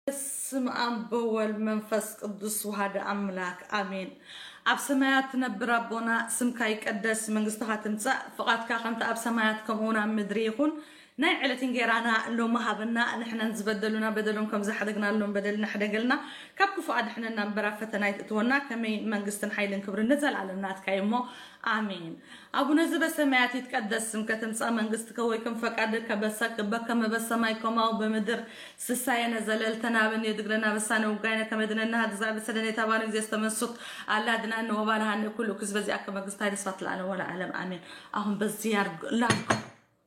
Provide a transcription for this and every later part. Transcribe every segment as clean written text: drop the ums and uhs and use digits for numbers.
اسم أبوال منفس قدس وهذا أملاك آمين. أب سمايات نبر ربنا سمك يقدس من قصتها تنسى فقط كأنت أب سمايات كمونا مدريخون نعلة تنجرانا لو ما هبنا نحن نزبدلنا بدلهم كم زحدقنا لهم بدلنا حدقلنا كابكو فؤاد إحنا نبر فتنايت تونا كمين من قصتنا حيلن كبر نزل على النات كيمو آمين. أبو نزب السمايات يتقدس سمك تنسى من قصتك ويكم فقدك بسك بكم بس ما يكم أو بمدر سسايا نزلتنا بني دقلنا بسانه وقاينا كمدنا هذا زعب سدني تبان زيست من صوت الله دنا إنه وبالها إنه كله كسب زي أكم قصتها يصفط لنا ولا علم آمين. أهم بالزيار لا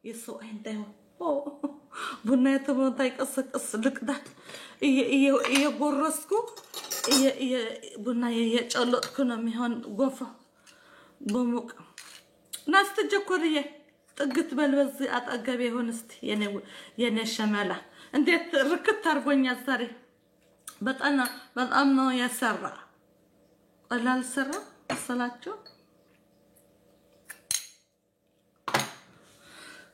يسوع هنتهو بنا تبون تايك قصة لك ده إيه برسكو إيه بنا يجعلوا كنا مهون غفا بموك ناس تجكوريه تقت بالوزي أتأجبي هونستي يعني الشمالة أنت ركضت تربوني الزري بتأمنه يا سرة ولا السرة الصلاة جو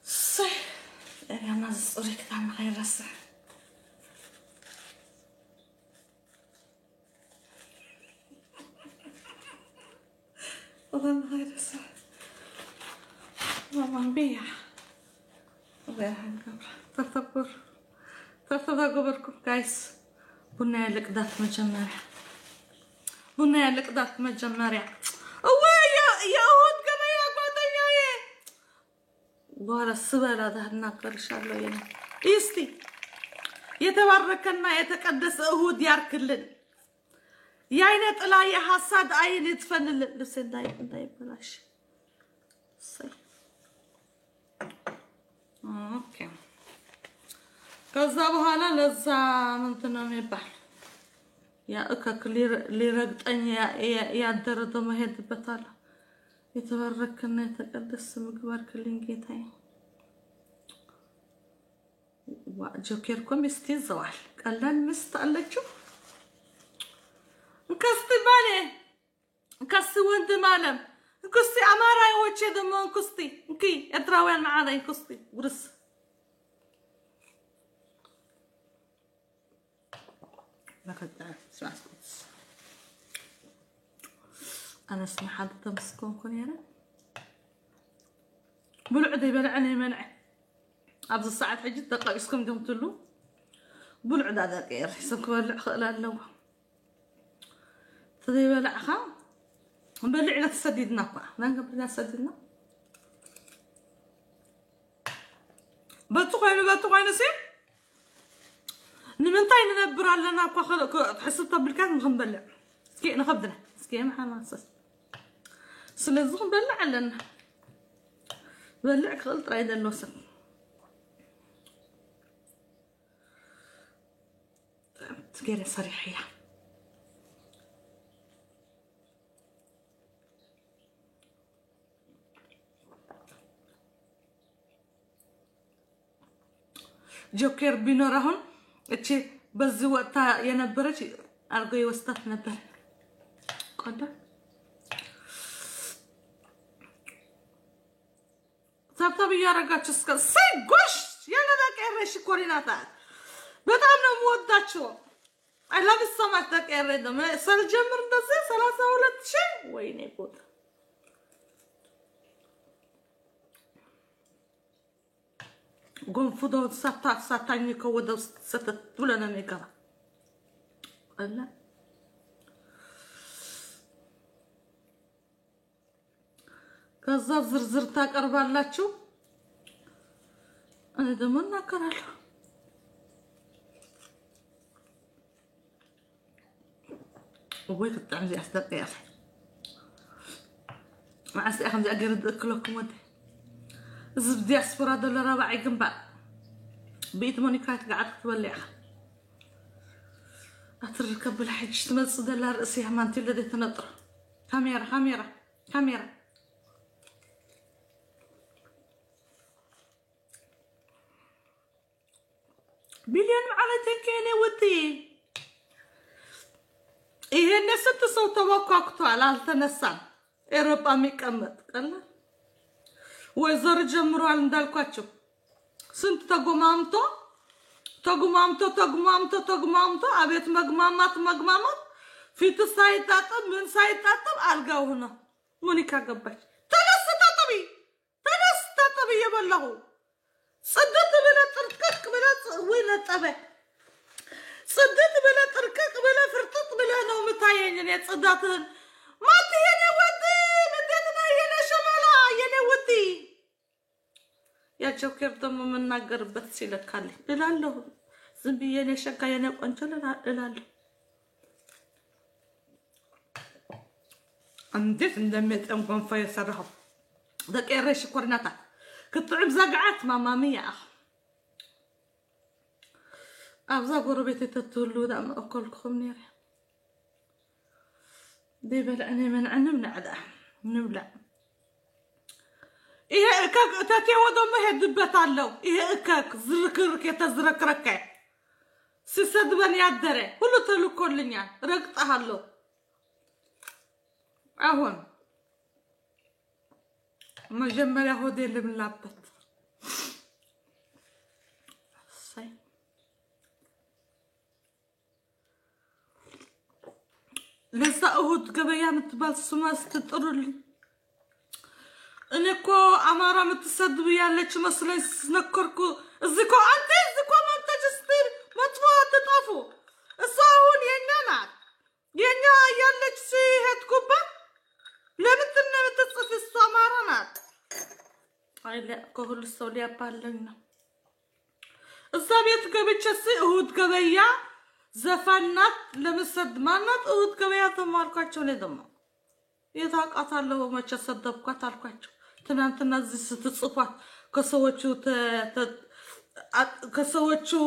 صح أنا أريد أعمل غير الصح والله غير الصح ماما بيع بيع ترتبركم جايز بنا لك ذات مجمرة بنا لك ذات مجمرة يا أود كما يا قاتني بارا السبالة ده ناقر شالله يعني يستي يتبركنا يتقدس أهود ياركلن ياينة طلعي حساد عين يتفنن لسين دايب بلاش صي اوكي كذا بحالا لزا من تنام يبحر يا اكاك لي رقطني يا درد ما هيد بطالة يتبركنا يتقدس مقبار كلين جيتاي وجوكيركم يستيزوال قالان مستقلتشو كستي بالي كستي وند مالم كستي أمارة يوجه دمون كستي كي أدراوين معاذا كستي ورس لقد اسمع أنا اسمع حد تمسكون كونينا بلعدي بلعني منع أبز الساعة حجت دقائق اسكم قمت له بلعد هذا غير يسمكم بلع خلال اللوح تدي بلع خام بلعنا تسددنا ما قبلنا سددنا باتوغاين سي نمنطاين نبر لنا كو خلق تحسب بالكان نبلع سكي نخبدنا سكي ما حماس سلازم نبلع لنا بلعك غلط رايد النوسن تقيري صريحيه جوكر بينورهن اتشي بس وقتها ينبرج أرجو يوستف نبر قدر طب يا رجال تسكت سيجوش يلا ذاك إيرش كوريناتات بتعمل مودة شو I love it so much ذاك إيرش ده ما سالجمر ده زي ثلاثة ولا شيء وين يقول قوم فضوا ساتاني كودا ستتولنا ميكا لا كذا زرزر تاقرب اللاتشو انا دمنا كرال وبيك تعملي احسن يا اخي مع اسي اخمزي اقرد كلكم ودي زبدي أسفر هذا اللي رابع جنبه بيت مونيكات قاعد تولعها أتركب الحج تمس ده لا رأسي همانتي الذي تنطر كاميرا بليون معلتين كيني ودي إيه الناس تصوت توقعتوا على التنسان إيروبا ميكمت قال ويزور جمرو على ندالكواتشو سنت تقومامتو تقمامتو أبيت مقمامات في تصايتاتم من صايتاتم ألقاه هنا مونيكا قبش تنس تطبي يبلغو صدت بلا تركك بلا وين طبع صدت بلا تركك بلا فرطط بلا نوم تاين يعني صداتن ما تيني ودي مدتنا ينا شمالا ينا ودي يا جوكر دم من ناقر بتسي لكالي لالو زنبي ينا شكا ينا قنجل لالو عندك ندمت أمكم في سرهم ذاك إيرش كورناتا كتعب زقعت مامية أخ أبزا قربتي تتولو ذا ما أكلكم نيري دي بلعني من عنم نعدا نبلع إيه إكاك تاتي وضو ما هي دبت علو إيه إكاك زركرك يتزرك ركع سيسد بني عدري كله تلو كلنيان رقط أهلو أهون مجمّل هودي اللي بنلعبت صحيح لسه أهود قبيا متبال سماس تطرلي أنكو أمارة متصدبي يالك مثلا سنكركو الزكو أنت الزكو ما أنت جستير ما تفوت تطافو الصاون ينامات ينا يالك سي هتكوبا لمتنا متصفي السمارانات أي لا كهول السوليا بالنا الصبيت قبيتشسي أهود قبيا زفنات لمسد مانات أهود قبيا تماركاتشو لدما يتاك أطالو ما تصدب قطالكاتشو تنام زي ستتصفات كسوتشو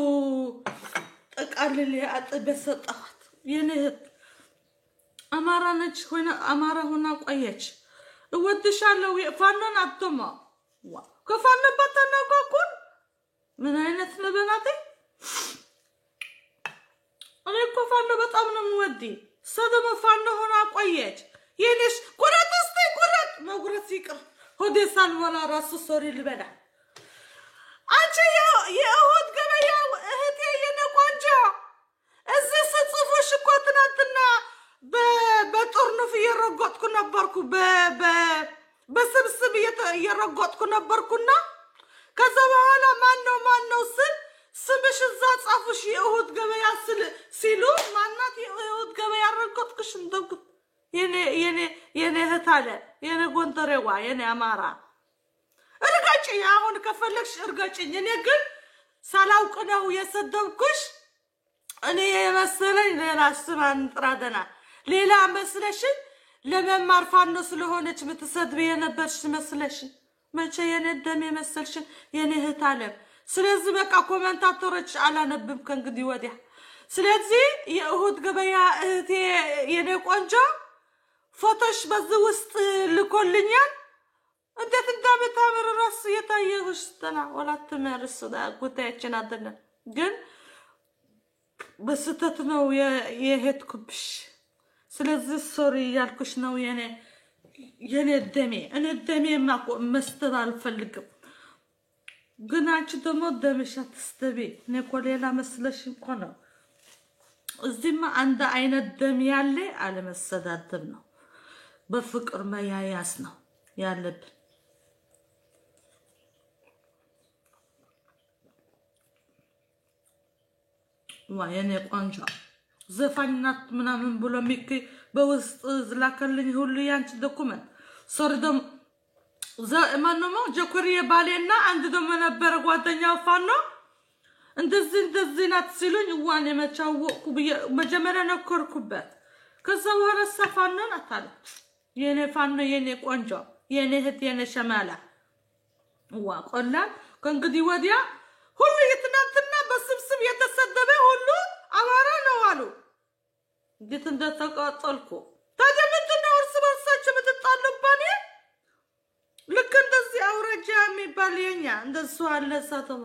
أقللي أتبسط أخت ينهت أمارة نج هنا أمارة هنا قيش ودش على ويفنن عبدما كفن بطنا كون من أين تنبناتي أنا كفن بطنا مودي صدم فن هنا قيش ينش قرات استي قرات ما قرات سيكر هدي سال ولا راس صوري البلع أنتي يا أهود قبيا هدي ينقونجا إزاي ستصفوا شكوتنا تنا بطرنو في يرقط كنا بركو بسبسب يرقط كنا بركونا كذا وهلا مانو سمش الزات صافوش يهود قبيا سيلو مانات يهود قبيا رقط كش ندقط يني هتاله يني قنطريوا يني أمارة ارقاچي አሁን ከፈለክሽ ارقاچኝ እኔ ግን ሳላውቅ ነው የሰደብኩሽ እኔ የመሰለኝ ሌላ ስማን ጥራደና ሌላ መስለሽን ለመማር ፋኖ ስለሆነች ምትሰድብ የነበርሽ መስለሽ መቼ የነደም የመሰልሽን የኔ እህት አለም ስለዚህ በቃ ኮሜንታተሮች አላነብም ከእንግዲህ ወዲያ ስለዚህ የእሁድ ገበያ እህቴ የኔ ቆንጆ ፎቶሽ በዚህ ውስጥ ልኮልኛል እንዴት እንደምታምር ራስ የታየሁሽ ተና ወላት ተመርስ ጉዳያችን አይደለም ግን በስተት ነው የሄድኩብሽ ስለዚህ ሶሪ ያልኩሽ ነው የኔ ደሜ እኔ ደሜ መስጠት አልፈልግም ግን አንቺ ደግሞ ደምሽ አትስተቢ እኔ እኮ ሌላ መስለሽ እኮ ነው እዚህማ አንድ አይነት ደም ያለ አለመሰዳደብ ነው በፍቅር መያያዝ ነው ያለብን ويعني قانجا زفانات منا من بولا ميكي بوسط زلاكلين هولي يانش دوكومنت صار دم ما نمو جوكرية بالينا عند دم نبرة قواتنيا فانو እንደዚህ ናትሲሉኝ ዋኔ መቻው መጀመሪያ ነበር ኩበት ከዛ በኋላ ሰፋነን አታለ የኔ ፋኖ የኔ ቆንጆ የኔ እህት የኔ ሸማላ ዋቆላ ከእንግዲህ ወዲያ ሁሉ የትናንትና በስብስብ የተሰደበ ሁሉ አማራ ነው አሉ እንዴት እንደተቃጠልኩ ታዲያ ምንድነው እርስ በርሳቸው ምትጣሉባኔ ልክ እንደዚህ አውራጃ የሚባል የኛ እንደሱ አለ ሳተማ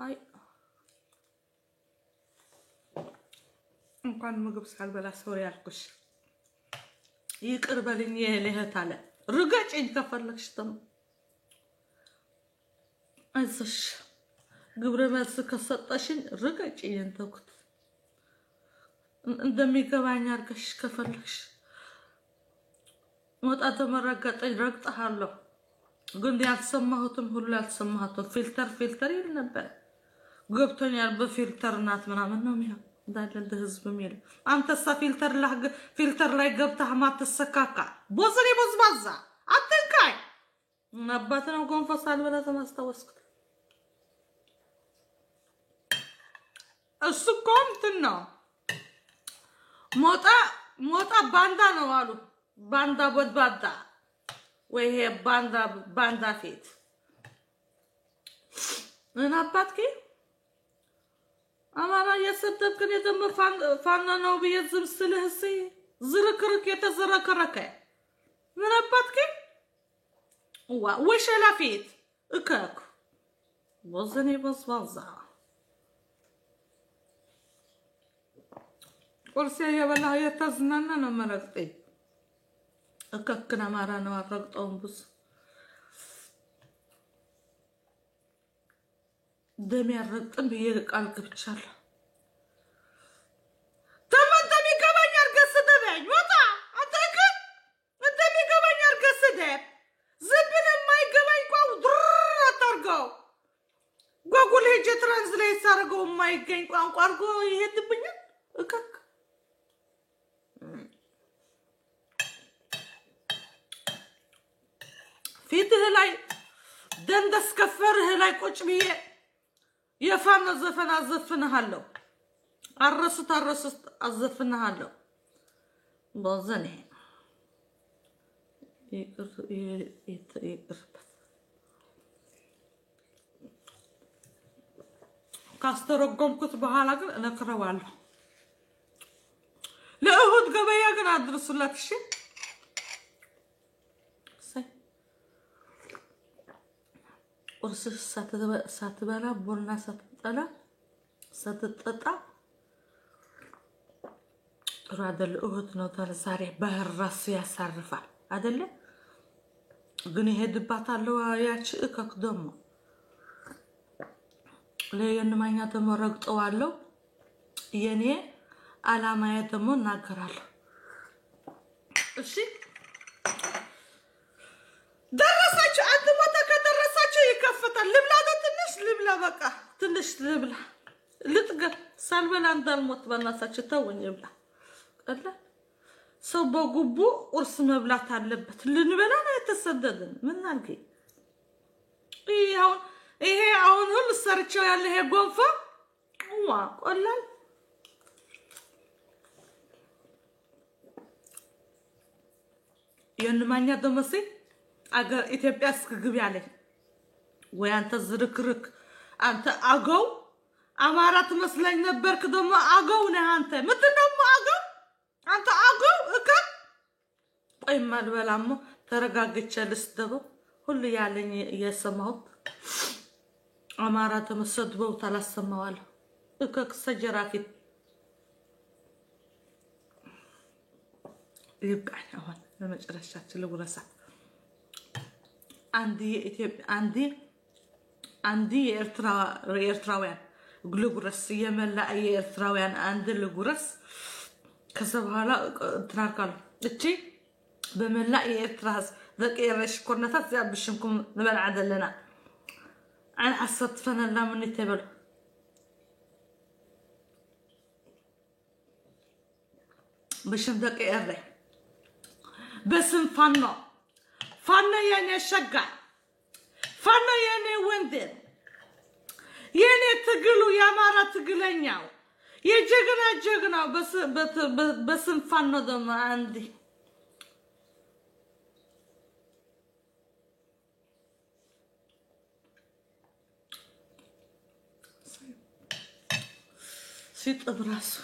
አይ እንኳን ምግብ ሳልበላ ሶሪ አልኩሽ ይቅር በልኝ የለህት አለ ርገጭኝ ከፈለክሽ ተም አይዞሽ ግብረ መልስ ከሰጠሽኝ ርቀጭኝ እንተኩት እንደሚገባኝ አርገሽ ከፈለግሽ ሞጣ ተመረገጠኝ ረግጠሃለሁ ግን ያልሰማሁትም ሁሉ ያልሰማሁትም ፊልተር ይል ነበር ገብቶኛል በፊልተር እናት ምናምን ነው የሚለው እንዳለ እንደ ህዝብ የሚለው አንተሳ ፊልተር ላይ ገብተህ ማትሰካካ ቦዝሪ ቦዝባዛ አትንካይ አባት ነው ጎንፈሳል ብለህ ተማስተዋስኩት እሱ ኮምትን ነው ሞጣ ባንዳ ነው አሉ ባንዳ ቦድባዳ ወይ ይሄ ባንዳ ፊት እና አባትኪ አማራ የሰደብከን የደም ፋና ነው በየዝም ስለህሲ ዝርክርክ የተዘረከረከ ምን አባትኪ ወሸላ ፊት እከክ ወዘኔ በዝባዛ ቁርሲያ የበላ የተዝናና ነው መረቅጤ እከክና አማራ ነው አረግጠውን ብዙ ደም ያረግጥን በየቃል ገብቻለሁ ተመንተም ይገባኛል ገስደበኝ ወጣ አጥቅ እንደሚገባኝ አርገስደብ ዝብን የማይገባኝ ቋው ድር አታርገው ጎጉል ሄጄ ትራንስሌት ሳርገው የማይገኝ ቋንቋ አርጎ ይሄድብኛል እከክ ፊትህ ላይ ደንደስ ከፈርህ ላይ ቁጭ ብዬ የፋኖ ዘፈን አዘፍንሃለሁ አረሱት አዘፍንሃለሁ በዘኔ ይቅርበት ካስተረጎምኩት በኋላ ግን እነክረዋለሁ ለእሁድ ገበያ ግን አድርሱላት እሺ ቁርስ ሳትበላ ቡና ሳትጠጣ ጥሩ አይደል እሁድ ነው ዛሬ ባህር ራስ ያሳርፋል አይደለ ግን ይሄድባታል ያቺ እከክ ደሞ ለየንማኛ ተመረግጠዋለሁ የኔ አላማዬ ደሞ እናገራለሁ እሺ ደረሳችሁ አንተ ሞታ ከደረሳችሁ ይከፈታል ልብላ በቃ ትንሽ ልብላ ልጥገብ ሳልበላ እንዳልሞት በእናታችሁ ተውኝ ብላ ቀላ ሰው በጉቡ ቁርስ መብላት አለበት ልንበላ ነው የተሰደድን ምን አልከ ይሄ አሁን ሁሉ ሰርቸው ያለ ይሄ ጎንፋ ቆላል የንማኛ ደመሴ አገር ኢትዮጵያ እስክግብ ያለኝ ወይ አንተ ዝርክርክ አንተ አገው አማራ ትመስለኝ ነበርክ ደሞ አገው ነህ አንተ ምንድነው አገው አንተ አገው እከ ቆይማል በላሞ ተረጋግቼ ልስደበው ሁሉ ያለኝ የሰማሁት አማራ ተመሰድበው ታላሰማዋል እከክ ሰጀራፊት ይብቃኝ አሁን ለመጨረሻችን ልጉረሳ አንዲ የኤርትራውያን ግሉጉረስ የመላ የኤርትራውያን አንድ ልጉረስ ከሰበኋላ ትራርካሉ እቺ በመላ የኤርትራ ዘቀየረሽ ኮርነታት ያብሽንኩም ንበልዓ ዘለና አን አሰጥፈናላ ምን ይተበል بشم دقيقة بسم فانو يعني شقع فانو يعني وندن يعني تقلو يا مارا تقلنياو يا جغنا بسم فانو دم عندي سيت براسو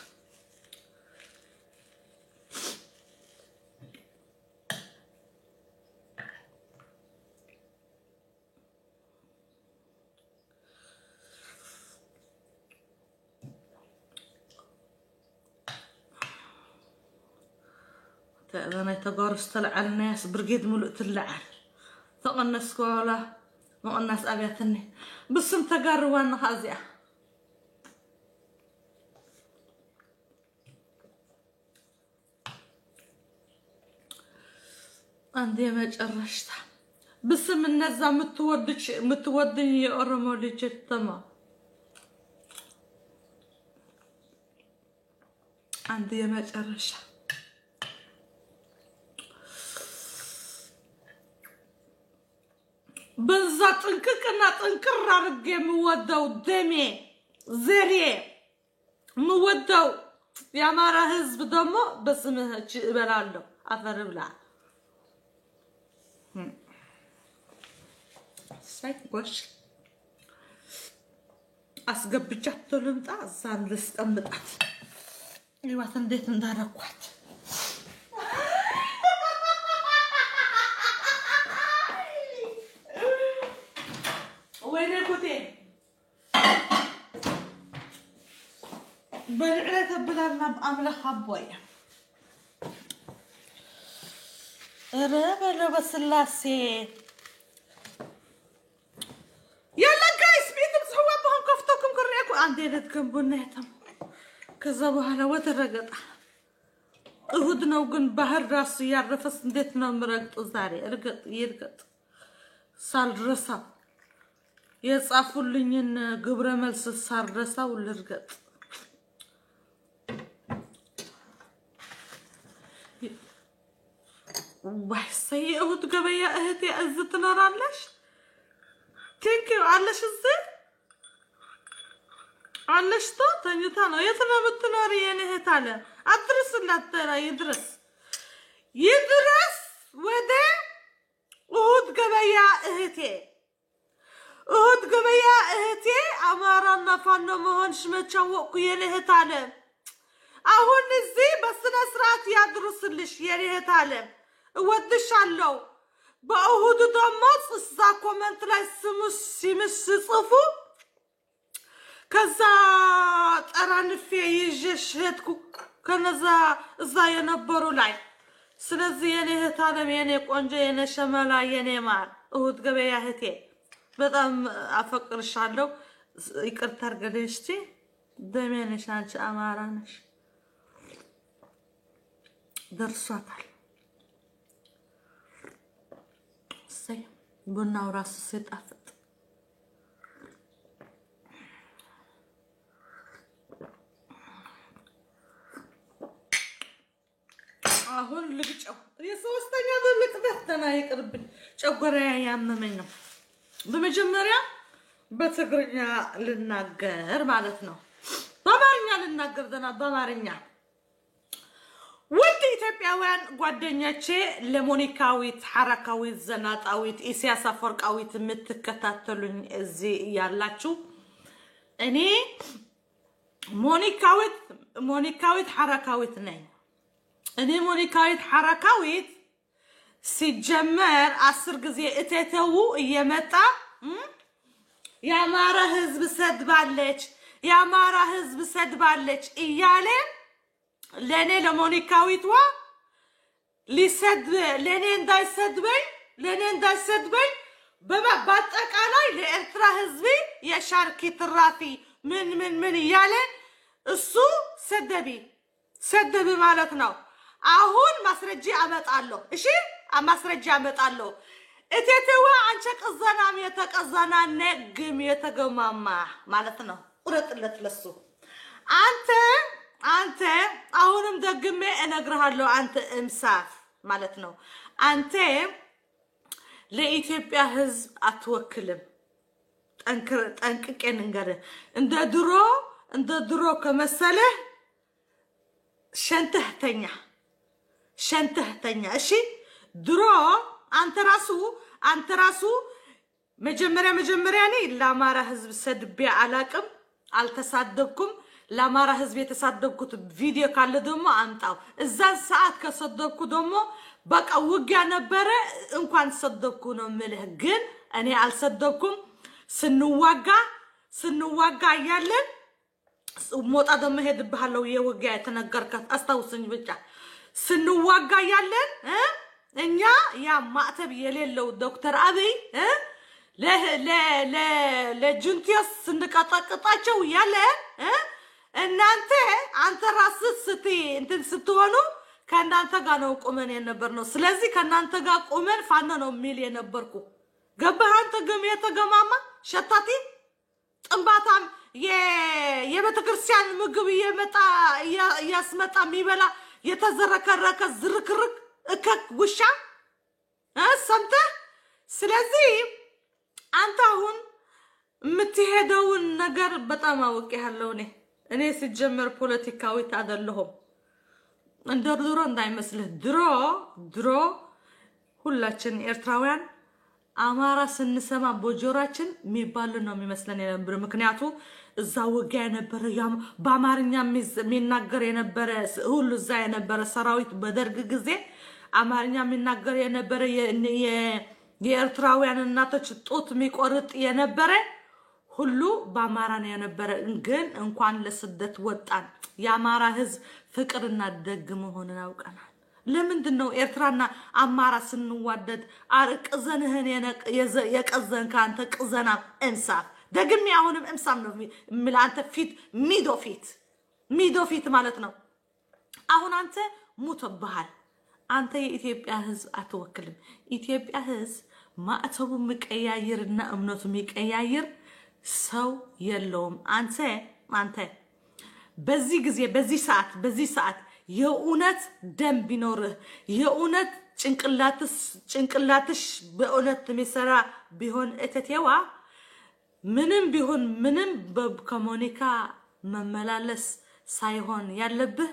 أنا تجارس طلع الناس برجيد ملؤت اللعن ثقن السكولة مقناس أبياتني بسم تجربنا خازية عندي ما جرشتها بسم النزا متودني يقرموا لي جتما عندي ما جرشها بالضبط انكرنا تنكر رجع مودو دمي زري مودو يا مارا حزب دمو بس ما بلالو افر بلا سايك وش اسقبجاتو لمطا زان لسقمطات ايوات انديت እንዳረኳት وين الكوتين بلعنا تبلنا بأملة خبوية ربلو بس اللاسي يلا جايس بيتم صحوا بهم كفتكم كريكو عندي لتكم بنيتم كذبوا على وترقط اهدنا وقن بحر راسي يعرفس نديتنا مرقط زاري ارقط يرقط صار رصب يصافولنين غبره ملس سارسا ولرغط وحسي اهد غبيا اهتي عزت نورالش تنكيو علش الزي علش تو تنيتانا يتنا بتنوري يعني هتاله ادرس لا ترى يدرس وده اهد غبيا اهتي اهد قبيا اهتي امارنا فانو مهونش متشوقو يلي هتعلم اهون نزي بس نسرات يدرسلش يلي هتعلم اودش علو باهود دموت اسا كومنت لاي سمس صفو كذا تران في يجش هتكو كنزا ازا ينبرو لاي سلازي يلي هتعلم يلي قنجة يلي شمالا يلي مار اهد قبيا هتي በጣም አፈቅርሻለሁ ይቅርታ አርገለሽቲ ደሜነሽ አንቺ አማራ ነሽ ደርሷታል ሰይ ቡናው ራሱ ሲጣፍጥ አሁን ልግጨው የሶስተኛ በልቅበተና ይቅርብኝ ጨጎራያ ያመመኝ ነው በመጀመሪያ በትግርኛ ልናገር ማለት ነው በአማርኛ ልናገር ደና በአማርኛ ወዲ ኢትዮጵያውያን ጓደኞቼ ለሞኒካዊት ሐረካዊት ዘናጣዊት ኢሳያስ አፈወርቃዊት የምትከታተሉኝ እዚህ ያላችሁ እኔ ሞኒካዊት ሐረካዊት ነኝ እኔ ሞኒካዊት ሐረካዊት ሲጀመር 10 ጊዜ እቴተው እየመጣ ያማራ ህዝብ ሰድባለች እያለ ለኔ ለሞኒካዊትዋ ለኔ እንዳይሰድበኝ በአጠቃላይ ለኤርትራ ህዝብ የሻርኪ ትራፊ ምን እያለ እሱ ሰደቢ ማለት ነው አሁን ማስረጃ አመጣለሁ እሺ ማስረጃ አመጣለሁ እቴተዋ አንቺ ቀዛናም የተቀዛና ነግም የተገማማ ማለት ነው ቁረጥለት ለሱ አንተ አሁንም ደግሜ እነግርሃለሁ አንተ እምሳፍ ማለት ነው አንተ ለኢትዮጵያ ህዝብ አትወክልም ጠንቅቄ ንገር እንደ ድሮ ከመሰለ ሸንተህተኛ እሺ ድሮ አንተ ራሱ መጀመሪያ ነኝ ለአማራ ህዝብ ሰድቤ አላቅም አልተሳደብኩም ለአማራ ህዝብ የተሳደብኩት ቪዲዮ ካለ ደግሞ አምጣው እዛን ሰዓት ከሰደብኩ ደግሞ በቃ ውጊያ ነበረ እንኳን ሰደብኩ ነው ምልህ ግን እኔ አልሰደብኩም ስንዋጋ ያለን ሞጣ ደግሞ ሄድብሃለሁ የውጊያ የተነገርካት አስታውስኝ ብቻ ስንዋጋ ያለን እኛ ያ ማዕተብ የሌለው ዶክተር አብይ ለጁንቲዮስ እንቀጠቅጣቸው ያለ አንተ ራስህ እንትን ስትሆኑ ከእናንተ ጋር ነው ቁመን የነበር ነው ስለዚህ ከእናንተ ጋር ቁመን ፋኖ ነው ሚል የነበርኩ ገባህ አንተ ገም የተገማማ ሸታቲ ጥንባታም የቤተክርስቲያን ምግብ የመጣ ያስመጣ የሚበላ የተዘረከረከ ዝርክርክ እከክ ውሻ ሰምተ ስለዚህ አንተ አሁን የምትሄደውን ነገር በጣም አውቄያለሁ እኔ ሲጀመር ፖለቲካዊ አይደለሁም እንደ ድሮ እንዳይመስልህ ድሮ ሁላችን ኤርትራውያን አማራ ስንሰማ ቦጆራችን የሚባል ነው የሚመስለን የነበረ ምክንያቱ እዛ ወጋ የነበረ በአማርኛ የሚናገር የነበረ ሁሉ እዛ የነበረ ሰራዊት በደርግ ጊዜ አማርኛ የሚናገር የነበረ የኤርትራውያን እናቶች ጦት የሚቆርጥ የነበረ ሁሉ በአማራ ነው የነበረ ግን እንኳን ለስደት ወጣን የአማራ ህዝብ ፍቅርና ደግ መሆንን አውቀናል ለምንድነው ኤርትራና አማራ ስንዋደድ አርቅዘንህን የቀዘንከ አንተ ቅዘና እንሳፍ ደግሜ አሁንም እንሳም ነው አንተ ፊት ሚዶ ፊት ማለት ነው አሁን አንተ ሙተብሃል አንተ የኢትዮጵያ ህዝብ አትወክልም ኢትዮጵያ ህዝብ ማዕተቡ መቀያየርና እምነቱ መቀያየር ሰው የለውም አንተ በዚህ ጊዜ በዚህ ሰዓት የኡነት ደም ቢኖርህ የኡነት ጭንቅላትሽ በኡነት የሚሰራ ቢሆን እተቴዋ ምንም በኮሙኒካ መመላለስ ሳይሆን ያለብህ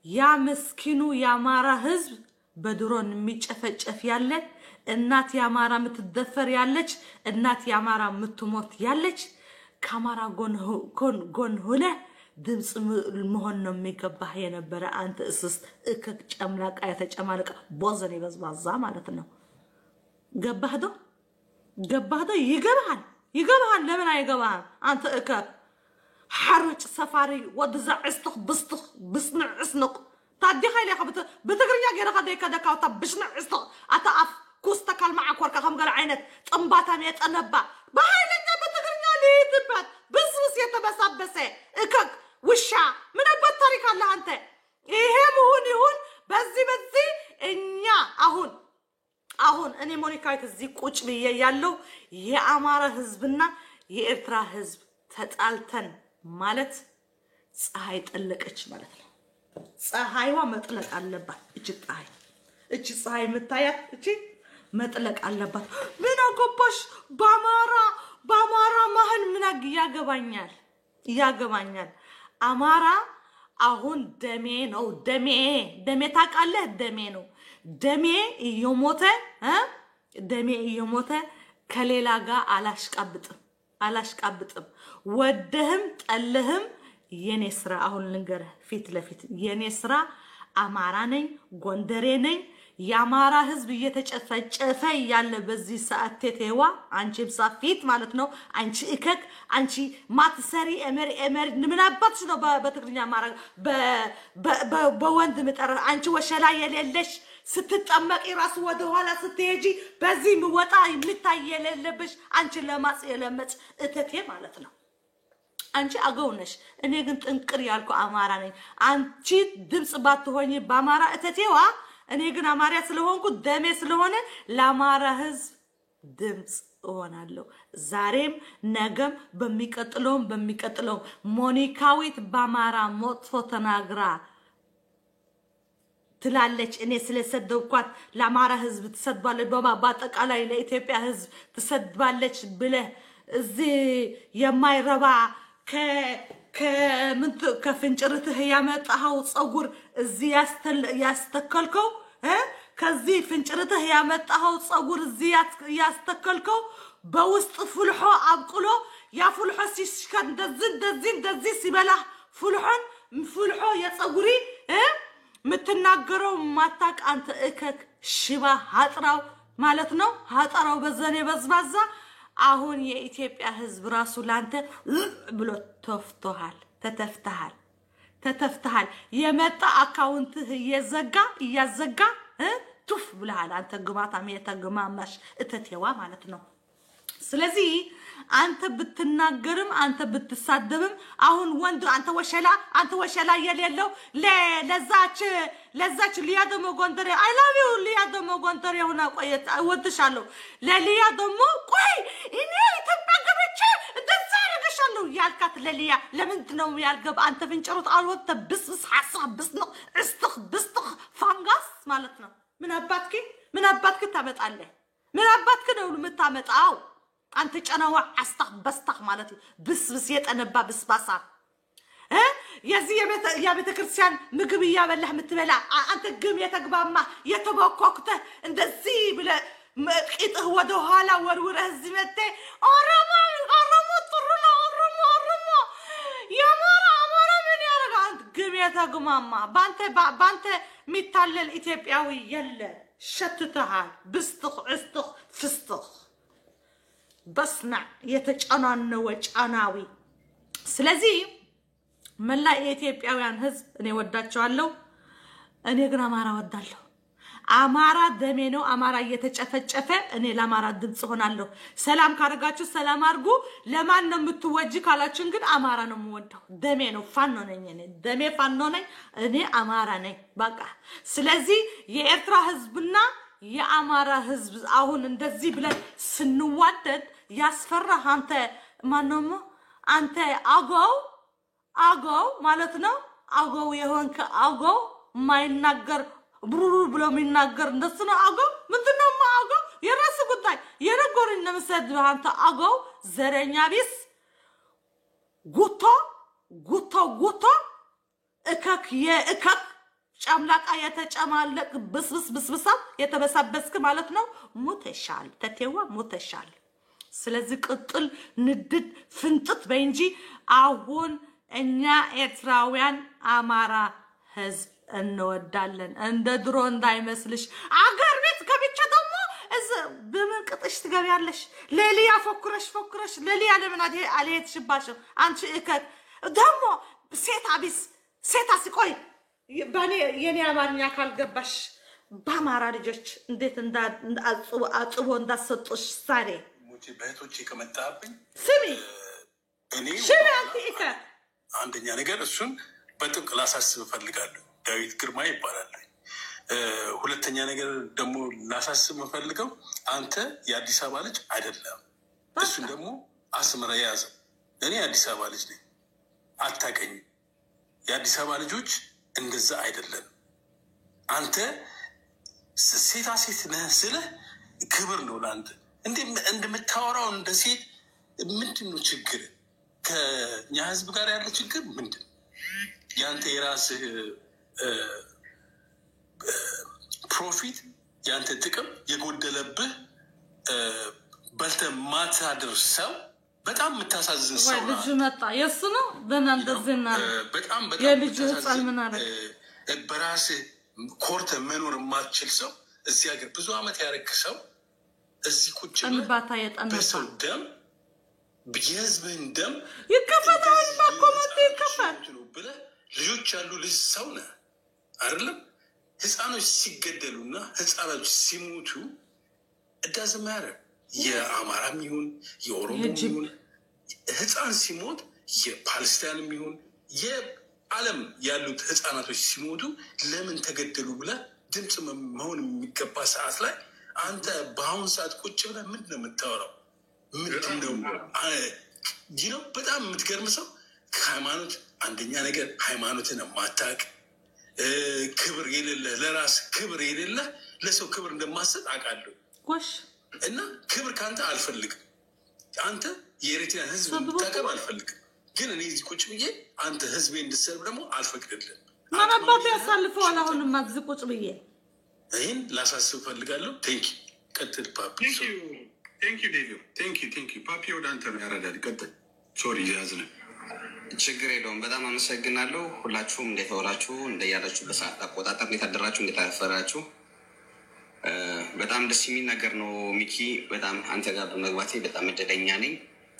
ያ መስኪኑ ያማራ ህዝብ በድሮን የሚጨፈጨፍ ያለ እናት ያማራ ምትደፈር ያለች እናት ያማራ ምትሞት ያለች ካማራ ጎን ሆነ ድምጽ መሆን ነው የሚገባህ የነበረ አንተ እስስት እከክ ጨምላቃ የተጨማለቀ ቦዘን ይበዝባዛ ማለት ነው ገባህዶ ይገባሃል ለምን አይገባህ አንተ እከክ حرج سفاري ودزع استخ بستخ بسنع اسنق تادي خيلي خبط بتقرنيا غير خدي كذا كاوتا بسنع استخ اتاف كوستكال معك وركا خم قال عينت طنباتا يتنبا بهايلنا بتقرنيا لي تبات بسبس يتبسبسه اكك وشا من البطريق الله انت ايه مهون يهون بزي انيا አሁን እኔ ሞኒካይት እዚህ ቁጭ ብዬ ያለው የአማራ ህዝብና የኤርትራ ህዝብ ተጣልተን ማለት ፀሐይ ጠለቀች ማለት ነው ፀሐይዋ መጥለቅ አለባት እቺ ፀሐይ መታያት እቺ መጥለቅ አለባት ምን አገባሽ በአማራ ማህል ምን ያገባኛል አማራ አሁን ደሜ ታቃለህ ደሜ ነው ደሜ እየሞተ ከሌላ ጋር አላሽቃብጥም ወደህም ጠለህም የኔ ስራ አሁን ልንገርህ ፊት ለፊት የኔ ስራ አማራ ነኝ ጎንደሬ ነኝ ያማራ ህዝብ እየተጨፈጨፈ ያለ በዚህ ሰዓት ተቴዋ አንቺም ሳፊት ማለት ነው አንቺ እከክ አንቺ ማትሰሪ ኤመር ምናባትሽ ነው በትግርኛ ማራ በወንድ ምጠራ አንቺ ወሸላ የሌለሽ ስትጠመቂ ራስ ወደ ኋላ ስትሄጂ በዚህ ምወጣ የምታይ የሌለብሽ አንቺ ለማጽ የለመጽ እተቴ ማለት ነው አንቺ አገውነሽ እኔ ግን ጥንቅር ያልኩ አማራ ነኝ አንቺ ድምጽ ባትሆኚ በአማራ እተቴዋ እኔ ግን አማራ ስለሆንኩ ደሜ ስለሆነ ለአማራ ህዝብ ድምጽ ሆናለሁ ዛሬም ነገም በሚቀጥለው ሞኒካዊት በአማራ ሞጥፎ ተናግራ ትላለች እኔ ስለሰደብኳት ለአማራ ህዝብ ተሰድባለች በአጠቃላይ ለኢትዮጵያ ህዝብ ተሰድባለች ብለ እዚህ የማይረባ ከፍንጭርትህ ያመጣው ጸጉር እዚህ ያስተከልከው ከዚህ ፍንጭርትህ ያመጣው ጸጉር እዚህ ያስተከልከው በውስጥ ፍልሖ አብቅሎ ያ ፍልሖ ሲሽከር እንደዚህ ሲበላ ፍልሖ የጸጉሪ ምትናገረው ማታቅ አንተ እከክ ሽባ ሀጥራው ማለት ነው ሀጥራው በዘኔ በዝባዛ አሁን የኢትዮጵያ ህዝብ ራሱ ላንተ ብሎ ተተፍተሃል የመጣ አካውንትህ እያዘጋ ቱፍ ብለሃል አንተ ግማታ የተገማማሽ እተቴዋ ማለት ነው ስለዚህ አንተ ብትናገርም አንተ ብትሳደብም አሁን ወንድ አንተ ወሸላ የሌለው ለዛች ሊያ ደሞ ጎንደሬ አይ ላቭ ዩ ሊያ ደሞ ጎንደሬ ሆና ቆየት ወጥሻለሁ ለሊያ ደሞ ቆይ እኔ ኢትዮጵያ ገብቼ እንደዛ አደረገሻለሁ ያልካት ለሊያ ለምንድን ነው ያልገባ አንተ ፍንጭሩት አልወጣ ብስብስ ሐሳብ ብስጥኽ ፋንጋስ ማለት ነው ምን አባትክ ታመጣለህ ምን አባትክ ነው የምታመጣው አንተ ጨናዋ አስተህ በስተህ ማለት ብስብስ የጠነባ ብስባሳ የዚህ የቤተ ክርስቲያን ምግብ ያበላህ ምትበላ አንተ ግም የተግባማ የተበኮክተ እንደዚህ ብለ ቂጥህ ወደ ኋላ ወርውረህ ዝመተ ኦሮሞ ጥሩና ኦሮሞ አማራ ምን ያረጋል ግም የተግማማ ባንተ ሚታለል ኢትዮጵያዊ የለ ሸትተሃል ብስትኽ እስትኽ ፍስትኽ በስና የተጫናነው ጫናዊ ስለዚህ መላ የኢትዮጵያውያን ህዝብ እኔ ወዳቸዋለሁ እኔ ግን አማራ ወዳለሁ አማራ ደሜ ነው አማራ እየተጨፈጨፈ እኔ ለአማራ ድምጽ ሆናለሁ ሰላም ካረጋችሁ ሰላም አርጉ ለማን ነው የምትወጂ ካላችሁ ግን አማራ ነው የምወደው ደሜ ነው ፋኖ ነኝ እኔ ደሜ ፋኖ ነኝ እኔ አማራ ነኝ በቃ ስለዚህ የኤርትራ ህዝብና የአማራ ህዝብ አሁን እንደዚህ ብለን ስንዋደድ ያስፈራ አንተ ማንነው አንተ አገው ማለት ነው አገው የሆንከ አገው ማይናገር ብሩሩ ብሎ የሚናገር እንደሱ ነው አገው ምንድነው አገው የራስ ጉዳይ የነገሩኝ ለምሰድ አንተ አገው ዘረኛ ቢስ ጉቶ እከክ ጫምላቃ የተጨማለቅ ብስብሳ የተበሳበስክ ማለት ነው ሞተሻል ተቴዋ ሞተሻል ስለዚህ ቅጥል ንድድ ፍንጥት በእንጂ አሁን እኛ ኤርትራውያን አማራ ህዝብ እንወዳለን እንደ ድሮ እንዳይመስልሽ አገር ቤት ከብቻ ደግሞ በመንቀጥሽ ትገቢያለሽ ለሊያ ፎክረሽ ለሊያ ለምን አልሄድሽባሽ አንቺ እከክ ደግሞ ሴታ ሲቆይ ባኔ የኔ አማርኛ ካልገባሽ በአማራ ልጆች እንዴት አጽቦ እንዳሰጡሽ ዛሬ ሙቲ በእህቶቼ ከመጣብኝ ስሚ አንተ አንደኛ ነገር እሱን በጥብቅ ላሳስብ ፈልጋለሁ ዳዊት ግርማ ይባላል ሁለተኛ ነገር ደግሞ ላሳስብ ፈልገው አንተ የአዲስ አበባ ልጅ አይደለም እሱን ደግሞ አስመራ ያዘ እኔ የአዲስ አበባ ልጅ ነኝ አታቀኝ የአዲስ አበባ ልጆች እንደዛ አይደለም አንተ ሴታ ሴት ነህ ስለህ ክብር ነው ላንተ እንደምታወራው እንደ ሴት ምንድነው ችግር ከኛ ህዝብ ጋር ያለ ችግር ምንድን ያንተ የራስህ ፕሮፊት ያንተ ጥቅም የጎደለብህ በልተ ማታድር ሰው በጣም የምታሳዝን ሰው ነው ልጅ መጣ የሱ ነው በእናንተዝና በጣም የልጅ ህፃን ምን አረግ በራስህ ኮርተ መኖር የማትችል ሰው እዚህ ሀገር ብዙ አመት ያረክ ሰው እዚህ ቁጭ እንባታ የጠነሳ ደም በየህዝብህን ደም ይከፈታል ማኮመት ይከፈት ብለህ ልጆች ያሉ ልጅ ሰው ነህ አይደለም ህፃኖች ሲገደሉና ህፃኖች ሲሞቱ እዳዝማረ የአማራም ይሁን የኦሮሞ ይሁን ህፃን ሲሞት የፓለስታይንም ይሁን የዓለም ያሉት ህፃናቶች ሲሞቱ ለምን ተገደሉ ብለህ ድምፅ መሆን የሚገባ ሰዓት ላይ አንተ በአሁን ሰዓት ቁጭ ብለህ ምንድን ነው የምታወራው ምንድነው ነው በጣም የምትገርም ሰው ከሃይማኖት አንደኛ ነገር ሃይማኖትን ማታቅ ክብር የሌለ ለራስ ክብር የሌለ ለሰው ክብር እንደማሰጥ አውቃለሁ ጎሽ እና ክብር ካንተ አልፈልግም አንተ የኤርትራን ህዝብ እንድታቀብ አልፈልግም ግን እኔ እዚህ ቁጭ ብዬ አንተ ህዝቤ እንድትሰርብ ደግሞ አልፈቅድልህም ማናባቱ ያሳልፈዋል አሁንም ማዝ ቁጭ ብዬ ይህን ላሳስብ ፈልጋለሁ ቴንኪ ቀጥል ፓፒ ቴንኪ ዴቪዮ ቴንኪ ፓፒ ወደ አንተ ነው ያረዳል ቀጥል ሶሪ ያዝነ ችግር የለውም በጣም አመሰግናለሁ ሁላችሁም እንደተወራችሁ እንደያላችሁ በሰዓት አቆጣጠር እንደታደራችሁ እንደታፈራችሁ በጣም ደስ የሚል ነገር ነው ሚኪ በጣም አንተ ጋር በመግባቴ በጣም እድለኛ ነኝ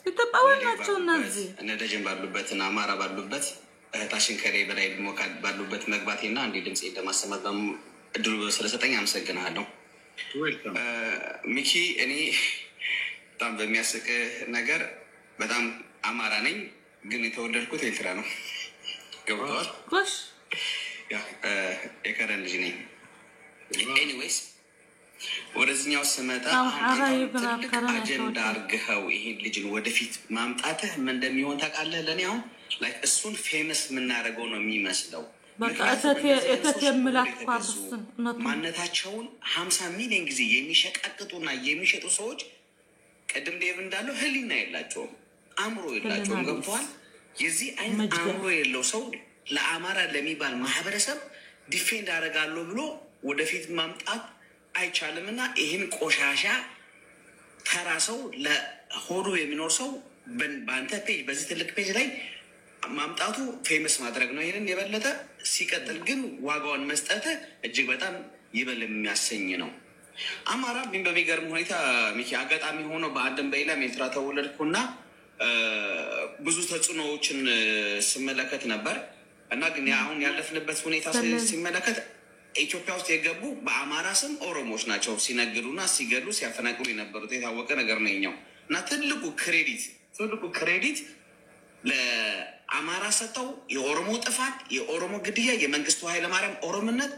ተጣጣዋላችሁ እነዚህ እነ ደጀን ባሉበት እና አማራ ባሉበት እህታችን ከሬ በላይ ደግሞ ባሉበት መግባቴና አንዴ ድምጽ ለማሰማት እድሉ ስለሰጠኝ አመሰግናለሁ ሚኪ እኔ በጣም በሚያስቅ ነገር በጣም አማራ ነኝ ግን የተወለድኩት ኤርትራ ነው። ገብቷል? ጎሽ ያ የከረን ልጅ ነኝ። ኤኒዌይስ ወደዚህኛው ስመጣ ትልቅ አጀንዳ አድርገኸው ይሄን ልጅን ወደፊት ማምጣትህ ምን እንደሚሆን ታውቃለህ? ለእኔ አሁን ላይክ እሱን ፌመስ የምናደርገው ነው የሚመስለው። ማንነታቸውን 50 ሚሊዮን ጊዜ የሚሸቃቅጡና የሚሸጡ ሰዎች ቅድም ዴቭ እንዳለው ህሊና የላቸውም፣ አእምሮ የላቸውም። ገብተዋል? የዚህ አይነት አእምሮ የለው ሰው ለአማራ ለሚባል ማህበረሰብ ዲፌንድ አደርጋለሁ ብሎ ወደፊት ማምጣት አይቻልም። እና ይህን ቆሻሻ ተራ ሰው ለሆዱ የሚኖር ሰው በአንተ ፔጅ በዚህ ትልቅ ፔጅ ላይ ማምጣቱ ፌመስ ማድረግ ነው። ይህንን የበለጠ ሲቀጥል ግን ዋጋውን መስጠት እጅግ በጣም ይበል የሚያሰኝ ነው። አማራ ግን በሚገርም ሁኔታ ሚኪ አጋጣሚ ሆኖ በአንድም በሌላም ኤርትራ ተወለድኩና ብዙ ተጽዕኖዎችን ስመለከት ነበር እና ግን አሁን ያለፍንበት ሁኔታ ሲመለከት ኢትዮጵያ ውስጥ የገቡ በአማራ ስም ኦሮሞዎች ናቸው ሲነግዱና ሲገሉ ሲያፈናቅሉ የነበሩት የታወቀ ነገር ነው የኛው። እና ትልቁ ክሬዲት ለአማራ ሰጠው። የኦሮሞ ጥፋት፣ የኦሮሞ ግድያ፣ የመንግስቱ ኃይለማርያም ኦሮምነት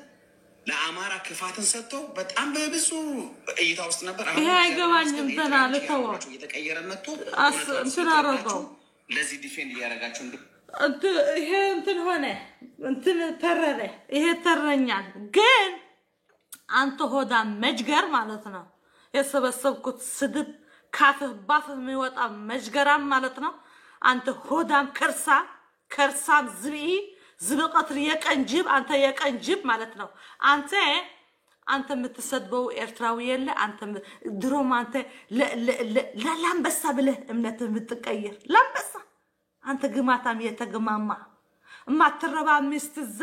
ለአማራ ክፋትን ሰጥተው በጣም በብዙ እይታ ውስጥ ነበር። ይሄ አይገባኝም። እየተቀየረ መጥቶ ለዚህ ዲፌንድ እያደረጋቸው ይሄ እንትን ሆነ እንትን ተረረ። ይሄ ተረኛል። ግን አንተ ሆዳ መጅገር ማለት ነው የሰበሰብኩት ስድብ ካፍህ ባፍህ የሚወጣ መጅገራም ማለት ነው። አንተ ሆዳም ከርሳም ዝብቀትር የቀንጅብ አንተ የቀንጅብ ማለት ነው። አንተ የምትሰድበው ኤርትራዊ የለ አንተ ድሮም አንተ ለላምበሳ ብለህ እምነትህ የምትቀየር ላምበሳ አንተ ግማታም የተግማማ ማትረባ ሚስት እዛ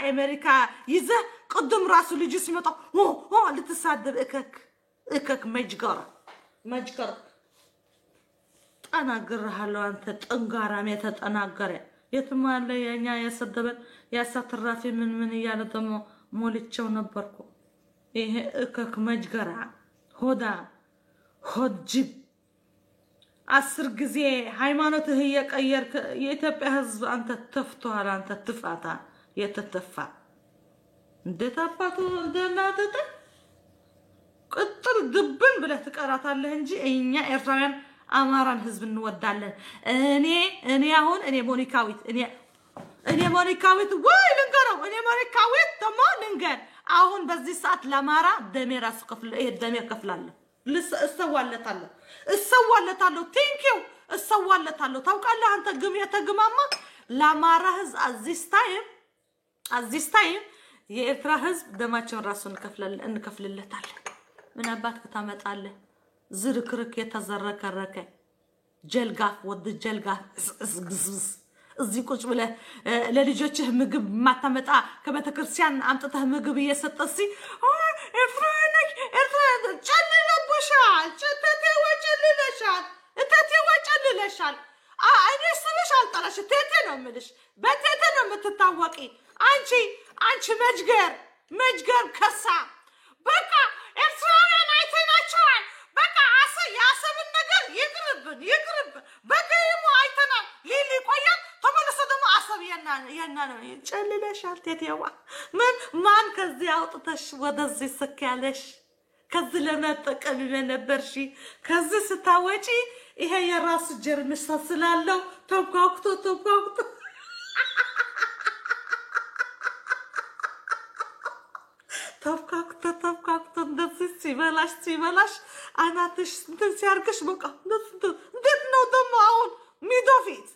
አሜሪካ ይዘህ ቅድም ራሱ ልጅ ሲመጣ ልትሳደብ እከክ መጅገር ጠናግርሃለሁ። አንተ ጠንጋራም የተጠናገረ የትም አለ የኛ የሰደበን ያሳትራፊ ምን እያለ ደግሞ ሞልቼው ነበርኩ። ይሄ እከክ መጅገራ ሆጅብ 10 ጊዜ ሃይማኖትህ የቀየርክ የኢትዮጵያ ህዝብ አንተ ተፍቷል። አንተ ትፋታ የተተፋ እንዴት አባቱ እንደናተተ ቅጥል ድብን ብለህ ትቀራታለህ እንጂ እኛ ኤርትራውያን አማራን ህዝብ እንወዳለን። እኔ አሁን ሞኒካዊት ወይ ልንገረው እኔ ሞኒካዊት ደሞ ልንገር አሁን በዚህ ሰዓት ለአማራ ደሜ ራሱ ደሜ ከፍላለሁ። እሰዋለታለሁ ቴንኪው እሰዋለታለሁ። ታውቃለህ አንተ ግም የተግማማ ለአማራ ህዝብ አዚስ ታይም የኤርትራ ህዝብ ደማቸውን ራሱ እንከፍልለታለን። ምን አባትክ ታመጣለህ? ዝርክርክ የተዘረከረከ ጀልጋፍ ወድ ጀልጋፍ እዚህ ቁጭ ብለህ ለልጆችህ ምግብ ማታመጣ ከቤተክርስቲያን አምጥተህ ምግብ እየሰጠሲ ኤርትራ ጨልለብሻል። እቴቴ ወጨልለሻል። እኔ ስምሽ አልጠራሽ ቴቴ ነው የምልሽ። በቴቴ ነው የምትታወቂ አንቺ መጅገር ከሳ በቃ ኤርትራውያን አይተናቸዋል። በቃ የአሰብን ነገር ይቅርብን። በገይሙ አይተናል። ሊሊ ቆያል ተመለሰ ደግሞ አሰብ የና ነው። ጨልለሻል ቴቴዋ። ማን ከዚህ አውጥተሽ ወደዚህ ስካለሽ? ከዚህ ለመጠቀም ነበርሽ። ከዚህ ስታወጪ ይሄ የራስ ጀርምሽ ስላለው ተጓጉቶ እንደዚህ ሲበላሽ አናትሽ እንትን ሲያርግሽ በቃ እንዴት ነው ደግሞ አሁን ሚዶፊት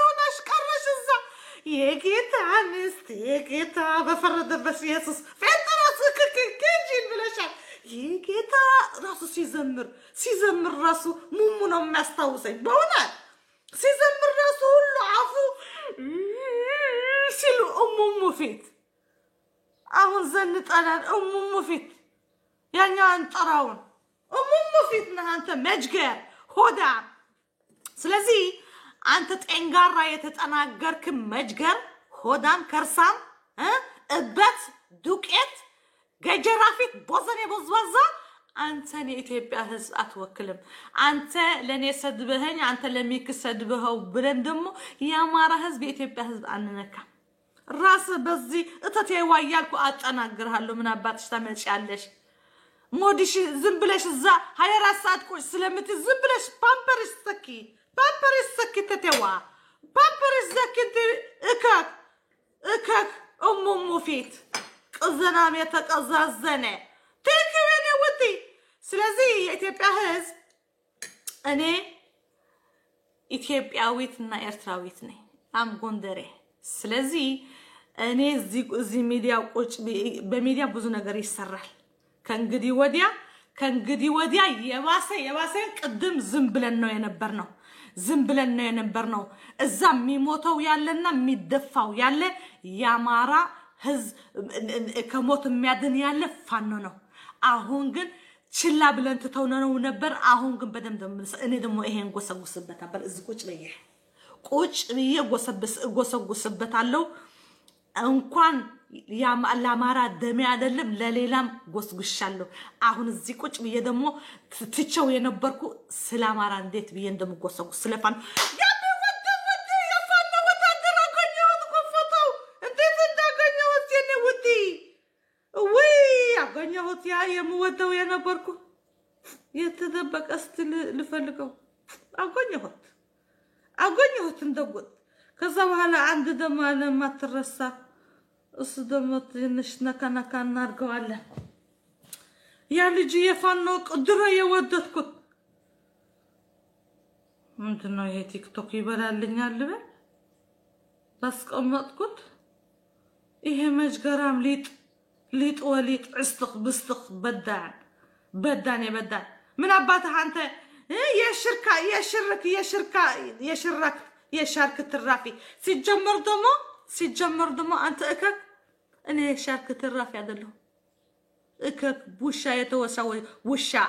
ሆነሽ ቀረሽ እዛ። የጌታ ሚስት የጌታ በፈረደበት ኢየሱስ ፌጥራስ ከጂል ብለሻል። የጌታ ራሱ ሲዘምር ራሱ ሙሙ ነው የሚያስታውሰኝ በእውነት ሲዘምር ራሱ ሁሉ አፉ ሲሉ ሙሙ ፊት አሁን ዘንጠናል። ሙሙ ፊት ያኛውን ጠራውን ሙሙ ፊት ነህ አንተ መጅገር ሆዳ። ስለዚህ አንተ ጤንጋራ የተጠናገርክ መጅገር ሆዳም ከርሳም እበት ዱቄት ገጀራ ፊት ቦዘኔ ቦዝባዛ አንተን የኢትዮጵያ ህዝብ አትወክልም አንተ ለኔ ሰድበኸኝ አንተ ለሚክ ሰድበኸው ብለን ደግሞ የአማራ ህዝብ የኢትዮጵያ ህዝብ አንነካ ራስ በዚህ እተቴዋ ያልኩ አጠናግርሃለሁ ምን አባትሽ ታመጪያለሽ ሞዲሽ ዝም ብለሽ እዛ 24 ሰዓት ቁጭ ስለምት ዝም ብለሽ ፓምፐርስ ሰኪ ተተዋ ፓምፐርስ ዘኪት እከክ እሙሙ ፊት ቅዘናም የተቀዛዘነ ተከበነ ወዲ ስለዚህ የኢትዮጵያ ህዝብ እኔ ኢትዮጵያዊትና ኤርትራዊት ነኝ አም ጎንደሬ ስለዚህ እኔ እዚህ ሚዲያ ቁጭ በሚዲያ ብዙ ነገር ይሰራል ከእንግዲህ ወዲያ የባሰ ቅድም ዝም ብለን ነው የነበርነው እዛ የሚሞተው ያለና የሚደፋው ያለ ያማራ ህዝብ ከሞት የሚያድን ያለ ፋኖ ነው አሁን ግን ችላ ብለን ተተውነው ነበር አሁን ግን በደም እኔ ደግሞ ይሄን ጎሰጉስበት ነበር እዚ ቁጭ ብዬ ጎሰጉስበታለሁ እንኳን ለአማራ ደም አይደለም ለሌላም ጎስጉሻለሁ አሁን እዚ ቁጭ ብዬ ደግሞ ትቸው የነበርኩ ስለ አማራ እንዴት ብዬ እንደምጎሰጉስ ስለፋን አገኘሁት ያ የምወደው የነበርኩ የተደበቀ ስትል ልፈልገው አገኘሁት እንደጎት ከዛ በኋላ አንድ ደማ ለማትረሳ እሱ ደሞ ትንሽ ነካነካ እናርገዋለን ያ ልጅ የፋኖ ቅድሮ የወደድኩት ምንድነው ይሄ ቲክቶክ ይበላልኛል ባስቀመጥኩት ይሄ መጅገራም ሊጥ ወሊጥ عستق بستق بدان من أباتها أنت يا شركة الرافي سيتجمر دمو أنت إكك أنا شركة الرافي عدلو إكك بوشا يتوسوي وشا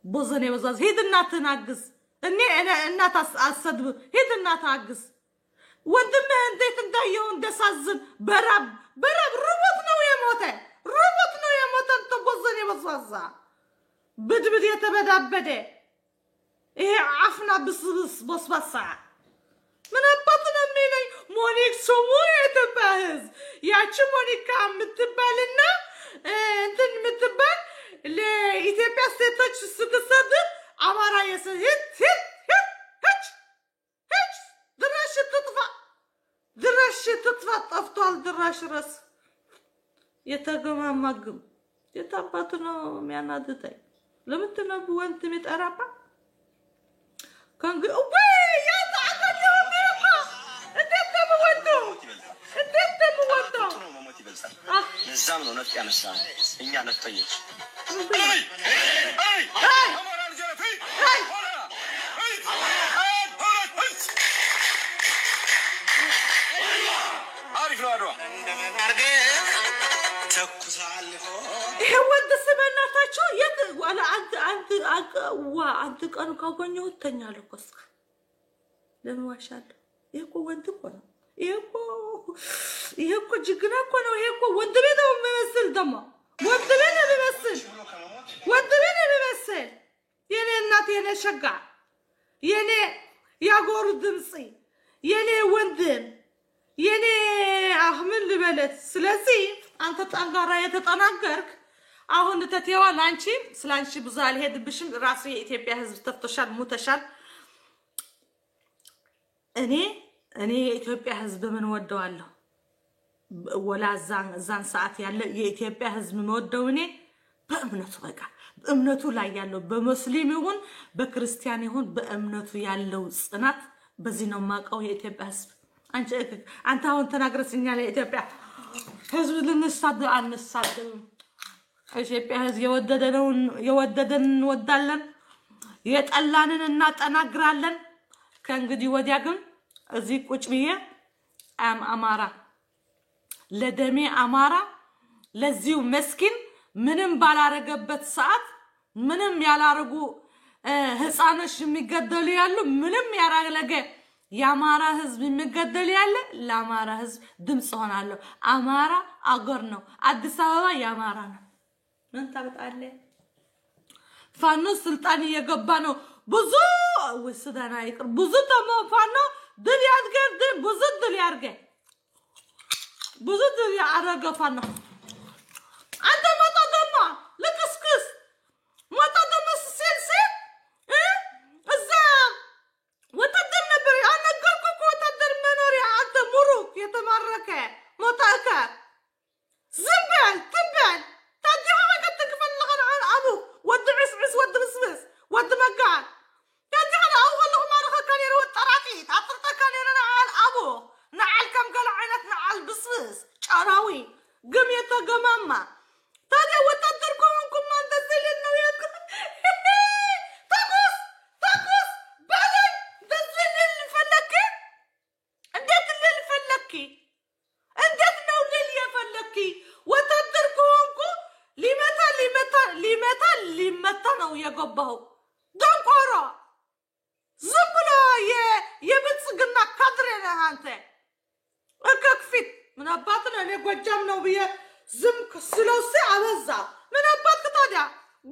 بوزني بزاز هيد النات ناقز أنا النات أصدب هيد النات عاقز وندم هنديت ندايون دسازن برب ربطنا ويا موتة انت بوزني بزازا بدبد يتبدأ إيه عفنا بصبصا من أبطنا مني مونيك سمو يتباهز ياچو مونيك عم متبالنا انتن متبال لإثيوبيا ستوش ستصدر عمارا يسد هج دراش تطفى طفطال دراش رس يتقمم يتابطنا ميانادتي لما تنبو انت متقربا كان وي يا تعقلوا ميقا انت تموتو نزام ነው ነፍጥ ያነሳ እኛ ነፍጠኞች عارف لو اروح هود سمناتاچو يت ولا انت كانوا كاغنيو تنيالو كسك لምን ዋሻለሁ ይሄኮ ወንድ እኮ ነው ይሄኮ ጅግና እኮ ነው ይሄኮ ወንድ ቤት ነው የሚመስል ደሞ ወንድ ቤት ነው የሚመስል የኔ እናት የኔ ሸጋ የኔ ያጎሩ ድምጽ የኔ ወንድም የኔ አህመድ ልበለት ስለዚህ አንተ ጠንጋራ የተጠናገርክ አሁን ተተዋ ላንቺ ስላንቺ ብዙ አልሄድብሽም ራስ የኢትዮጵያ ህዝብ ተፍቶሻል ሙተሻል እኔ የኢትዮጵያ ህዝብ ምን ወደዋለሁ ወላ ዛን ሰዓት ያለ የኢትዮጵያ ህዝብ ምን ወደው እኔ በእምነቱ በቃ በእምነቱ ላይ ያለው በሙስሊም ይሁን በክርስቲያን ይሁን በእምነቱ ያለው ጽናት በዚህ ነው ማቀው የኢትዮጵያ ህዝብ አንተ አሁን ተናግረስኛ ለኢትዮጵያ ህዝብ ልንሳደብ አንሳደብ ኢትዮጵያ ህዝብ የወደደን ወዳለን የጠላንን እናጠናግራለን ከእንግዲህ ወዲያ ግን እዚህ ቁጭ ብዬ አማራ ለደሜ አማራ ለዚሁ መስኪን ምንም ባላረገበት ሰዓት ምንም ያላረጉ ህፃኖች የሚገደሉ ያሉ ምንም ያራለገ የአማራ ህዝብ የሚገደል ያለ ለአማራ ህዝብ ድምጽ ሆናለሁ አማራ አገር ነው አዲስ አበባ ያማራ ነው ምን ታውቃለህ ፋኖ ስልጣን እየገባ ነው ብዙ ወስዳና ይቅር ብዙ ተሞ ፋኖ ድል ያድርገ ብዙ ድል ያድርገ ብዙ ድል ያደረገ ፋኖ አንተ መጣ ደማ ለክስክስ መጣ ደማ ሲልሲ እዛ ወታደር ነበር አነገርኩ ወታደር መኖሪያ አንተ ሙሩክ የተማረከ ሞታከ زبال تبال تادي هاي كتكفل لغن عن أبو ود عسعس ود بسبس ود مقال تادي هذا أول لغة ما رخا كان يروي التراكيت عطرتا كان يروي عن أبو نعال كم قال عينت نعال بسبس شراوي قميتا قماما تادي وتدركم ما تنزل النويات تاكوس تاكوس بالي تنزل اللي فلكي انديت اللي فلكي انديت نو اللي فلكي وتدركونكو لمتى نو يقبهو دنقورا زبلا يبتصقنا كادرنا هانته اكفيت من اباتنا انا قجام نو بيه زمك سلوسي عبزا من اباتك تاديا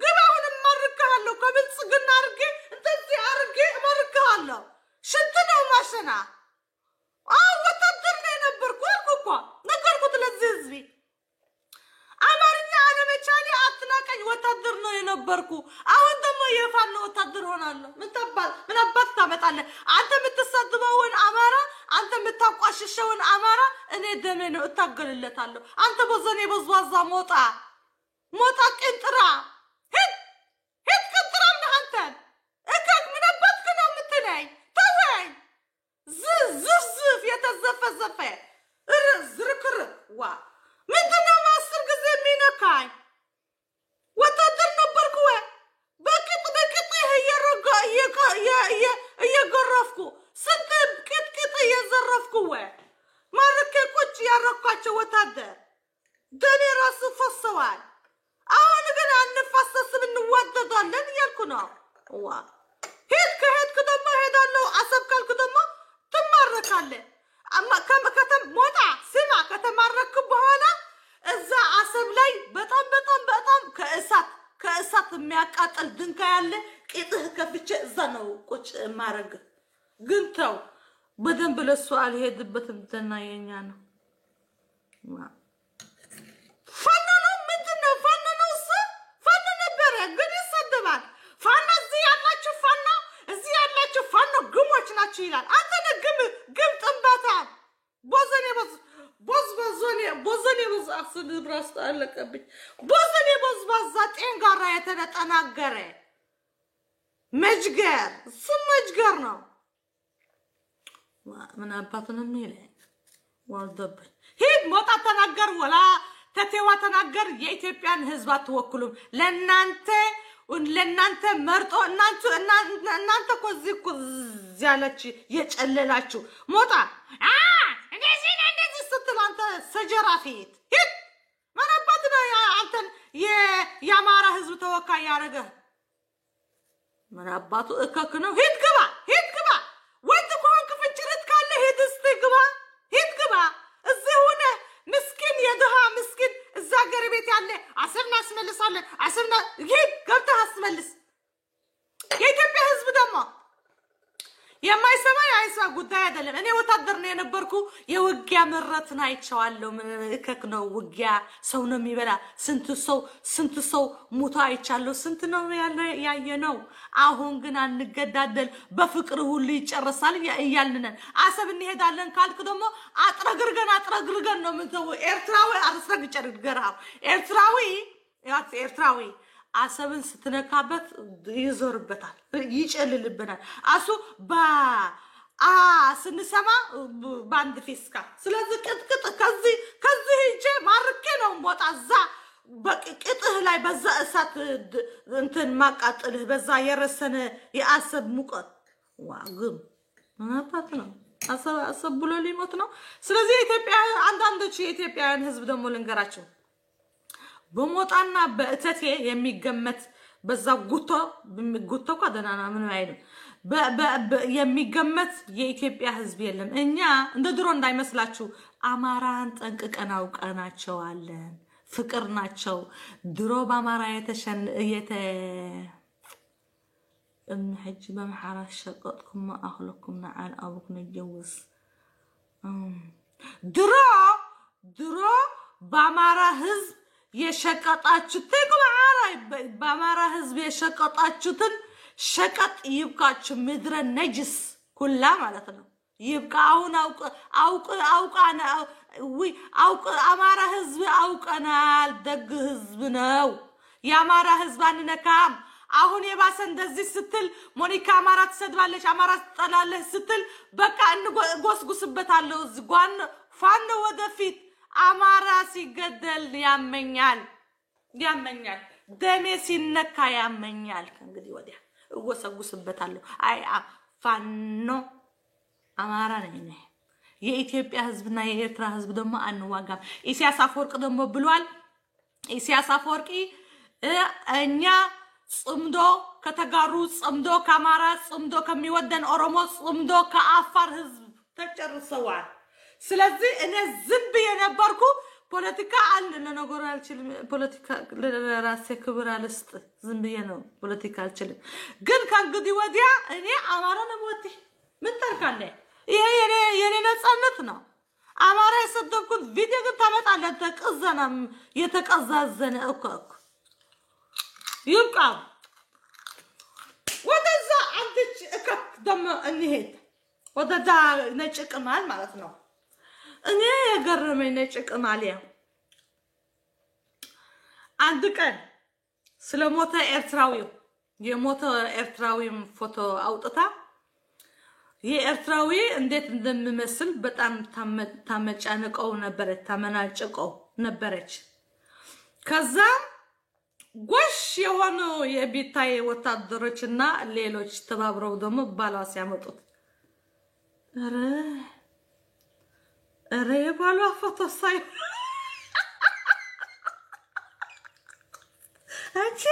قبعون مركهالو كبتصقنا ارقي انتزي ارقي مركهالو شتنا وماشنا وتدرني نبركو اركوكو نقركو تلزيزبي አማርኛ አለመቻሌ አትናቀኝ ወታደር ነው የነበርኩ አሁን ደግሞ የፋኖ ወታደር ሆናለሁ ምን አባት ታመጣለህ አንተ የምትሰድበውን አማራ አንተ የምታቋሽሸውን አማራ እኔ ደሜ ነው እታገልለታለሁ አንተ በዘኔ በዝዋዛ ሞጣ ቅንጥራ ሄድ ቅንጥራ አንተ እከክ ምን አባትክ ነው የምትለኝ ተወኝ ዝፍ የተዘፈዘፈ ዝርክር ዋ ምንድነው ማስር ጊዜ የሚነካኝ ወታደር ነበርኩ በቅጥ እየገረፍኩ ስንት ቅጥ እየዘረፍኩ ማረከ ቁጭ ያረኳቸው ወታደር ደኔ ራሱ ፈሰዋል አሁን ግን አንፈሰስም እንዋደዳለን እያልኩ ነው ዋ ሄድክ ደግሞ ሄዳለሁ አሰብ ካልኩ ደግሞ ትማረካለህ ከተም ሞጣ ስማ ከተማረክ በኋላ እዛ አሰብ ላይ በጣም ከእሳት የሚያቃጥል ድንጋይ ያለ ቂጥህ ከፍቼ እዛ ነው ቁጭ ማረግ ግን ተው በደንብ ለሱ አልሄድበትም ተናየኛ ነው ፋኖ ነው ምንድነው ፋኖ ነው ፋኖ ነበረ ግን ይሰደባል ፋኖ እዚህ ያላችሁ ፋኖ ግሞች ናችሁ ይላል አንተ ግም ጥንባታ ቦዘኔ አክስል ብራስ አለቀብኝ ቦዘኔ ባዛ ጤንጋራ የተነጠናገረ መጅገር ነው ምን አባቱንም ይለኝ ወልደብኝ ሄድ ሞጣ ተናገር ወላ ተቴዋ ተናገር የኢትዮጵያን ህዝብ አትወክሉም ለናንተ መርጦ እናንተ ኮዚ ያለች የጨለላችሁ ሞጣ እንደዚህ ስትል አንተ ሰጀራፊት ሂድ ምን አባት ነው አንተን የአማራ ህዝብ ተወካይ ያረገ ምን አባቱ እከክ ነው ሂድ ግባ ወንድ ኮንክ ፍጭርት ካለ ሂድ እስቲ ግባ እዚህ ሆነ ምስኪን የድሃ ምስኪን እዛ ገር ቤት ያለ አሰብና አስመልሳለን አሰብና ሂድ ገብተህ አስመልስ የኢትዮጵያ ህዝብ ደግሞ የማይሰማ አይሳ ጉዳይ አይደለም እኔ ወታደር ነው የነበርኩ የውጊያ ምረትን አይቻለሁ እከክ ነው ውጊያ ሰው ነው የሚበላ ስንት ሰው ሙታ አይቻለሁ ስንት ነው ያየነው አሁን ግን አንገዳደል በፍቅር ሁሉ ይጨርሳል እያልነን አሰብ እንሄዳለን ካልክ ደግሞ አጥረግርገን ነው ምንተው ኤርትራዊ አስረግጨርገራው ኤርትራዊ አሰብን ስትነካበት ይዞርበታል ይጨልልብናል አሱ ስንሰማ ባንድ ፊስካ ስለዚህ ቅጥቅጥ ከዚህ ሂጄ ማርኬ ነው ሞጣዛ በቅጥህ ላይ በዛ እሳት እንትን ማቃጥልህ በዛ የረሰነ የአሰብ ሙቀት ዋግም ምናባት ነው አሰብ ብሎ ሊሞት ነው ስለዚህ ኢትዮጵያ አንዳንዶች የኢትዮጵያውያን ህዝብ ደግሞ ልንገራቸው በሞጣና በእተቴ የሚገመት በዛ ጉቶ ካደናና ምን አይደለም የሚገመት የኢትዮጵያ ህዝብ የለም እኛ እንደ ድሮ እንዳይመስላችሁ አማራን ጠንቅቀን አውቀናቸዋለን ፍቅር ናቸው ድሮ በአማራ ابن حج بمحرة شقتكم ما أخلقكم نعال أبوك نتجوز درا بامارا هزب يشقطاچتكم عراي بامارا هزب يشقطاچتن شقط يبقاچ مدر نجس كلها معناتنا يبقى هون أوق أنا وي أوق أمارا هزب أوق أنا دق هزب نو يا أمارا هزب أنا كام أهون يباس እንደዚህ ስትል ሞኒካ አማራት ሰድባለች አማራት ጠላለች ስትል በቃ እንጎስጉስበታለሁ ጓን ፋን ወደፊት አማራ ሲገደል ያመኛል ደሜ ሲነካ ያመኛል እንግዲህ ወዲያ እጎሰጉስበታለሁ አይ ፋኖ አማራ ነኝ የኢትዮጵያ ህዝብና የኤርትራ ህዝብ ደግሞ አንዋጋም ኢሳያስ አፈወርቅ ደግሞ ብሏል ኢሳያስ አፈወርቂ እኛ ጽምዶ ከተጋሩ ጽምዶ ከአማራ ጽምዶ ከሚወደን ኦሮሞ ጽምዶ ከአፋር ህዝብ ተጨርሰዋል ስለዚህ እኔ ዝም የነበርኩ ፖለቲካ አለ ለነገሩ አልችልም ፖለቲካ ለራሴ ክብር አልስጥ ዝም ነው ፖለቲካ አልችልም ግን ከእንግዲህ ወዲያ እኔ አማራ ነው ወጥቼ ምን ታርካለ ይሄ የኔ ነጻነት ነው አማራ የሰደብኩት ቪዲዮ ግን ታመጣለህ ተቀዘናም የተቀዛዘነ እኮ يبقى وذا عندك دم النهيت وذا نجك مال مالتنا أنا يقرمي نجك ماليه عندك سلاموتا إرتراوي يموت إرتراوي فوتو أوتتا هي إرتراوي انديت ندم ممثل بتأم تامج أنك أو نبرت تامناجك أو نبرت كذا ጎሽ የሆኑ የቢታይ ወታደሮችና ሌሎች ተባብረው ደግሞ ባላስ ያመጡት አረ የባሏ ፎቶ ሳይ አንቺ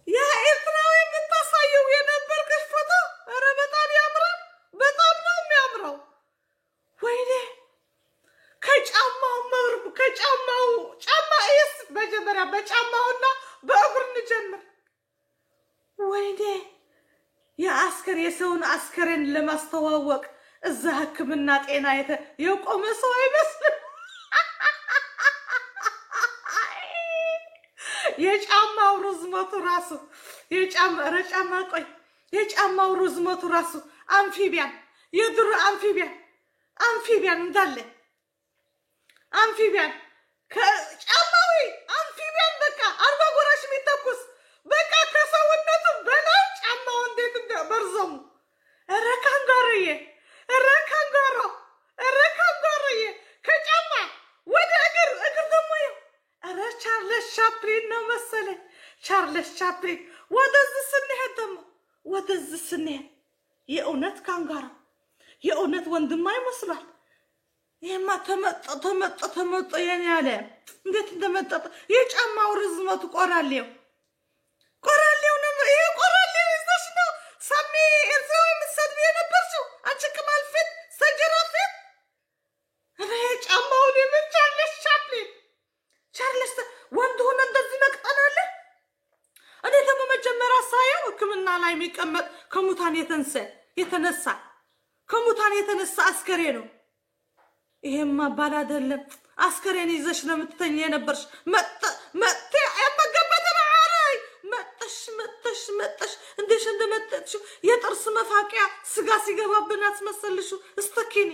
ያ ኤርትራዊ የምታሳየው የነበርከሽ ፎቶ አረ በጣም ያምራል በጣም ነው የሚያምረው ወይኔ ከጫማው ጫማ እስ በጀመሪያ በጫማውና በእግር እንጀምር ወይኔ የአስከር የሰውን አስከረን ለማስተዋወቅ እዛ ህክምና ጤና የቆመ ሰው አይመስልም የጫማው ርዝመቱ ራሱ የጫማው ርዝመቱ ራሱ አምፊቢያን የድሮ አምፊቢያን እንዳለ አምፊቢያን ከጫማዊ አምፊቢያን በቃ አርባ ጎራሽ የሚተኩስ በቃ ከሰውነቱ በላይ ጫማው እንዴት እንደበርዘሙ ረካንጋሮዬ ከጫማ ወደ እግር ደግሞ ይው ቻርለስ ቻፕሊን ነው መሰለኝ ቻርለስ ቻፕሊን ወደዚህ ስንሄድ የእውነት ካንጋራ የእውነት ወንድማ ይመስላል ይሄማ ተመጣ የኔ ያለ እንዴት እንደመጣ የጫማው ርዝመቱ ቆራሌው ነው ይሄ ቆራሌው ይዘሽ ነው ሳሚ እዛው የምትሰድብ የነበርሽው አንቺ ከማልፈት ሰጀራፈት አረ ጫማው ነው ቻርለስ ወንድ ሆነ እንደዚህ መቅጠናለ እኔ ደግሞ መጀመሪያ ሳየው ህክምና ላይ የሚቀመጥ ከሙታን የተነሳ አስከሬ ነው ይሄማ ባል አይደለም አስከሬን ይዘሽ ነው የምትተኛ የነበርሽ መጥተ ያመገበተ ማራይ መጥተሽ እንደሽ እንደመጣች የጥርስ መፋቂያ ስጋ ሲገባብን አስመሰልሽ እስተኪኒ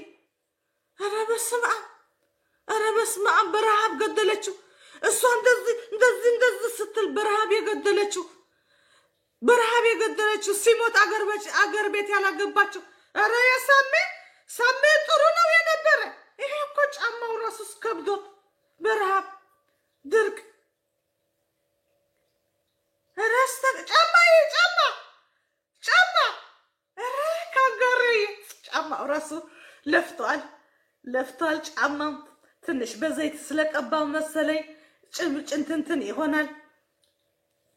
አረ በስመ አብ በረሃብ ገደለችው እሷ እንደዚህ ስትል በረሃብ የገደለችው ሲሞት አገር ቤት ያላገባችው አረ ሳሜ ጥሩ ነው የነበረ ይሄ እኮ ጫማው ራሱስ ከብዶት በረሃብ ድርቅ ረስተ ጫማ አረ ካንጋሪ ጫማው ራሱ ለፍቷል ጫማው ትንሽ በዘይት ስለቀባው መሰለኝ ጭምጭንትን ይሆናል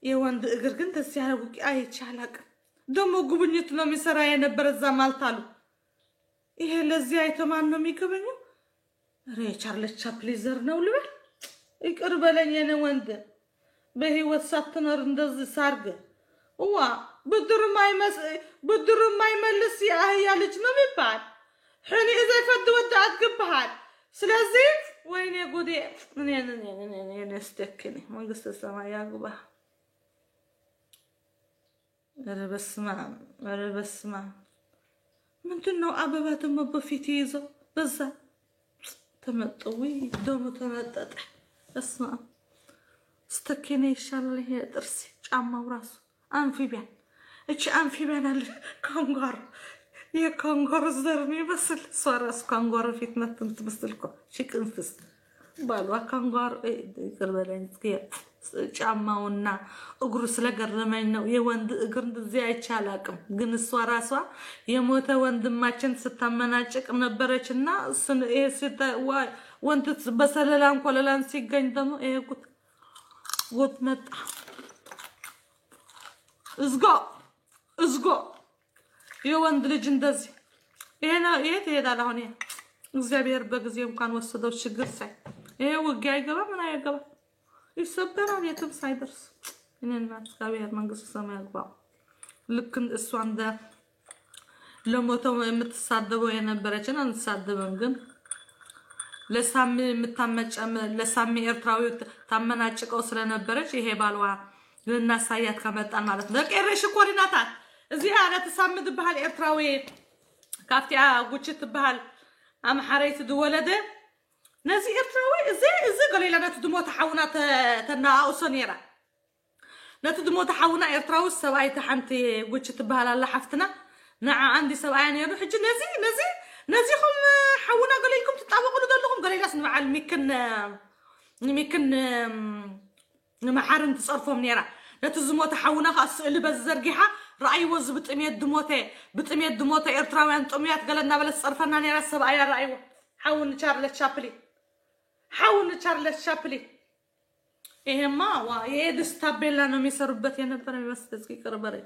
የወንድ እግር ግን ደስ ያለው አይቻላቅ ደሞ ጉብኝት ነው የሚሰራ የነበረ እዛ ማልታሉ ይሄ ለዚህ አይተማን ነው የሚገበኘው ቻርለስ ቻፕሊን ዘር ነው ልበል ይቅር በለኝ የኔ ወንድ በህይወት ሳትኖር እንደዚህ ሳርገ بدر ما يملس يا لج ما بيبان حني إذا يفد ودعت قبهال سلازي وين يقودي نين استكني ما قصة السماء يا قبه أنا بسمع من تنو أبوات ما بفيتيزو بزا تمطوي دوم تمطط اسمع استكني إن شاء الله هي درسي جامع وراسه أنفيبيان إيش أنفيبيان الكونغور يا كونغور زرمي بس الصراس كونغور في تمثل تمثلكم شيك انفست بالوا كونغور يقربلين كيف ጫማውና እግሩ ስለገረመኝ ነው የወንድ እግር እንደዚህ አይቻላቅም ግን እሷ ራሷ የሞተ ወንድማችን ስታመናጭቅ ነበረችና ወንድ በሰለላን ኮለላን ሲገኝ ደግሞ ይሄ ጉት መጣ እዝጎ የወንድ ልጅ እንደዚህ የት ይሄዳል አሁን እግዚአብሔር በጊዜው እንኳን ወሰደው ችግር ሳይ ይሄ ውጊያ አይገባ ምን አይገባ يسبران يتم سايدرس إن الناس كبير من قصة سماء القبع لكن السوان ده لما توم متصدقوا ينبرجنا نتصدق منهم لسامي متمج لسامي إرتراوي تمناش كأسرة نبرج هي بالوا للناس سيات كمت أنا مالت لك إيش كوريناتات زيادة تسمي دبها الإرتراوي كافتي قوتشت بهال أم حريت دولده نزي إرتراوي إزاي قليلا نتدمو تحاونا تناقو صنيرة نتدمو تحاونا إرتراوي السواي تحنتي قوتشت بهالا اللي حفتنا نعا عندي سوايان يروح حجي نزيهم حاونا قليلكم تتعوقوا لدولهم قليلا سنوع الميكن محارن تصرفهم نيرا نتزمو تحاونا خاص اللي بزرقيها رأي وز بتقمية دموتي إرتراوي أنت أميات قلنا بلا تصرفنا نيرا السوايا رأي حاول نشارلت شابلي إيه ما يدس تابيلا نميسربت ينبر ممثل كي كربري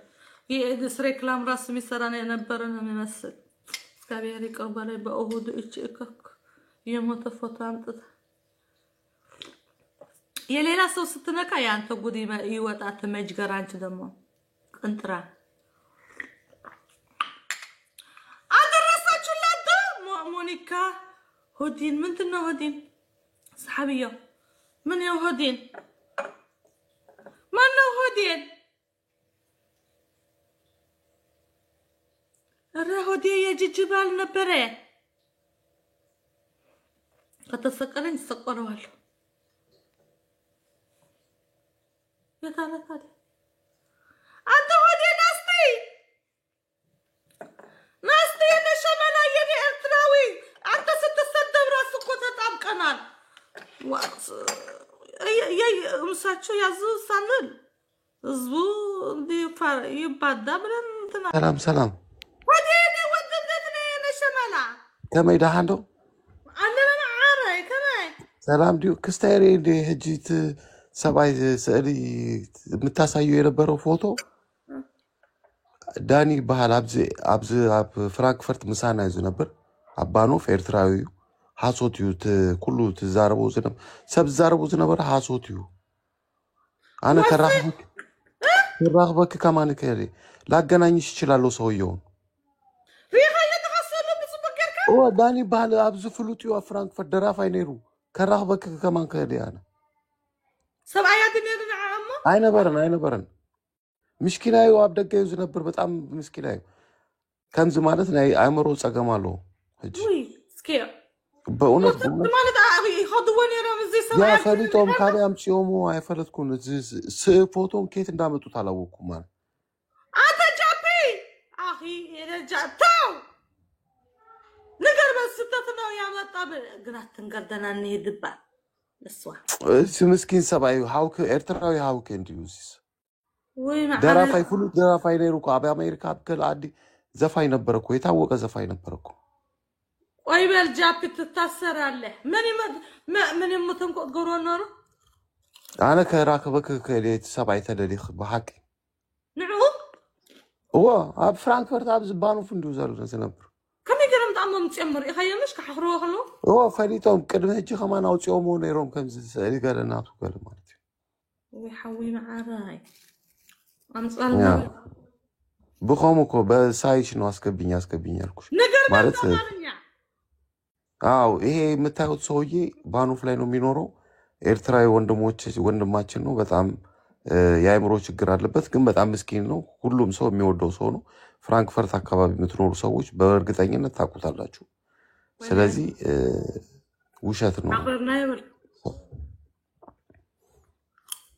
يدس ريكلام راس ميسران ينبر ممثل كبيري كربري بأهود إتشيكك يموت فوتان تت يليلا سو ستنكا يانتو قدي ما يوات أتمججر عنك دمو انترا أدرسة جلادة مونيكا هودين من تنو هودين صحابية من يو هودين الرهودية يجي جبال نبري قد تسكرين تسكروا هلو يا تعالى أنت هودين ناستي أنا شمالا يدي إرتراوي أنت ستتصدم راسك وتتعب كنال يا مساتشو يازو سانل زبو دي يبادا بلن سلام وديني وددتني أنا شمالا كما يدا عندو عندنا معاري كمان سلام ديو كستيري دي هجيت سباي سألي متاسايو ينبرو فوتو داني بحال أب فرانكفورت مسانا يزو نبر أبانو في إرتراويو حاسوتيو كله تزاربو زنب سب زاربو زنبر حاسوتيو أنا كراغبك كمان كيري لا جنانيش تشلالو سويون ريحة يتغسلوا بسبكرك هو داني بحال أبز فلوتيو فرانكفورت درافاي نيرو كراغبك كمان كيري أنا سبعيات نيرنا عمو أين برن مشكلة يو أبدك يوز نبر بتعم مشكلة كان زمانتنا أمرو سجمالو وي سكير بقولك زمانت يخدوني رمزي يا سبعيات فريتهم كانوا يمشيومو هاي فرتكون فوتون كيت ندامتو تلاوكم مان أنت جابي أخي رجعتو نقر بس ستتنا يا مطاب قرأت تنقردنا نيدبا نسوا مسكين سبعي هاوك إرتراوي هاوك انديوزيس وي درافاي فلوت درافاي نيروكو أبي أمريكا بكل عادي زفاي نبركو يتاوق زفاي نبركو ويبل جابي تتأثر عليه من يمتن قرونر أنا كراكبك كليت سبعي تدريخ بحكي نعم هو أب فرانكفورت أب زبانو فندو زارو نبر كم يقرم تعمم تأمر إخي مش كحروه خلو هو فريتهم كده هجي كمان أو تيومو نيروم كم زي قال ناتو قال مالتي ويحوي معاراي أمسأل ብኸምኮ በሳይሽ ነው አስገብኝ ያልኩሽ ነገር ማለት በአማርኛ አዎ ይሄ የምታዩት ሰውዬ ባኖፍ ላይ ነው የሚኖረው ኤርትራዊ ወንድማችን ነው በጣም የአእምሮ ችግር አለበት ግን በጣም ምስኪን ነው ሁሉም ሰው የሚወደው ሰው ነው ፍራንክፈርት አካባቢ የምትኖሩ ሰዎች በእርግጠኝነት ታውቁታላችሁ ስለዚህ ውሸት ነው አብረና ይበል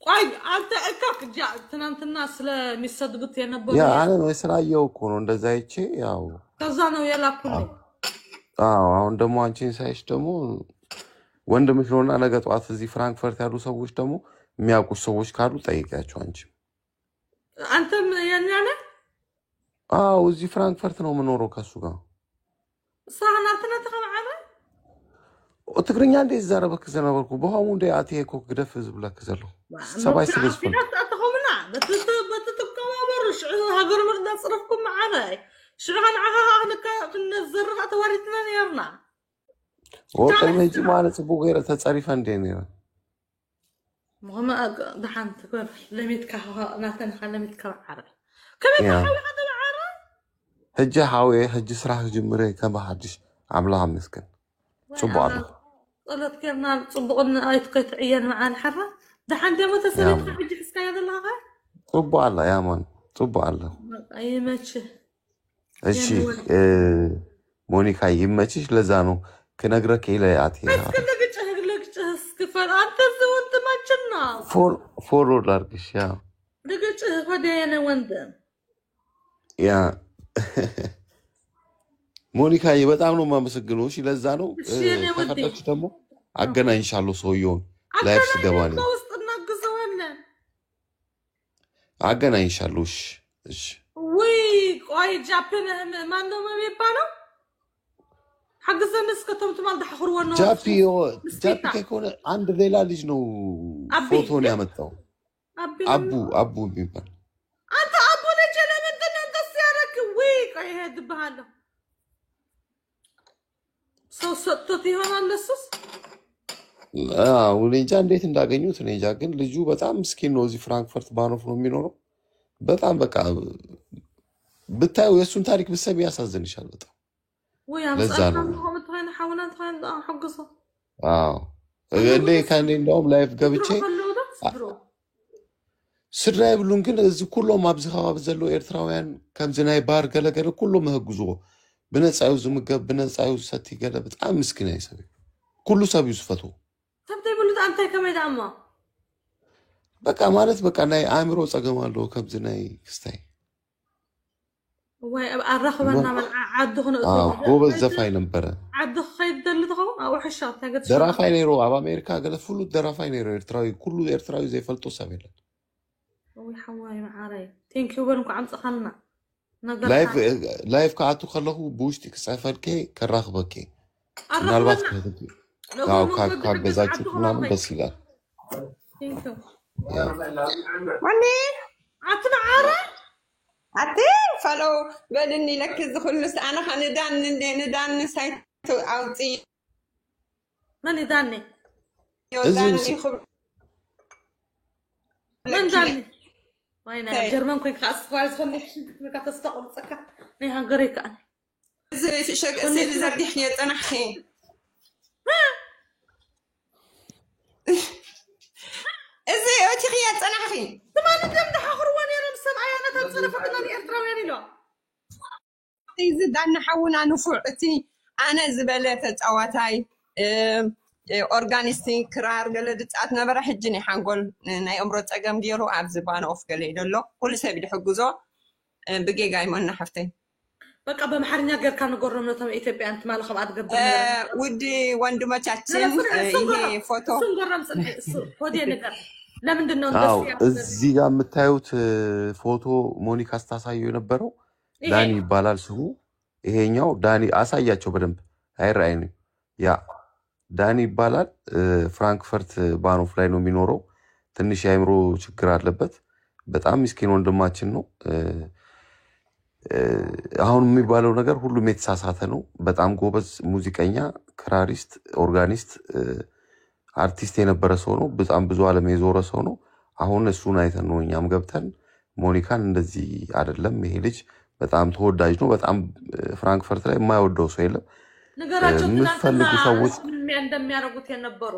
ቆይ አንተ እካክ ጃ ትናንትና ስለሚሰድቡት የነበረው ያ አነ ነው ስላየው እኮ ነው እንደዛ አይቼ ያው ከዛ ነው የላኩልኝ አሁን ደግሞ አንቺን ሳይሽ ደግሞ ወንድምሽ ነውና ነገ ጠዋት እዚህ ፍራንክፈርት ያሉ ሰዎች ደግሞ የሚያውቁሽ ሰዎች ካሉ ጠይቂያቸው አንተም ያኛነ እዚህ ፍራንክፈርት ነው የምኖረው ከሱ ጋር ሳናትና ተኸማዓለ ትግርኛ እንዴት ዛረበክ ዘነበርኩ በኋሙ እንደ አቴኮ ግደፍ ህዝብ ለክ ዘሎ ሰባይ ስለስፈል አተኸምና በትተከባበሩ ሀገር ምርዳ ጽረፍኩም معاي شرحنا هناك كنزرق تواريتنا نيرنا ወጣ ማለት ጽቡ ገይረ ተጻሪፋ እንደኔ ነው مهما دحان تقول لميت كه ناتن خلميت كعرب كم كحول هذا العرب هجه حاوي هجه سراح جمره كما حدش عملها مسكن صبوا على طلت كنا صبقنا ايتقيت عيان مع الحره دحان دي متسلت حجي حسكا هذا لها صبوا على يا مان صبوا على اي ماتش እሺ ሞኒካ ይመችሽ ለዛ ነው ከነግረክ ይለያት ለግጭህ እስክፈር አንተ ዘውንት ማችና ፎርወርድ አርግሽ ያ ለግጭህ ወዲያነ ወንድም ያ ሞኒካ በጣም ነው የማመሰግነው እሺ ለዛ ነው ከፈለግሽ ደግሞ አገናኝሻለሁ ሰውየውን ላይፍ ስገባኝ ውስጥ እናግዘዋለን አገናኝሻለሁ እሺ ቆይ ጃፓን ማን ነው የሚባለው حقزن اسكتم تمال دحخروا ነው ጃፒ ከሆነ አንድ ሌላ ልጅ ነው ፎቶን ያመጣው አቡ የሚባል አንተ አቡ ልጅ ለምንድን ነው እንደዚህ ያደረክ ቆይ ሄድብሃለሁ ሰው ሰጥቶት ይሆናል ለሱስ እንጃ እንዴት እንዳገኙት እኔ እንጃ ግን ልጁ በጣም ምስኪን ነው እዚህ ፍራንክፈርት ባኖፍ ነው የሚኖረው በጣም በቃ ብታዩ የሱን ታሪክ ብትሰሚ ያሳዝንሻል በጣም ለዛ ነው እንዴ ካንዴ እንደውም ላይፍ ገብቼ ስራይ ብሉን ግን እዚህ ኩሎም አብዝኻው አብዘሎ ኤርትራውያን ከምዝናይ ባር ገለገለ ኩሎም ህግዞ በነጻዩ ዝምገብ በነጻዩ ሰቲ ገለ በጣም ምስኪን አይሰብ ኩሉ ሰብ ይስፈቱ ተብታይ ብሉት አንተ ከመዳማ በቃ ማለት በቃ ናይ አእምሮ ጸገማሎ ከምዝናይ ክስታይ الرخبنا من عدو هنا هو بالزفاي نمبره عدو خيد دلتهم او حشات تاقت درافاي نيرو اب امريكا قال فلو درافاي نيرو ارتراوي كله ارتراوي زي فلتو سابيل وي حواي معاري ثانك يو بنكو عم تخلنا لايف كاتو خلو بوشتي كسافركي كراخبكي نالبات كده او كا بزاكي نعمل بس لا ثانك يو ماني عطنا عارة عطين فلو بدني لك كل انا ندان سايتو اوتي ماني داني من داني وين جرمان كويك خاص كويس خليك تستقل سكا ني هنغريك انا زي في شك سيل زردي حياه انا حين ازاي اوتي خيات انا حين ما نقدر نحخروان يا مسمع انا تصرف انا ارتراوي لو يزيد عنا حونا نفعتي انا زبله تصواتاي اورغانيستي كرار قلدت اتنا برا حجني حنقول ناي امرو صقم ديرو ابزبان اوف قال يدلو كل سبي يحجزو بجيجاي ما نحفتي بقى بمحرنيا غير كان غورمنا تم ايثيوبيا انت مالك خبات قبل ودي ወንድሞቻችን ይሄ ፎቶ ስንገረም ጽልህ ሆዴ ነገር ለምንድን ነው እዚህ ጋር የምታዩት ፎቶ ሞኒካ ስታሳየው የነበረው ዳኒ ይባላል ስሙ ይሄኛው ዳኒ አሳያቸው በደንብ አይራይኝ ያ ዳኒ ይባላል ፍራንክፈርት ባኖፍ ላይ ነው የሚኖረው ትንሽ የአእምሮ ችግር አለበት በጣም ምስኪን ወንድማችን ነው አሁን የሚባለው ነገር ሁሉም የተሳሳተ ነው በጣም ጎበዝ ሙዚቀኛ ክራሪስት ኦርጋኒስት አርቲስት የነበረ ሰው ነው በጣም ብዙ ዓለም የዞረ ሰው ነው አሁን እሱን አይተን ነው እኛም ገብተን ሞኒካን እንደዚህ አይደለም ይሄ ልጅ በጣም ተወዳጅ ነው። በጣም ፍራንክፈርት ላይ የማይወደው ሰው የለም። ነገራቸው የምትፈልጉ ሰዎች እንደሚያደርጉት የነበሩ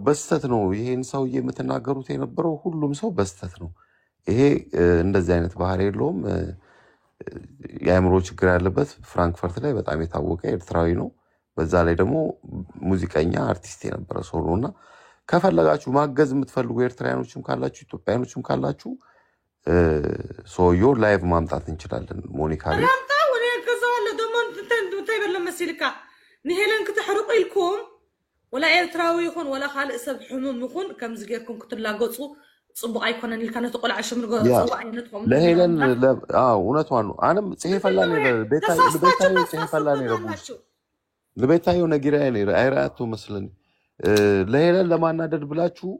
በስተት ነው። ይሄን ሰውዬ የምትናገሩት የነበረው ሁሉም ሰው በስተት ነው። ይሄ እንደዚህ አይነት ባህሪ የለውም። የአእምሮ ችግር ያለበት ፍራንክፈርት ላይ በጣም የታወቀ ኤርትራዊ ነው። በዛ ላይ ደግሞ ሙዚቀኛ አርቲስት የነበረ ሰው ነው እና ከፈለጋችሁ ማገዝ የምትፈልጉ ኤርትራውያኖችም ካላችሁ ኢትዮጵያውያኖችም ካላችሁ ሰውዬው ላይቭ ማምጣት እንችላለን። ሞኒካ ላይ ራምጣ ወኔ ከዛለ ደሞ እንተይበለ መስልካ ንሄለን ክትሕርቁ ኢልኩም ወላ ኤርትራዊ ይኹን ወላ ካልእ ሰብ ሕሙም ይኹን ከምዚ ጌርኩም ክትላገጹ ጽቡቅ አይኮነን ኢልካ ነቲ ቆልዓ ሽም ንገጽ አይነትኩም ለሄለን እውነቷን ነው። አንም ጽሄፈላኒ ቤታዮ ጽሄፈላኒ ረቡሽ ለቤታዮ ነጊራይ ነው አይራቱ መስለን ለሄለን ለማናደድ ብላችሁ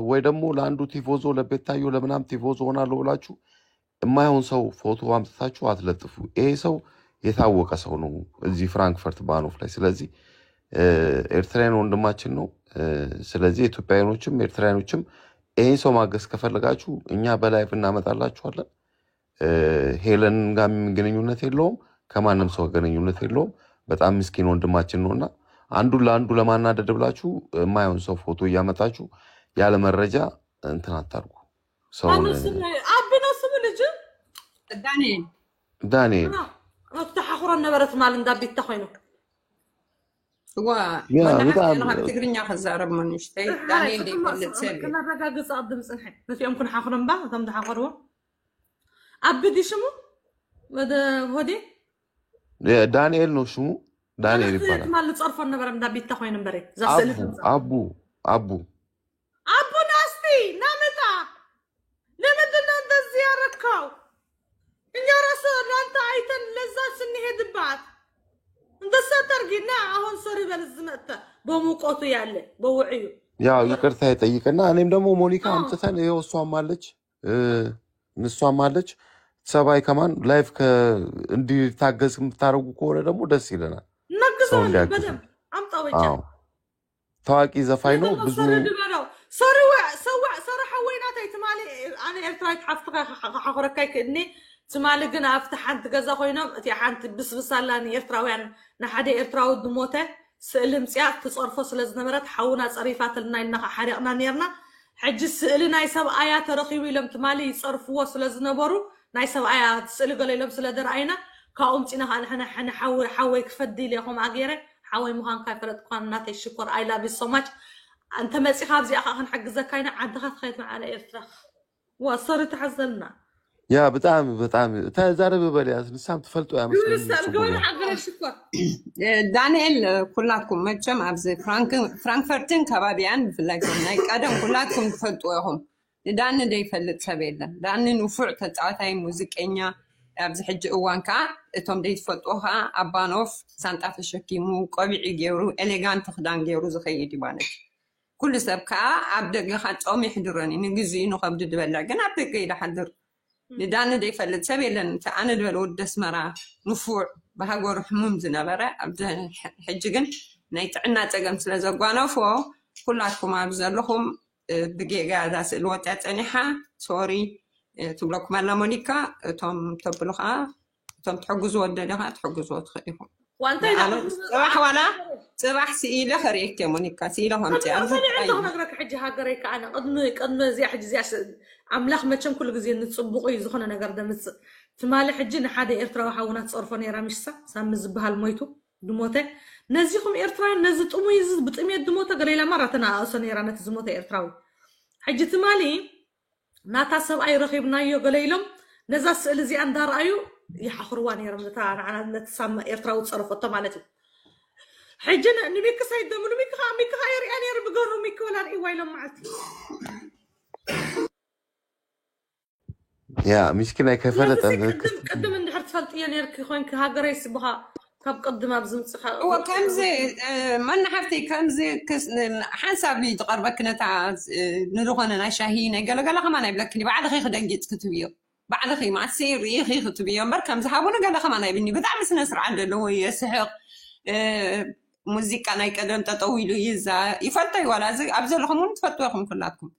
ወይ ደግሞ ለአንዱ ቲፎዞ ለቤታዮ ለምናም ቲፎዞ ሆናለሁ ብላችሁ የማይሆን ሰው ፎቶ አምጥታችሁ አትለጥፉ። ይሄ ሰው የታወቀ ሰው ነው እዚህ ፍራንክፈርት ባኖፍ ላይ። ስለዚህ ኤርትራውያን ወንድማችን ነው። ስለዚህ ኢትዮጵያውያኖችም ኤርትራውያኖችም ይሄን ሰው ማገዝ ከፈለጋችሁ እኛ በላይፍ እናመጣላችኋለን። ሄለን ጋር ግንኙነት የለውም፣ ከማንም ሰው ግንኙነት የለውም። በጣም ምስኪን ወንድማችን ነውና አንዱን ለአንዱ ለማናደድ ብላችሁ የማይሆን ሰው ፎቶ እያመጣችሁ ያለ መረጃ እንትን አታርጉ። ሰው አብነስም ልጅ ዳንኤል ተሓኽሮ ነበረት ማል እንዳቢታ ኮይኑ ትግርኛ ከዛረብ መንሽተይ ዳንኤል ይፈልጥ ሰብ ከናረጋግጽ አድምጽ ንሕ ነቲኦም ኩን ሓኽሮም ባ እቶም ተሓኽርዎ አብዲ ሽሙ ወደ ሆዴ ዳንኤል ነው ሽሙ። ዳንኤል ይባላል። ማለት ጸርፎ ነበር እንዳቢታ ኮይኑ ነበር አቡ ናስቲ ናመጣ ለምንድን ነው እንደዚህ ያረካው? እኛ ራስ ላንተ አይተን ለዛ ስንሄድባት እንደዛ ተርጊና አሁን ሶሪ በልዝመተ በሙቆቱ ያለ በውዕዩ ያው ይቅርታ ይጠይቅና እኔም ደግሞ ሞኒካ አምጥተን ይሄው እሷም አለች ሰባይ ከማን ላይፍ እንዲታገዝ የምታረጉ ከሆነ ደግሞ ደስ ይለናል። ነግዘው በደም አምጣው ወጫ ታዋቂ ዘፋኝ ነው። ብዙ ሶሪ صراحه ويناتي تمالي انا ارتراي حفتك حخركاي كني تمالي ግን afta ሓንቲ ገዛ ኮይኖም እቲ ሓንቲ ብስብሳላኒ ኤርትራውያን ንሓደ ኤርትራዊ ድሞተ ስእሊ ምጽያ ትጽርፎ ስለዝነበረት ሓውና ጸሪፋትልና ኢልና ሓሪቕና ነርና ሕጂ ስእሊ ናይ ሰብኣያ ተረኺቡ ኢሎም ትማሊ ይጸርፍዎ ስለዝነበሩ ናይ ሰብኣያ ስእሊ ገለሎም ስለደረአይና ካኦም ጭና ሓነ ሓወይ ክፈዲል ኢኹም ኣገይረ ሓወይ ምዃንካ ይፈለጥኳን እናተይ ሽኮር አይ ላቭ ዩ ሶ ማች أنت مسيح هذي أخاك حجزك كاينة عند خيط على إرتراخ وصارت حزلنا يا بتعمل تزارب ببالي نسام تفلتوا يا مسلم لسه الجوين حقر الشكر دانيال كلكم متجم أبز فرانكفرتين كبابيان في اللجنة نايك أدم كلكم تفلتوهم دان ده يفلت سبيلا دان نفوع تتعاطي موسيقية أبز حج أوانكا توم ده يفلتوها أبانوف سانتا فشكيمو قبيعي جيرو إليغان تخدان جيرو زخيدي بانك كل سبكة عبد خات أمي حضرني نجزي نقبض دبلا جن عبد كيدا حضر لدان ده يفلت سبيلا أنا دبلود دسمرة نفوع بهجور حموم زنبرة عبد حججن نيتعنا تجمع سلزقانا فو كلكم عبزلهم بجيجا داس الوقت أنيحة سوري تبلغكم على مونيكا توم تبلغها توم تحجزوا الدنيا تحجزوا تخليهم وانت صباح ولا صباح سئيلة خريك يا مونيكا سئيلة هم تعرف أنا عندك نقرأك حجي هاجريك أنا قدنا زي حجي زي عملاخ ما تشم كل جزء نتصبقوا يزخنا نقرأ دمس تمالي حجينا حدا إرترا وحاونا تصرفني رامشسا سامز بهالميتو دموته نزيكم إرترا نزت أمي يزت بتأمي الدموته قريلا مرة أنا أصلا يرانا تزموته إرتراوي حجي تمالي ناتاسب أي رخيبنا يو قليلهم نزاس اللي زي أندار أيو يحخرواني رمضتا أنا نتسمى إرتراو تصرفوا طمانتي حجنا نبيك سيد نبيك خير يعني ربقرو ميك ولا رأي ويلهم معتي يا مشكلة كفلت قدم إن حرت فلت يعني ركي خوينك هاجر يسبها كاب قدمها بزمت هو كم زي ما نحفتي كم زي حسب يتقربك نتاع نروحنا نشاهين قال خمان يبلكني بعد خي خدن جيت كتبيه بعد خي ما تصير خي كتبيه مركم زحابونا قال خمان يبني بدعم سنسر عنده اللي هو يسحق موسيقى نايك أدم تطويلو يزا يفتح ولا زي أبزلهم تفتحهم كلكم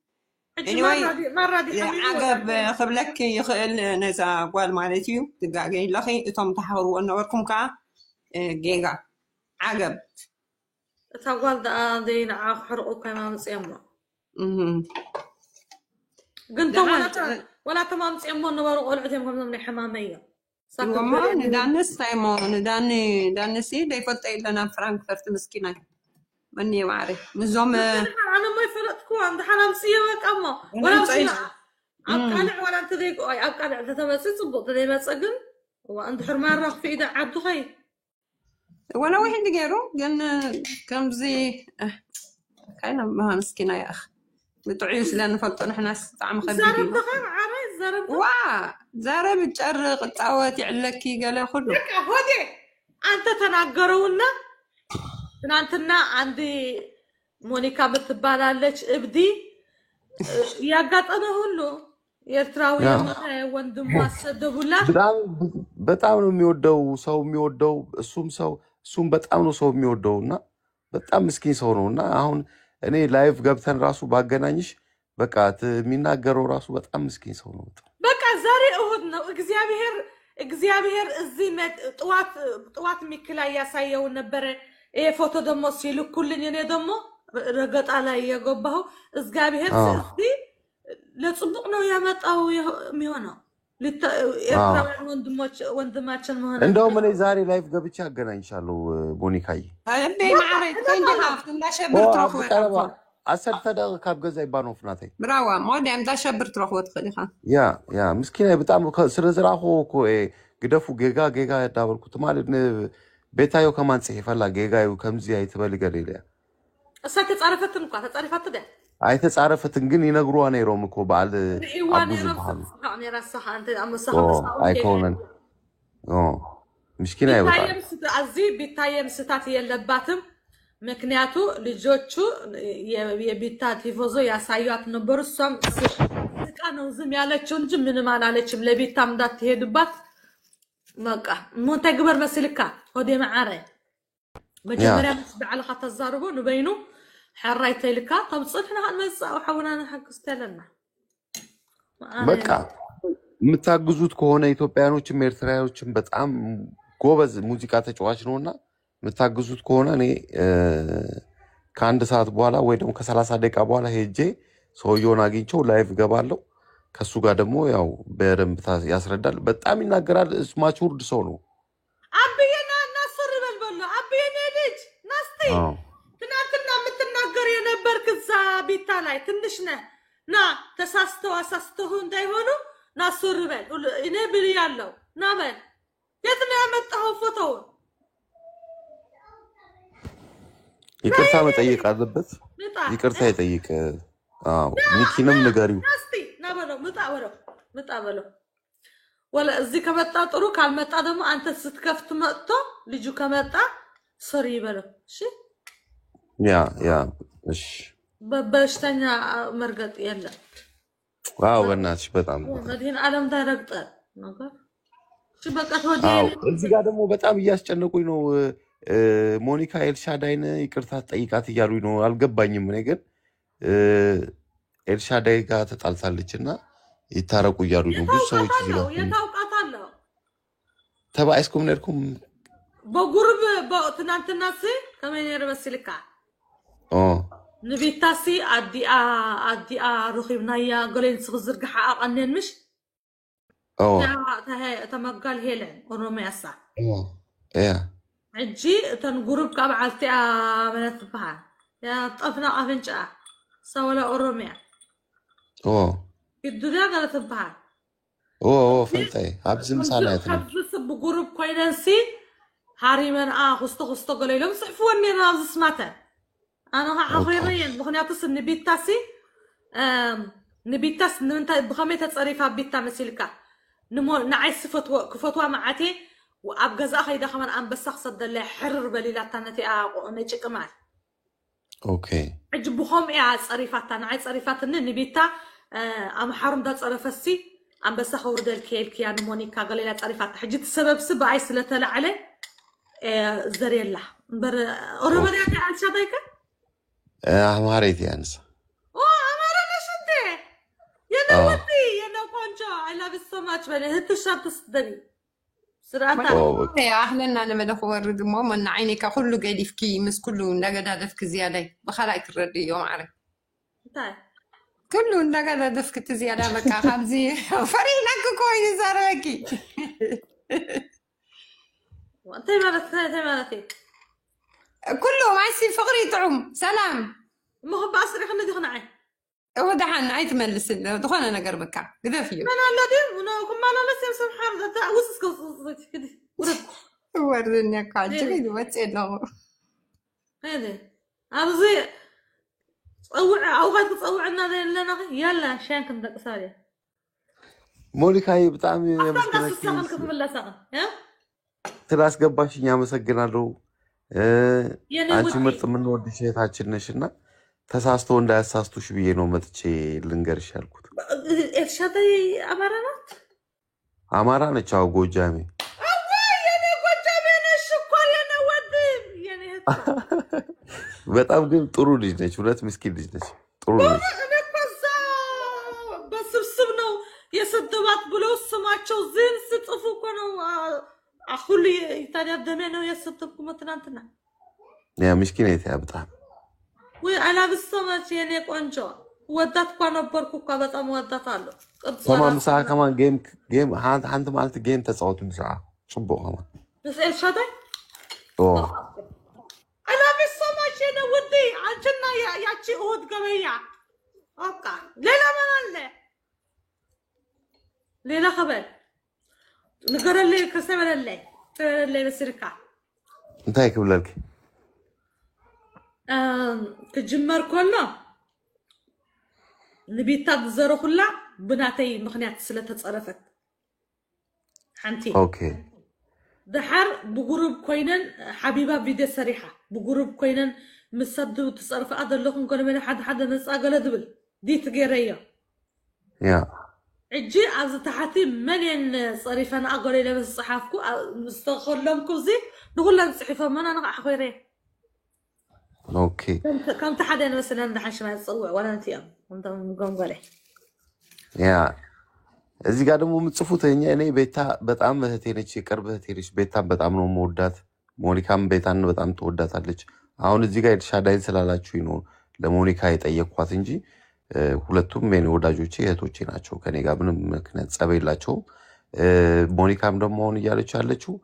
anyway مرة دي حبيبي عقب خبلك يخل نزا قوال مالتيو تقاقي لخي اتم تحوروا انوركم كا جيجا عقب تقول دا دين حرقوا كمان سيما قلت ولا تمام سيما نورو قلعتهم كم من حمامية وما ندانس تايمو دانسي دي فتاي لنا فرانكفورت مسكينة مني وعارف مزوم انا ما يفرقكم عند حرام سيوك اما ولا بسيلا ابقانع ولا انت ذيك ابقانع تتمسي صبط ذي مسقن وعند حرمان راح في ايدا عبدو خي ولا واحد غيره قلنا كم زي كاينه ما مسكينه يا اخ بتعيش لان فلطو نحن طعم خبيبي زارب دخل عري زارب وا زارب تشرق تعوت يعلكي قال خذوا لك هودي انت تناقرونا ትናንትና አንድ ሞኒካ ምትባላለች እብዲ ያጋጠመ ሁሉ ኤርትራዊ ወንድም ማሰደቡላ በጣም ነው የሚወደው ሰው የሚወደው እሱም በጣም ነው ሰው የሚወደውና በጣም ምስኪን ሰው ነውና አሁን እኔ ላይቭ ገብተን ራሱ ባገናኝሽ በቃ የሚናገረው ራሱ በጣም ምስኪን ሰው ነው በቃ ዛሬ እሁድ ነው እግዚአብሔር እዚህ ጥዋት ሚክላ ያሳየው ነበር ፎቶ ደሞ ሲልኩልኝ እኔ ደሞ ረገጣ ላይ የገባው እግዚአብሔር ስለዚህ ለጽቡቅ ነው ያመጣው የሚሆነው ኤርትራውያን ወንድማችን መሆን እንደውም እኔ ዛሬ ላይቭ ገብቼ አገናኝሻለሁ ሞኒካዬ እንዴ ማዕረግ ተንደሃፍ እንዳሸብር ትረክቦ አሰርተ ደቂቃ ካብ ገዛ ይባኖ ፍናተይ ብራዋ ሞዲያ እንዳሸብር ትረክቦ ትኸሊኻ ያ ምስኪና በጣም ስለዝራኹ እኮ ግደፉ ጌጋ ያዳበልኩት ማለት ቤታዮ ከማን ጽሕፈላ ጌጋዩ ከምዚ አይተበል ገሪልያ እሳ ተጻረፈትን እንኳን ተጻረፈት ደ አይተጻረፈትን ግን ይነግሩዋ ነይሮም እኮ በአል አቡዝ ባህል እኔ ራስህ አንተ አመሰግናለሁ አይኮነን ምስኪና ይወጣ አዚ ቢታየም ስታት የለባትም ምክንያቱ ልጆቹ የቢታ ቲፎዞ ያሳዩት ነበር እሷም ስቃ ነው ዝም ያለችው እንጂ ምንም አላለችም ለቢታም እንዳትሄድባት በቃ ሞንታ ግበር መስልካ ሆዴ ማዓረ መጀመሪያ بعد ተዛርቦ ንበይኑ حرايت لك طب صلحنا هنمزع وحاولنا نحكستلنا በቃ የምታግዙት ከሆነ ኢትዮጵያኖችም ኤርትራውያኖችም በጣም ጎበዝ ሙዚቃ ተጫዋች ነውና የምታግዙት ከሆነ እኔ ከአንድ ሰዓት በኋላ ወይ ደግሞ ከ30 ደቂቃ በኋላ ሄጄ ሰውየውን አግኝቼው ላይቭ ገባለሁ ከሱ ጋር ደግሞ ያው በደንብ ያስረዳል በጣም ይናገራል ማቹርድ ሰው ነው አብየና ናስር በልበሉ አብየና ልጅ ናስቲ ትናንትና የምትናገር የነበርክ እዛ ቢታ ላይ ትንሽ ነህ ና ተሳስተው እንዳይሆኑ ናስር በል እኔ ብር ያለው ና በል የት ነው ያመጣው ፎቶው ይቅርታ መጠየቅ አለበት ይቅርታ ይጠይቅ ሚኪንም ንገሪው ናስቲ ና በለው መጣ በለው ወላ እዚህ ከመጣ ጥሩ ካልመጣ ደግሞ አንተ ስትከፍት መጥቶ ልጁ ከመጣ ሶሪ በለው እሺ ያ እሺ በበሽተኛ መርገጥ የለም ዋው በእናትሽ በጣም መዲን ዓለም ዳይረክት ነገር እሺ በቃ ወዲ እዚህ ጋር ደግሞ በጣም እያስጨነቁኝ ነው ሞኒካ ኤልሻዳይን ይቅርታ ጠይቃት እያሉኝ ነው አልገባኝም እኔ ግን ኤልሻዳይ ጋር ተጣልታለችና ይታረቁ እያሉኝ ነው ብዙ ሰዎች እዚህ ጋር የታውቃታለሁ ተባይስኩም ነርኩም በጉርብ በትናንትና ከመኔር በስልካ ንቢታሲ አዲአ ረኺብናያ ገሌን ዝርግሓ አቀነን ምሽ ተመጋል ሄለን ኦሮሚያሳ እጂ እተን ጉርብ ካብዓልቲያ መነት በሃል ያ ጠፍና አፍንጫ ሰወላ ኦሮሚያ الدنيا قالت بحال فهمتي عبد مسالات حبس بجروب كوينسي هاريمن خستو قال لهم صحفوني راز سمعته انا حقيقيا مخنياتس نبيتاس انت بخميت تصريفا بيتا مسلكا نمو نعيس كفتوا معتي وابغز اخي دخمن انبسخ صد الله حرر بليلاتنتي نيچقمال اوكي عجبهم يا صريفاتنا نعيس صريفاتن نبيتا ام حرم دا صرفسي ام بس خورد الكيل كيان مونيكا قليلا صريفات حجت السبب سبع عي سلتل عليه زريلا بر اورمدي على شدايك اماريتي انس امارنا شدي ودي انا كونجا I love it so much بني هتشاب تصدني سرعتا يا أهلا أنا مدخو ورد ماما إن عينك كله قاعد يفكي مس كله نقد هدفك زيادة بخلاك الردي يوم عارف طيب كله نقد هدفك زيادة بكا خبزي فرينك كويس زاركي وانت مالتي كله معسي فقري طعم سلام ما هو بأسري خلنا دي خناعي ودحن عيت ملس دخلنا انا قربك كذا فيه انا لا دي انا كم انا لسه مسم حار ده وسس كده وردني كاجري واتسيلو هذا ابزي اوقات تصوعنا لنا يلا شان كنت قصاري ሞኒካዬ በጣም አስተምራስ ሰዓት ከተመለሰ ያ ስላስገባሽኝ አመሰግናለሁ። የኔ አንቺ ውድ ምርጥ የምንወድሽ እህታችን ነሽና ተሳስቶ እንዳያሳስቱሽ ብዬ ነው መጥቼ ልንገርሽ ያልኩት። ኤርሻዳይ አማራ ናት አማራ ነች። አዎ ጎጃሜ። የኔ ጎጃሜ ነሽ እኮ የኔ ወድ የኔ በጣም ግን ጥሩ ልጅ ነች። ሁለት ምስኪን ልጅ ነች። ጥሩ ልጅ እኔ ከዛ በስብስብ ነው የሰደባት ብለው ስማቸው ዝን ስጽፉ እኮ ነው አሁን ይታደደመ ነው የሰደብኩ መትናንትና ያ ምስኪን አይተያ በጣም ወይ አላብሰማች የኔ ቆንጆ ወዳት እኮ ነበርኩ እኮ በጣም ወዳታለሁ። ከማን ሰዓ ከማን ጌም አንተ ማለት ጌም ተጻወቱ ሰዓ ጽቦ ከማን በሰል ሻዳይ ኦ አላብሰማች የኔ ውዴ አንቺና ያቺ እሁድ ገበያ ኦካ ሌላ ምን አለ ሌላ خبر ንገረልኝ ከሰበለልኝ ተለለ በስርካ እንታይ ክብለልክ كجمر كله نبيتات زرخلا بناتي مخنيات سلة تصرفت حنتي اوكي دحر بقرب كوينن حبيبة فيديو صريحة بقرب كوينن مصدو تصرف هذا لكم كل من حد نسأل دبل دي تجرية يا عجي عز تحتي مليان صريفنا أقول إلى بس صحافكو مستخلمكو زي نقول لهم صحيفة ما أنا أخويري اوكي كم تحدي انا مثلا دحش ما تصوع ولا انت انت مقنقله يا እዚህ ጋር ደግሞ የምትጽፉት እኔ ቤታ በጣም እህቴ ነች የቅርብ እህቴ ነች ቤታ በጣም ነው የምወዳት ሞኒካም ቤታን በጣም ትወዳታለች አሁን እዚህ ጋር ኤልሻዳይን ስላላችሁ ነው ለሞኒካ የጠየቅኳት እንጂ ሁለቱም የኔ ወዳጆቼ እህቶቼ ናቸው ከኔ ጋር ምንም ምክንያት ጸብ የላቸውም ሞኒካም ደግሞ አሁን እያለች ያለችው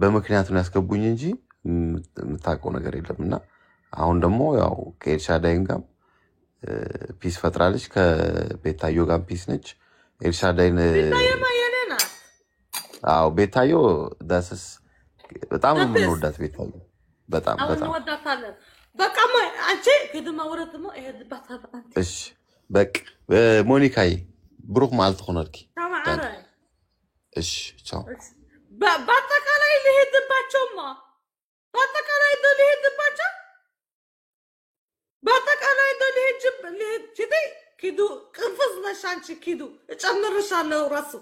በምክንያት ነው ያስገቡኝ እንጂ የምታውቀው ነገር የለምና አሁን ደግሞ ያው ከኤልሻዳይን ጋር ፒስ ፈጥራለች ከቤታዮ ጋር ፒስ ነች ኤልሻዳይን ቤታዮ ማየኔና አዎ ቤታዮ ዳስስ በጣም ነው የምንወዳት ቤታዮ በጣም በጣም እንወዳታለን በቃ አንቺ ከደማ ወረተሞ እሄድባት አንቺ እሺ በቃ ሞኒካዬ ብሩክ ማለት ሆነልኪ ታማራ እሺ ቻው በአጠቃላይ ልሄድባቸውማ በአጠቃላይ ልሄድባቸው በአጠቃላይ ልሄድ ኪዱ ቅንፍዝ ነሽ አንቺ ኪዱ እጨምርሻለሁ ራሱ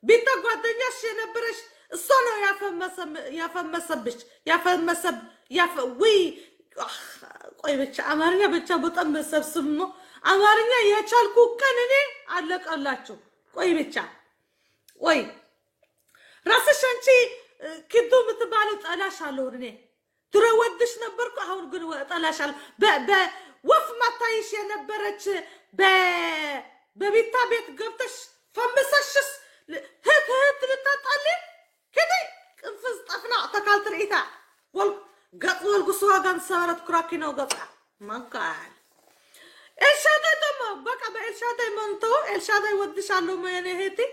ቤታ ጓደኛሽ የነበረሽ እሷ ነው ያፈመሰብሽ ቆይ ብቻ አማርኛ ብቻ በጣም መሰብስብ ነው አማርኛ የቻልኩ ቀን እኔ አለቀላችሁ ቆይ ብቻ ወይ ራስሽ አንቺ ኪዱ ምትባለው ጠላሻለሁ እኔ ትረወድሽ ነበርኩ አሁን ግን ጠላሻለሁ በወፍ ማታይሽ የነበረች በቤታ ቤት ገብተሽ ፈምሰሽስ ህት ልታጣሊ ከዲ ቅንፍዝ ጠፍና ተካልት ርኢታ قط والقصوى قام صارت كراكينو قطع ما قال الشاطئ دمو بقى بالشاطئ منطو الشاطئ ودش على ما ينهيتي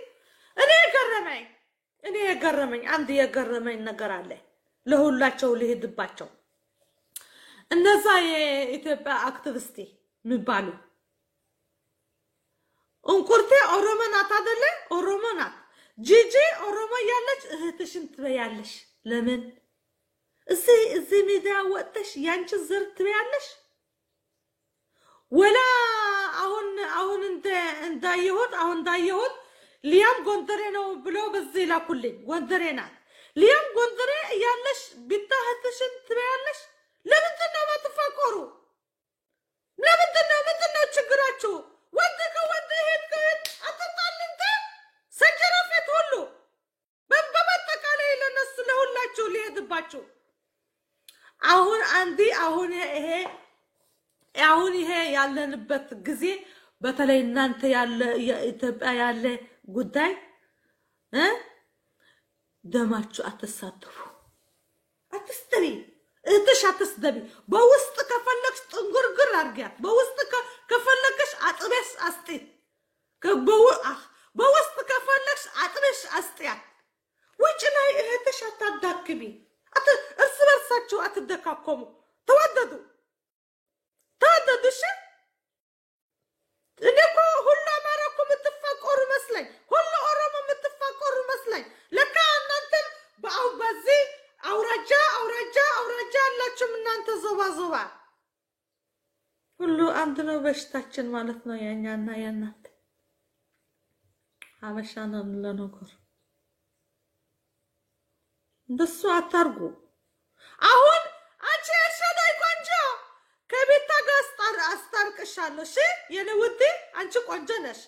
እኔ የገረመኝ አንድ የገረመኝ ነገር አለ ለሁላቸው ለሄድባቸው እነዛ የኢትዮጵያ አክቲቪስት የሚባሉ እንቁርቴ ኦሮሞ ናት አይደለ ኦሮሞ ናት ጂጂ ኦሮሞ ያለች እህትሽን ትበያለሽ ለምን እዚህ ሚዲያ ወጥተሽ ያንቺ ዘር ትበያለሽ ወላ አሁን እንዳየሁት ሊያም ጎንደሬ ነው ብሎ በዚህ ላኩልኝ ጎንደሬ ናት ሊያም ጎንደሬ ያለሽ ቢታህትሽን ትበያለሽ ለምንድን ነው ማትፋቆሩ ለምንድን ነው ችግራችሁ ወንድ ሄድ ልንገራችሁ አሁን አንዲ አሁን ይሄ ያለንበት ጊዜ በተለይ እናንተ ያለ የኢትዮጵያ ያለ ጉዳይ ደማችሁ አትሳተፉ አትስተሪ እትሽ አትስደቢ በውስጥ ከፈለክሽ ጥንጉርጉር አርጊያት በውስጥ ከፈለክሽ አጥበሽ አስጤ በውስጥ ከፈለክሽ አጥበሽ አስጤያት ውጭ ላይ እህትሽ አታዳክሚ እርስ በርሳችሁ አትደካከሙ ተዋደዱ እሺ እኔ እኮ ሁሉ አማራ እኮ የምትፋቀሩ መስለኝ ሁሉ ኦሮሞ የምትፋቀሩ መስለኝ ለካ እናንተ በዚህ አውራጃ ያላችሁ እናንተ ዞባ ሁሉ አንድ ነው በሽታችን ማለት ነው የኛና የእናንተ ሀበሻ ነን ለነገሩ እንደሱ አታርጉ አሁን አንቺ እርሻዳይ ቆንጆ ከቤታ ጋር አስታርቅሻለሁ እሺ የኔ ውዴ አንቺ ቆንጆ ነሽ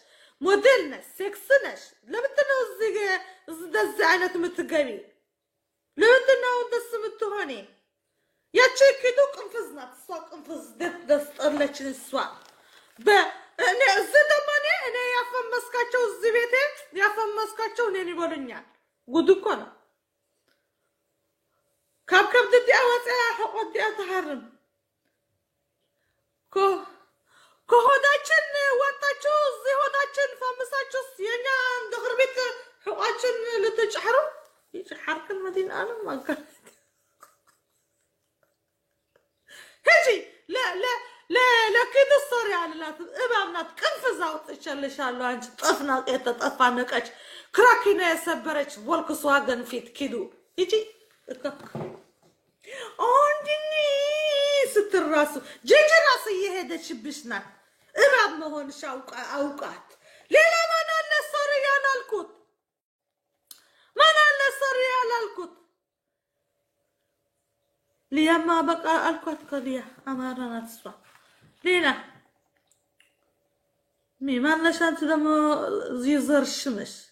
ሞዴል ነሽ ሴክስ ነሽ ለምንድነው እዚህ እንደዚህ አይነት የምትገቢ ለምንድነው እንደሱ የምትሆኔ ያቺ ኪዱ ቅንፍዝ ናት እሷ ቅንፍዝ ደስጠለች እሷ እኔ እዚህ ደግሞ እኔ ያፈመስካቸው እዚህ ቤቴ ያፈመስካቸው እኔን ይበሉኛል ጉድ እኮ ነው كاب دي اوصيا حقودي اتحرم كهوداچن وطاچو زي هوداچن فمساچو يانا دغر بيت حقاچن لتجحرو يحرك المدينه انا ما كان هجي لا كده الصوري على لا ابامنات قنفزاو تشلشالو انت طفنا يتطفانقچ كراكينا يسبرچ ولكسوا غنفيت كيدو يجي عندني ست الراس جيجي راسي يهدش بشنا إراب مهون أوقات ليلا ما نالا صريانا الكوت ما نالا صريانا الكوت ليا ما بقى الكوت قليا أمارنا تسوى ليلا مي ما نشانت دمو زيزر الشمس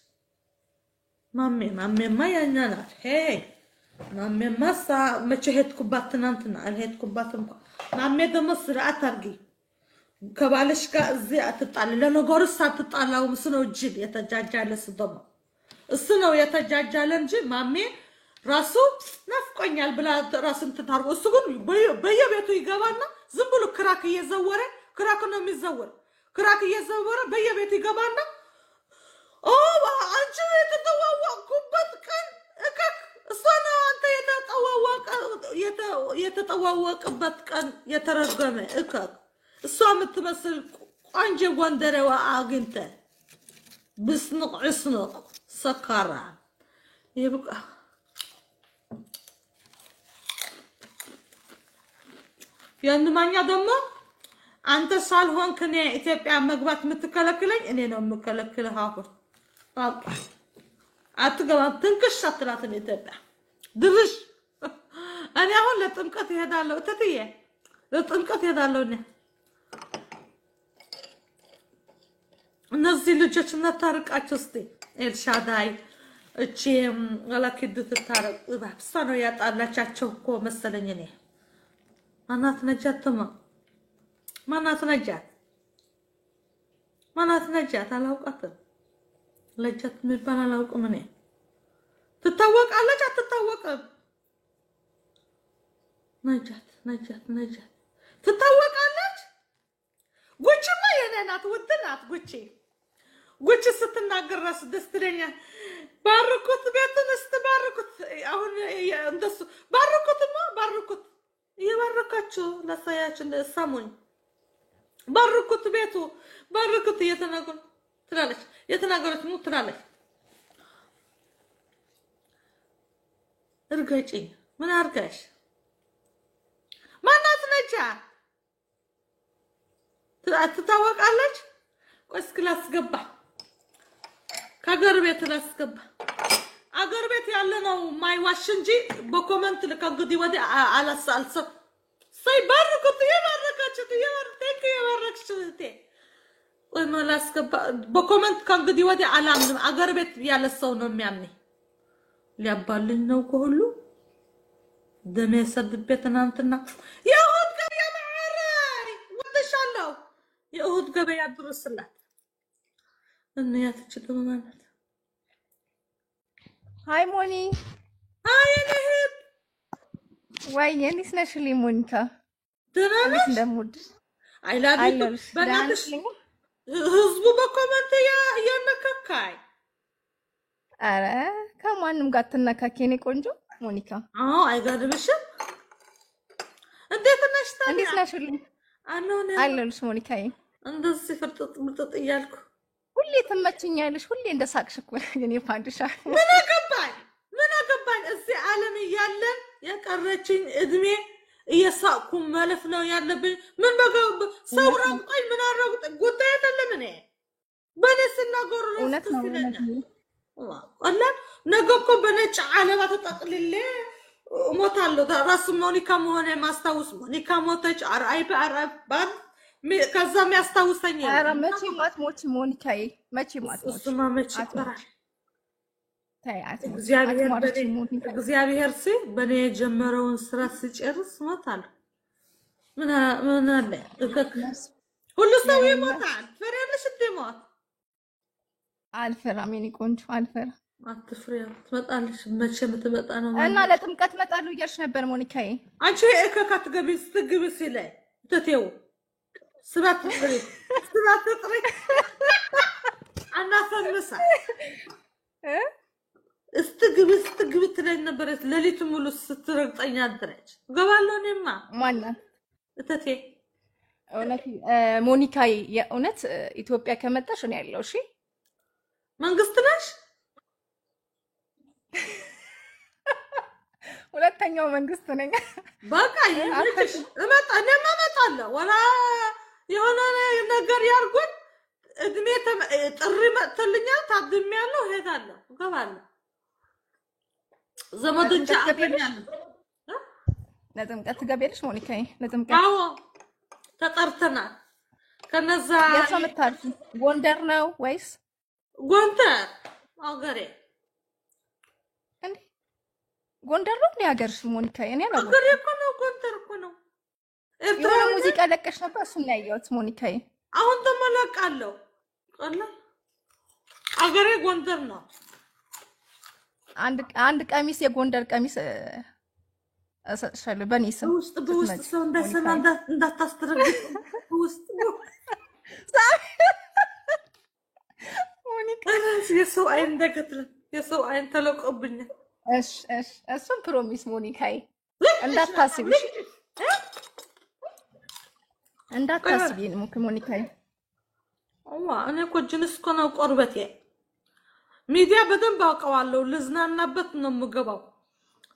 مامي ما ينانا هاي مامي مسا ما شهد كوبات نانتنا الهيد كوبات مامي ده مصر أترجي كبالش كأزي أتطالع لأنه قرص أتطالع ومسنو الجيل يتجاجل الصدمة السنو يتجاجل الجيل مامي راسو نفقني البلاد راس انت تعرف السجون بيا بيتو يجابنا زبلو كراك يزوره كراك نوم يزور كراك يزوره بيا بيتو يجابنا أنت يتطوع كوبات كان إكك صنع أنت يتطوق بتكن يترجم إكك الصامت تمثل أنجي وندرة وأجنته بسنق عسنق سكرة يبقى يعني ما يدمه أنت صار هون كني إثيوبيا مقبات متكلكلين إني نوم مكلكل هاكر أتقبل تنكش شطرات إثيوبيا درش أنا أقول لتنكت هذا لو تتيه لتنكت هذا لونه نزل جتنا تارك أشستي إرشاداي أشيم على كده تارك بس أنا يا الله تشوفكو مثلاً يعني أنا تنجت ما أنا تنجت على وقت لجت مبانا لو كمني تتوق على جت تتوق نجت تتوق على قوتش ما ينات ودنات قوتش ستناقر راس دسترينيا باركوت بيتن استباركوت أهون اندس باركوت يباركاتشو لسياچن سامون باركوت بيتو باركوت يتناقر ترالش يتناقرت مو ترالش ارجعي من ارجعش ما ناس نجا تتوق عليك قس كلاس قبا كاغر بيت لاس قبا اغر بيت يالنو ماي واشنجي بكومنت لك قدي ودي على السالسه سي باركوت يباركشتي وما لاس قبا بكومنت كان قدي ودي على اغر بيت يالا سو نو ميامني ليابالن نو كله ደሜ ሰድቤ ትናንትና የእሁድ ገበያ ማዕረይ ወጥሻለሁ። የእሁድ ገበያ ድረስላት እንያ ትችል ማለት ሃይ ሞኒ አይ እህት ወይኔ እንዴት ነሽልኝ ሞኒካ? ደህና እንዴት ነሽ? እንደምወድሽ አይ ላቭ ዩ አለሁልሽ። ደህና በእናትሽ ነሽልኝ? ህዝቡ በኮመንት እያነካካኝ ኧረ ከማንም ጋር አትነካኪ የኔ ቆንጆ ሞኒካ። አዎ አይገርምሽም? እንዴት ነሽ ታዲያ? እንዴት ነሽልኝ? አለሁልሽ ሞኒካዬ። እንደዚህ ፍርጥጥ ምርጥጥ እያልኩ ሁሌ ትመችኛለሽ። ሁሌ እንደሳቅሽ እኮ የኔ ፋንድሻ። ምን አገባኝ እዚህ ዓለም እያለን የቀረችኝ እድሜ እየሳቅኩ ማለፍ ነው ያለብኝ። ምን በገብ ሰው ረግጦኝ ምን አረግጦኝ ጉዳይ አይደለም። እኔ በኔ ስናገሩ እውነት ነው እውነት ነው። አላ ነገ እኮ በነጭ ዓለባ ተጠቅልሌ እሞታለሁ። ራሱ ሞኒካ መሆኔ ማስታወስ ሞኒካ ሞተች አርአይብ ባል ከዛ የሚያስታውሰኝ ኧረ መቼም አትሞቺ ሞኒካዬ፣ መቼም አትሞቺ። እሱማ መች ይቀራል። ተይ አትሞቺ። እግዚአብሔር ሲል በኔ የጀመረውን ስራ ሲጨርስ እሞታለሁ። ምን አለ ሁሉ ሰው ይሞታል። ፈሪያለሽ እንደ ሞት አልፈራም የኔ ቆንጆ አልፈራም። አትፍሪ፣ ትመጣለሽ። መቼ የምትመጣ ነው? እና ለጥምቀት እመጣለሁ እያልሽ ነበር ሞኒካዬ። አንቺ እከካ ትገቢ ስትግቢ ሲለኝ ትቴው ስባት ጥሪ አናፈምሳ ስትግቢ ትለኝ ነበር። ሌሊት ሙሉ ስትረግጠኝ አድረች። ገባለሁ እኔማ ማናት እተቴ እውነት ሞኒካዬ፣ የእውነት ኢትዮጵያ ከመጣሽ እኔ ያለው እሺ። መንግስት ነሽ? ሁለተኛው መንግስት ነኝ። በቃ ይልሽ እኔማ እመጣለሁ። ወላ የሆነ ነገር ያርጉን። እድሜ ጥሪ መጥተልኛል። ታድሜያለሁ፣ እሄዳለሁ፣ እገባለሁ። ዘመዶቼ አገኛለሁ። ለጥምቀት ትገቢያለሽ ሞኒካዬ? ለጥምቀት አዎ ተጠርተናል። ከነዛ የት ነው የምታርፊው? ጎንደር ነው ወይስ ጎንደር? አገሬ እንዴ ጎንደር ነው እንዴ ሀገርሽ ሞኒካዬ? እኔ አላወቅኩም። አገሬ እኮ ነው፣ ጎንደር እኮ ነው። የሆነ ሙዚቃ ለቀሽ ነበር፣ እሱን ነው ያየሁት ሞኒካዬ። አሁን ተመለቃለሁ። አገሬ ጎንደር ነው። አንድ ቀሚስ የጎንደር ቀሚስ እሰጥሻለሁ በእኔ ስም። በውስጥ ሰው እንዳይሰማ እንዳታስተረግጥ። ውስጥ የሰው አይን እንደገትለን የሰው አይን ተለቆብኛል። እሺ እሱን ፕሮሚስ ሞኒካዬ እንዳታስቢ እንዳታስቢ ሞኒካዬ። እኔ እኮ ጅንስ እኮ ነው ቆርበቴ። ሚዲያ በደንብ አውቀዋለሁ። ልዝናናበት ነው የምገባው።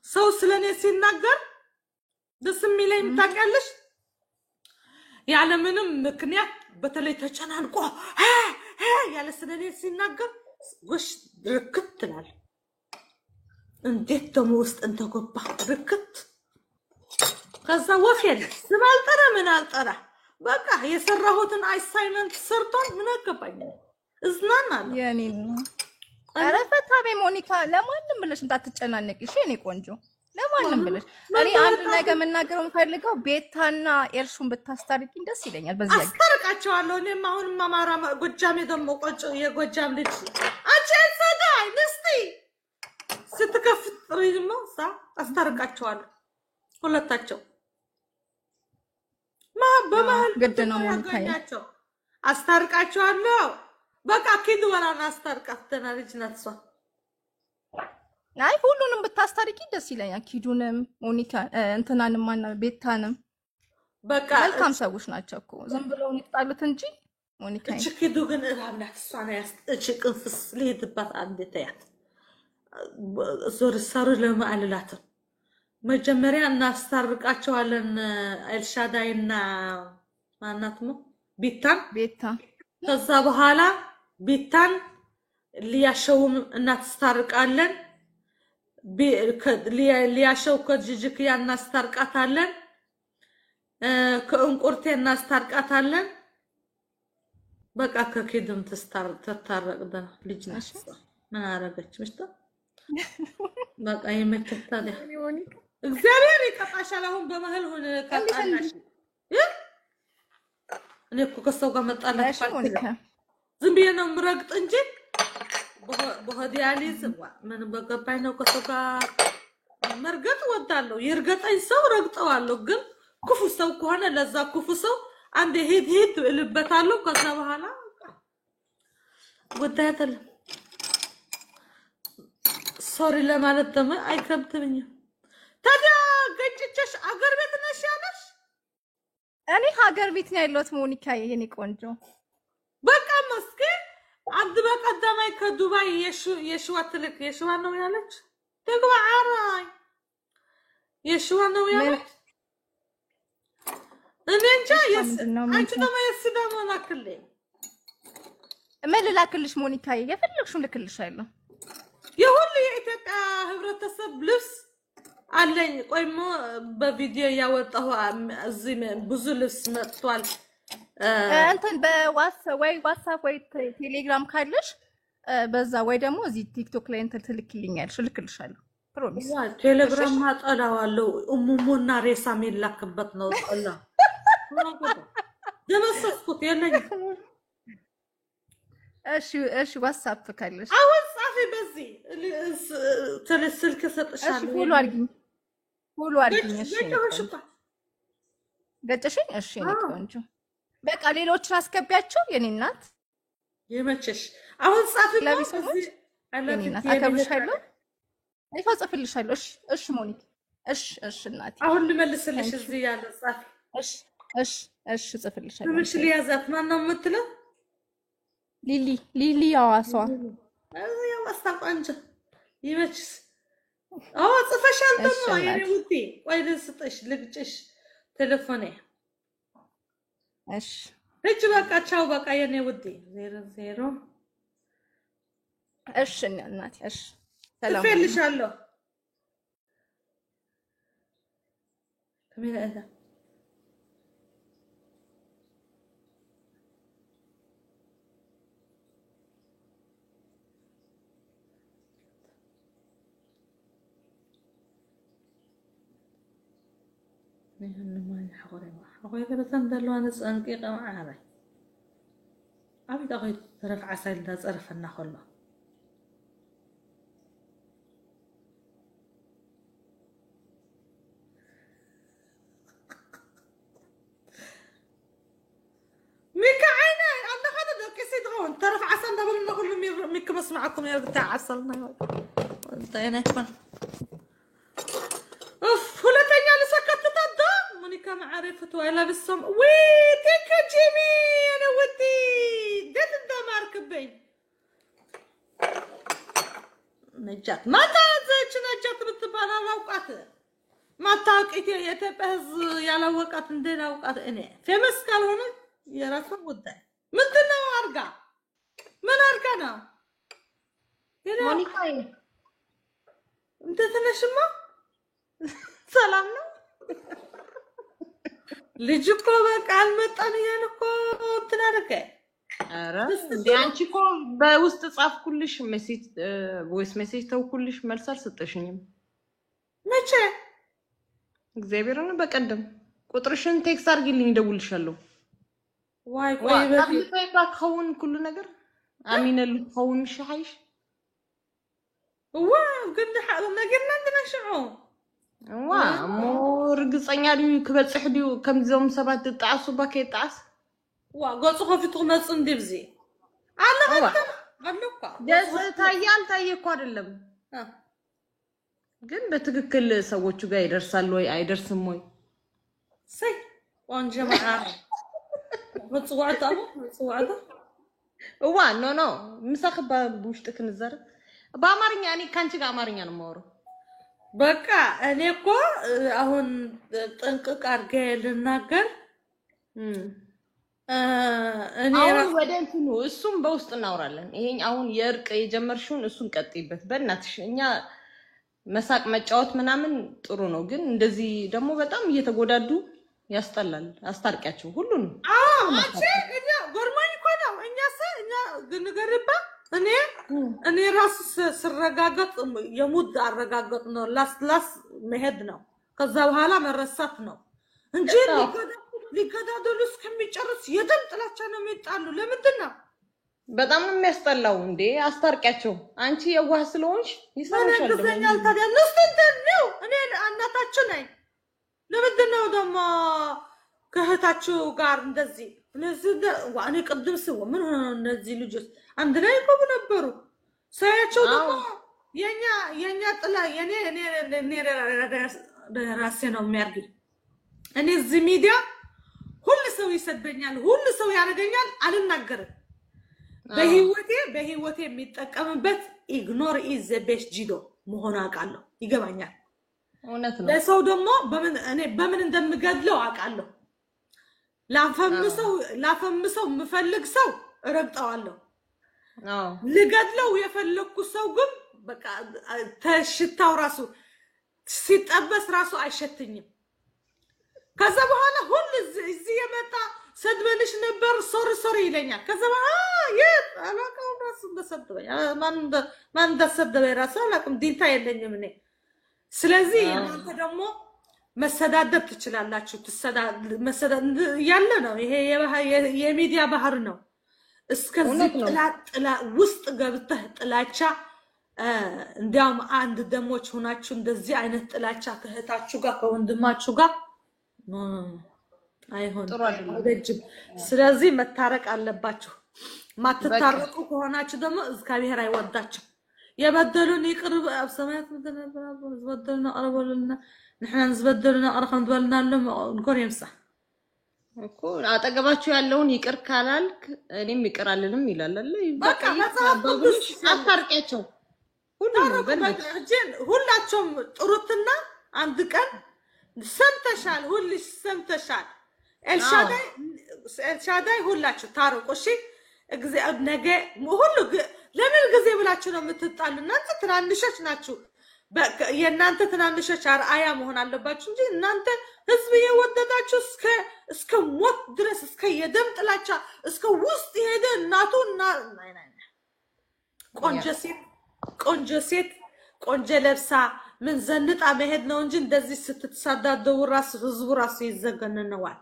ሰው ስለኔ ሲናገር ደስ የሚለኝ ታውቂያለሽ? ያለምንም ምክንያት በተለይ ተጨናንቆ ያለ ስለኔ ሲናገር ጎሽ ርክት ትላለህ። እንዴት ደሞ ውስጥ እንደገባ ርክት። ከዛ ወፍ የለ ስም አልጠራ ምን አልጠራ በቃ የሰራሁትን አሳይመንት ሰርቷል። ምን አገባኝ? እዝናናለሁ። የኔ ኧረ ፈታ በይ ሞኒካ። ለማንም ብለሽ እንዳትጨናነቂ እሺ የኔ ቆንጆ፣ ለማንም ብለሽ። እኔ አንድ ነገር መናገር የምፈልገው ቤታና ኤርሹን ብታስታርቂኝ ደስ ይለኛል። በዚህ አስታርቃቸዋለሁ። እኔም አሁንም አማራ ጎጃሜ ደግሞ ቆጮ የጎጃም ልጅ አንቺ ሰዳይ ንስቲ ስትከፍት ጥሪማ አስታርቃቸዋለሁ ሁለታቸው። በመሀል ግድ ነው ሞኒካዬ። አስታርቃቸዋለሁ። በቃ ኪድ ወራና አስታርቃት። ደህና ልጅ ናት እሷ። አይ ሁሉንም ብታስታርቂ ደስ ይለኛል። ኪዱንም ሞኒካ እንትናንም ማና ቤታንም በቃ መልካም ሰዎች ናቸው እኮ ዝም ብለው ይጣሉት እንጂ ሞኒካዬ። እቺ ኪዱ ግን እራብ ናት። እሷ ነው እቺ ቅንፍስ ልሄድባት አንዴ ተያት። ዞር ሰሩ ለማዕልላት መጀመሪያ እናስታርቃቸዋለን። ኤልሻዳይና ማናትሞ ቤታ ከዛ በኋላ ቤታን ሊያሸውም እናስታርቃለን። ሊያሸው ከጅጅክያ እናስታርቃታለን። ከእንቁርቴ እናስታርቃታለን። በቃ ከኪድም ተታረቅደ ልጅ ነች። ምን አረገች? ምሽታ በቃ የመቸታ እግዚአብሔር ይቀጣሻል። አሁን በመሃል ሆነ ካጣናሽ እኔ እኮ ከሰው ጋር መጣላት እሺ ሞኒካ ዝም ብዬ ነው ምረግጥ እንጂ በሆዲያሊዝ ምን በገባኝ ነው ከሰው ጋር መርገጥ ወዳለሁ። ይርገጠኝ ሰው ረግጠዋለሁ። ግን ክፉ ሰው ከሆነ ለዛ ክፉ ሰው አንዴ ሄድ እልበታለሁ። ከዛ በኋላ ጉዳይ አይደለም። ሶሪ ለማለት ደግሞ አይከብድብኝም። ታዲያ ገጭቸሽ አገር ቤት ነሽ ያለሽ? እኔ ሀገር ቤት ነው ያለሁት ሞኒካ የኔ ቆንጆ። በቃ መስኪን አንድ በቀደማይ ከዱባይ የሽዋ ትልቅ የሽዋ ነው ያለች ደግሞ አራይ የሽዋ ነው ያለች እኔ እንጃ አንቺ ደግሞ የሲዳማ ላክልኝ። ምን ልላክልሽ ሞኒካ? የፈለግሽውን ልክልሻለሁ። የሁሉ የኢትዮጵያ ህብረተሰብ ልብስ አለኝ። ቆይሞ በቪዲዮ ያወጣሁ እዚህ ብዙ ልብስ መጥቷል። እንትን በዋትስአፕ ወይ ቴሌግራም ካለሽ በዛ ወይ ደግሞ እዚህ ቲክቶክ ላይ እንትን ትልክልኛለሽ፣ ልክልሻለሁ። ፕሮሚስ። ቴሌግራም አጠላዋለሁ። እሙሙና ሬሳ የሚላክበት ነው። ጠላ ደመሰስኩት የለኝም። እሺ ዋትስአፕ ካለሽ አሁን ጻፊ በዚህ ስልክ ሰጥሻለሁ። ፎሎ አድርጊኝ። እሺ ገጨሽኝ። እሺ እኔ ቆንጆ በቃ ሌሎችን አስገቢያቸው። የኔ እናት ይመችሽ። አሁን ጻፊ ለቢሰሞች የኔ እናት አከብርሻለሁ። አይፋ ጽፍልሻለሁ። እሺ ሞኒካ። እሺ እናቴ አሁን ልመልስልሽ እዚህ ያለ ጻፊ። እሺ ጽፍልሻለሁ። ትንሽ ሊያዛት ማን ነው የምትለው? ሊሊ ያዋሷ ያው አስታቋንጀ ይመችስ። ጽፈሻል ደግሞ የኔ ውዴ። ቆይ ልስጥሽ ልግጭሽ ቴሌፎኔ። እሺ እጅ በቃ ቻው በቃ የኔ ውዴ 00 እሺ እናቴ። እሺ ሰላም እፈልሻለሁ። ከመላ እዛ أخوي كرتان دلوا أنا سأنقيق معاي أبيت أخوي طرف عسل لا صرف النخلة ميكا عيني أنا هذا ده كسي دغون طرف عسل ده بقول نقول ميكا بس معكم يا بتاع عسل ما أنت أنا كمان أوف ولا تاني على سكت تطدا مونيكا معرفة ولا بالسم ويتك جيمي أنا ودي دت الدمار كبي نجات ما تازج نجات بتبانا وقت ما تاك إتي يتبهز يلا وقت ندينا وقت إني في مسكال هنا يراك وده مدنا وارجع من أرجعنا مونيكا أنت تنشمه ሰላም ነው ልጅ እኮ በቃ አልመጣን እያለ እኮ እንትን አደረገ። ኧረ እንደ አንቺ እኮ በውስጥ ጻፍኩልሽ ሜሴጅ ቮይስ ሜሴጅ ተውኩልሽ መልስ አልሰጠሽኝም። መቼ? እግዚአብሔርን በቀደም ቁጥርሽን ቴክስት አድርጊልኝ እደውልልሻለሁ። ዋይ ቆይ በቃ ከውን ሁሉ ነገር አሚነል ከውን ሻይሽ ዋው ግን ነገርና እንደናሽዑ ርግፀኛ ድዩ ክበፅሕ ድዩ ከምዞም ሰባት ጣዓሱ ባከ ጣዓስ ገፁ ከፊቱ ክመፅእ እንዲብዚ አለካ ታየ እኮ አይደለም ግን በትክክል ሰዎቹ ጋር ይደርሳል ወይ አይደርስም ወይ? ሰይ ቆንጆ ማዓር ወጽዋዕታ ኖ ምሳኸባ ብውሽጥ ክንዘርብ በአማርኛ እኔ ካንቺ ጋር አማርኛ ነው የማወራው። በቃ እኔ እኮ አሁን ጥንቅቅ አድርጌ ልናገር እኔ አሁን ወደ እንትኑ እሱም በውስጥ እናወራለን። ይሄን አሁን የእርቅ የጀመርሽውን እሱን ቀጥይበት በእናትሽ። እኛ መሳቅ መጫወት ምናምን ጥሩ ነው፣ ግን እንደዚህ ደግሞ በጣም እየተጎዳዱ ያስጠላል። አስታርቂያቸው ሁሉንም። አንቺ እኛ ጎርማኝ እኮ ነው እኛ ግንገርባ እኔ ራስ ስረጋገጥ የሙድ አረጋገጥ ነው ላስ መሄድ ነው ከዛ በኋላ መረሳት ነው እንጂ ሊገዳደሉ እስከሚጨርስ የደም ጥላቻ ነው የሚጣሉ ለምንድን ነው በጣም ነው የሚያስጠላው እንዴ አስታርቂያቸው አንቺ የዋህ ስለሆንሽ ይሰራሻል ደሞ ታዲያ ነው እኔ እናታችሁ ነኝ ለምንድን ነው ደሞ ከህታችሁ ጋር እንደዚህ ለዚህ ዋኔ ቅድም ስው ምን ሆነ እነዚህ ልጆች አንድ ላይ ቆም ነበሩ ሳያቸው ደሞ የኛ ጥላ እኔ ራሴ ነው የሚያርግ እኔ እዚህ ሚዲያ ሁሉ ሰው ይሰደኛል ሁሉ ሰው ያረገኛል አልናገርም በህይወቴ የሚጠቀምበት ኢግኖር ኢዝ ዘ ቤስት ጂዶ መሆን አውቃለሁ ይገባኛል እውነት ነው ለሰው ደግሞ በምን እንደምገድለው አውቃለሁ ላፈምሰው ምፈልግ ሰው እረግጠዋለሁ ልገድለው የፈለኩ ሰው ግን በቃ ተሽታው ራሱ ሲጠበስ ራሱ አይሸትኝም ከዛ በኋላ ሁሉ እዚህ የመጣ ሰድበንሽ ነበር ሶሪ ይለኛል ከዛ አላውቅም ራሱ እንደሰደበኝ ማን እንደሰደበኝ ራሱ አላውቅም ዲንታ የለኝም እኔ ስለዚህ እናንተ ደግሞ መሰዳደብ ትችላላችሁ ያለ ነው ይሄ የሚዲያ ባህር ነው እስከዚህ ጥላ ውስጥ ገብተህ ጥላቻ እንዲያውም አንድ ደሞች ሆናችሁ እንደዚህ አይነት ጥላቻ ከህታችሁ ጋር ከወንድማችሁ ጋር አይሆን አይደጅም ስለዚህ መታረቅ አለባችሁ ማትታረቁ ከሆናችሁ ደግሞ እግዚአብሔር አይወዳችሁ የበደሉን ይቅርብ አብሰማያት ምትነበራቡ ዝበደሉና ቀርበሉና نحن نزبدلنا أرخم دولنا لهم نكون يمسح እኮ አጠገባችሁ ያለውን ይቅር ካላልክ እኔም ይቅር አልልም ይላል በቃ መጽሐፍሽ አታርቂያቸው ሁላችሁም ጥሩትና አንድ ቀን ሰምተሻል ሁልሽ ሰምተሻል ኤልሻዳይ ሁላችሁ ታረቁ እሺ እግዚአብሔር ነገ ሁሉ ለምን ጊዜ ብላችሁ ነው የምትጣሉ እናንተ ትናንሾች ናችሁ የእናንተ ትናንሾች አርአያ መሆን አለባችሁ እንጂ እናንተ ህዝብ የወደዳችሁ እስከ ሞት ድረስ እስከ የደም ጥላቻ እስከ ውስጥ ሄደ እናቱና ቆንጆ ሴት ቆንጆ ለብሳ ምን ዘንጣ መሄድ ነው እንጂ እንደዚህ ስትተሳዳደው ራስ ህዝቡ ራስ ይዘገነነዋል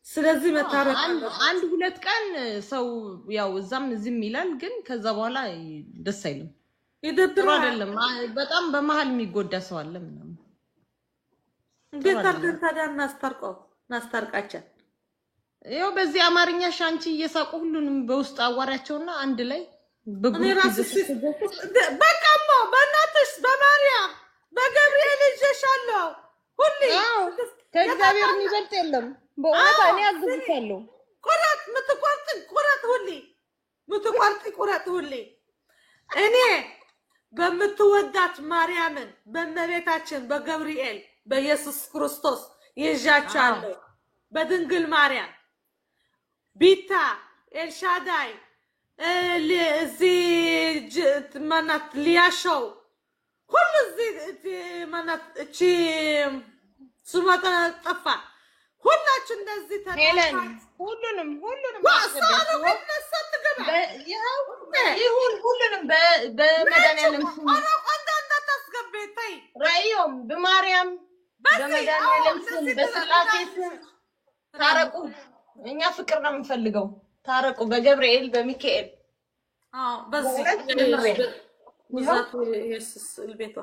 ስለዚህ መታረቅ አንድ ሁለት ቀን ሰው ያው እዛም እዚህም ይላል ግን ከዛ በኋላ ደስ አይልም ይደብራ አይደለም በጣም በመሃል የሚጎዳ ሰው አለ ምናምን እንዴት ታዲያ እናስታርቃቸው ይኸው በዚህ አማርኛ ሻንቺ እየሳቁ ሁሉንም በውስጥ አዋሪያቸውና አንድ ላይ በቃማ በእናትሽ በማርያም በገብርኤል ይዤሻለሁ ሁሌ ከእግዚአብሔር የሚበልጥ የለም በእውነት እኔ አግዝሻለሁ ቁረጥ ቁረጥ ሁሌ እኔ በምትወዳት ማርያምን በእመቤታችን በገብርኤል በኢየሱስ ክርስቶስ ይዣቻለሁ በድንግል ማርያም ቢታ ኤልሻዳይ ለዚህ ማናት ሊያሾው ሁሉ እዚህ ማናት እቺ ስማታ ጠፋ ሁላችሁ እንደዚህ ሄለን ሁሉንም ይሁን ሁሉንም በመድኃኒዓለም ስም ታስገበታይ ራእዮም በማርያም በመድኃኒዓለም ስም በስላሴ ስም ታረቁ እኛ ፍቅር ነው የምንፈልገው ታረቁ በገብርኤል በሚካኤል በዚህ ሙዛቱ ኢየሱስ ልቤቷ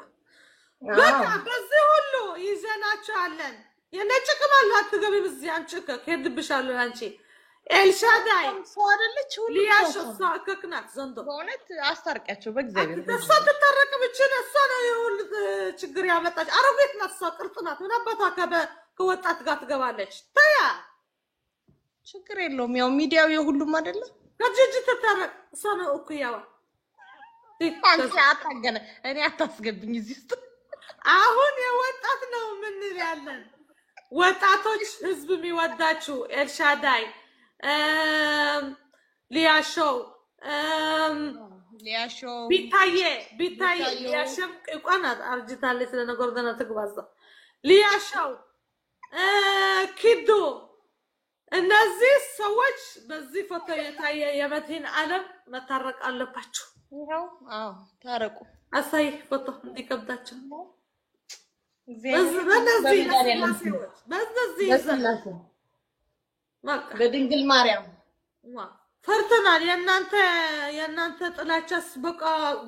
በቃ በዚህ ሁሉ ይዘናቸዋለን የነጭ ቅማል አትገቢ በዚህ አንቺ ከሄድብሻለሁ አንቺ ኤልሻዳይ ሷደለች ሁሉ ሊያሽሳከክናት ዘንዶ በእውነት አስታርቂያቸው በእግዚአብሔር እሷ ትታረቅ ብቻ እሷ ነው የሁሉ ችግር ያመጣች አረቤት ናት እሷ ቅርጥናት ምን አባቷ ከወጣት ጋር ትገባለች ታያ ችግር የለውም ያው ሚዲያው የሁሉም አይደለ ከጅጅ ትታረቅ እሷ ነው እኩያዋ አንቺ አታገነ እኔ አታስገብኝ እዚህ ውስጥ አሁን የወጣት ነው ምን ያለን ወጣቶች ህዝብ የሚወዳችሁ ኤልሻዳይ ሊያሾው ቢታዬ ሊያሸም ቆናት አርጅታለች ለነገር ደና ተግባዛ ሊያሾው ኪዱ እነዚህ ሰዎች በዚህ ፎቶ የታየ የመቲን ዓለም መታረቅ አለባችሁ ይሄው ታረቁ አሳይ ፎቶ እንዲከብዳችሁ በድንግል ማርያም ፈርተናል። የእናንተ ጥላቻስ በቃ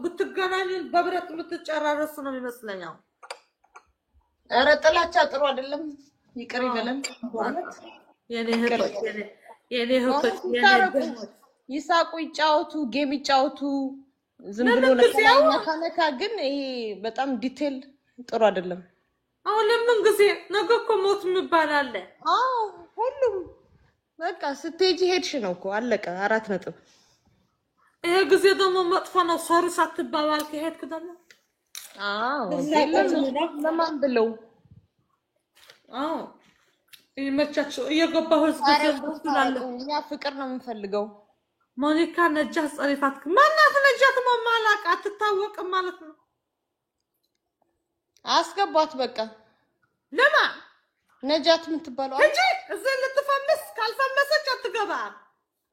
ብትገናኙ በብረት ብትጨራረሱ ነው የሚመስለኛው። ኧረ ጥላቻ ጥሩ አይደለም፣ ይቅር ይበለን። የኔ እህቶች ይሳቁ፣ ይጫወቱ፣ ጌም ይጫወቱ። ዝም ብሎ ነካ ግን ይሄ በጣም ዲቴል ጥሩ አይደለም። አሁን ለምን ጊዜ ነገ እኮ ሞት የሚባል አለ። ሁሉም በቃ ስትሄጂ ሄድሽ ነው እኮ አለቀ። 4 ነጥብ። ይሄ ጊዜ ደግሞ መጥፎ ነው። ሶሪ ሳትባባል ከሄድክ ደግሞ ለማን ብለው ይመቻቸው። እየገባሁ ህዝብ እኛ ፍቅር ነው የምንፈልገው። ሞኒካ ነጃት ጸሪፋት ማናት? ነጃት ማማላቅ አትታወቅም ማለት ነው። አስገባት በቃ። ለማ ነጃት የምትባለው እንጂ እዚህ ልትፈምስ ካልፈመሰች አትገባም።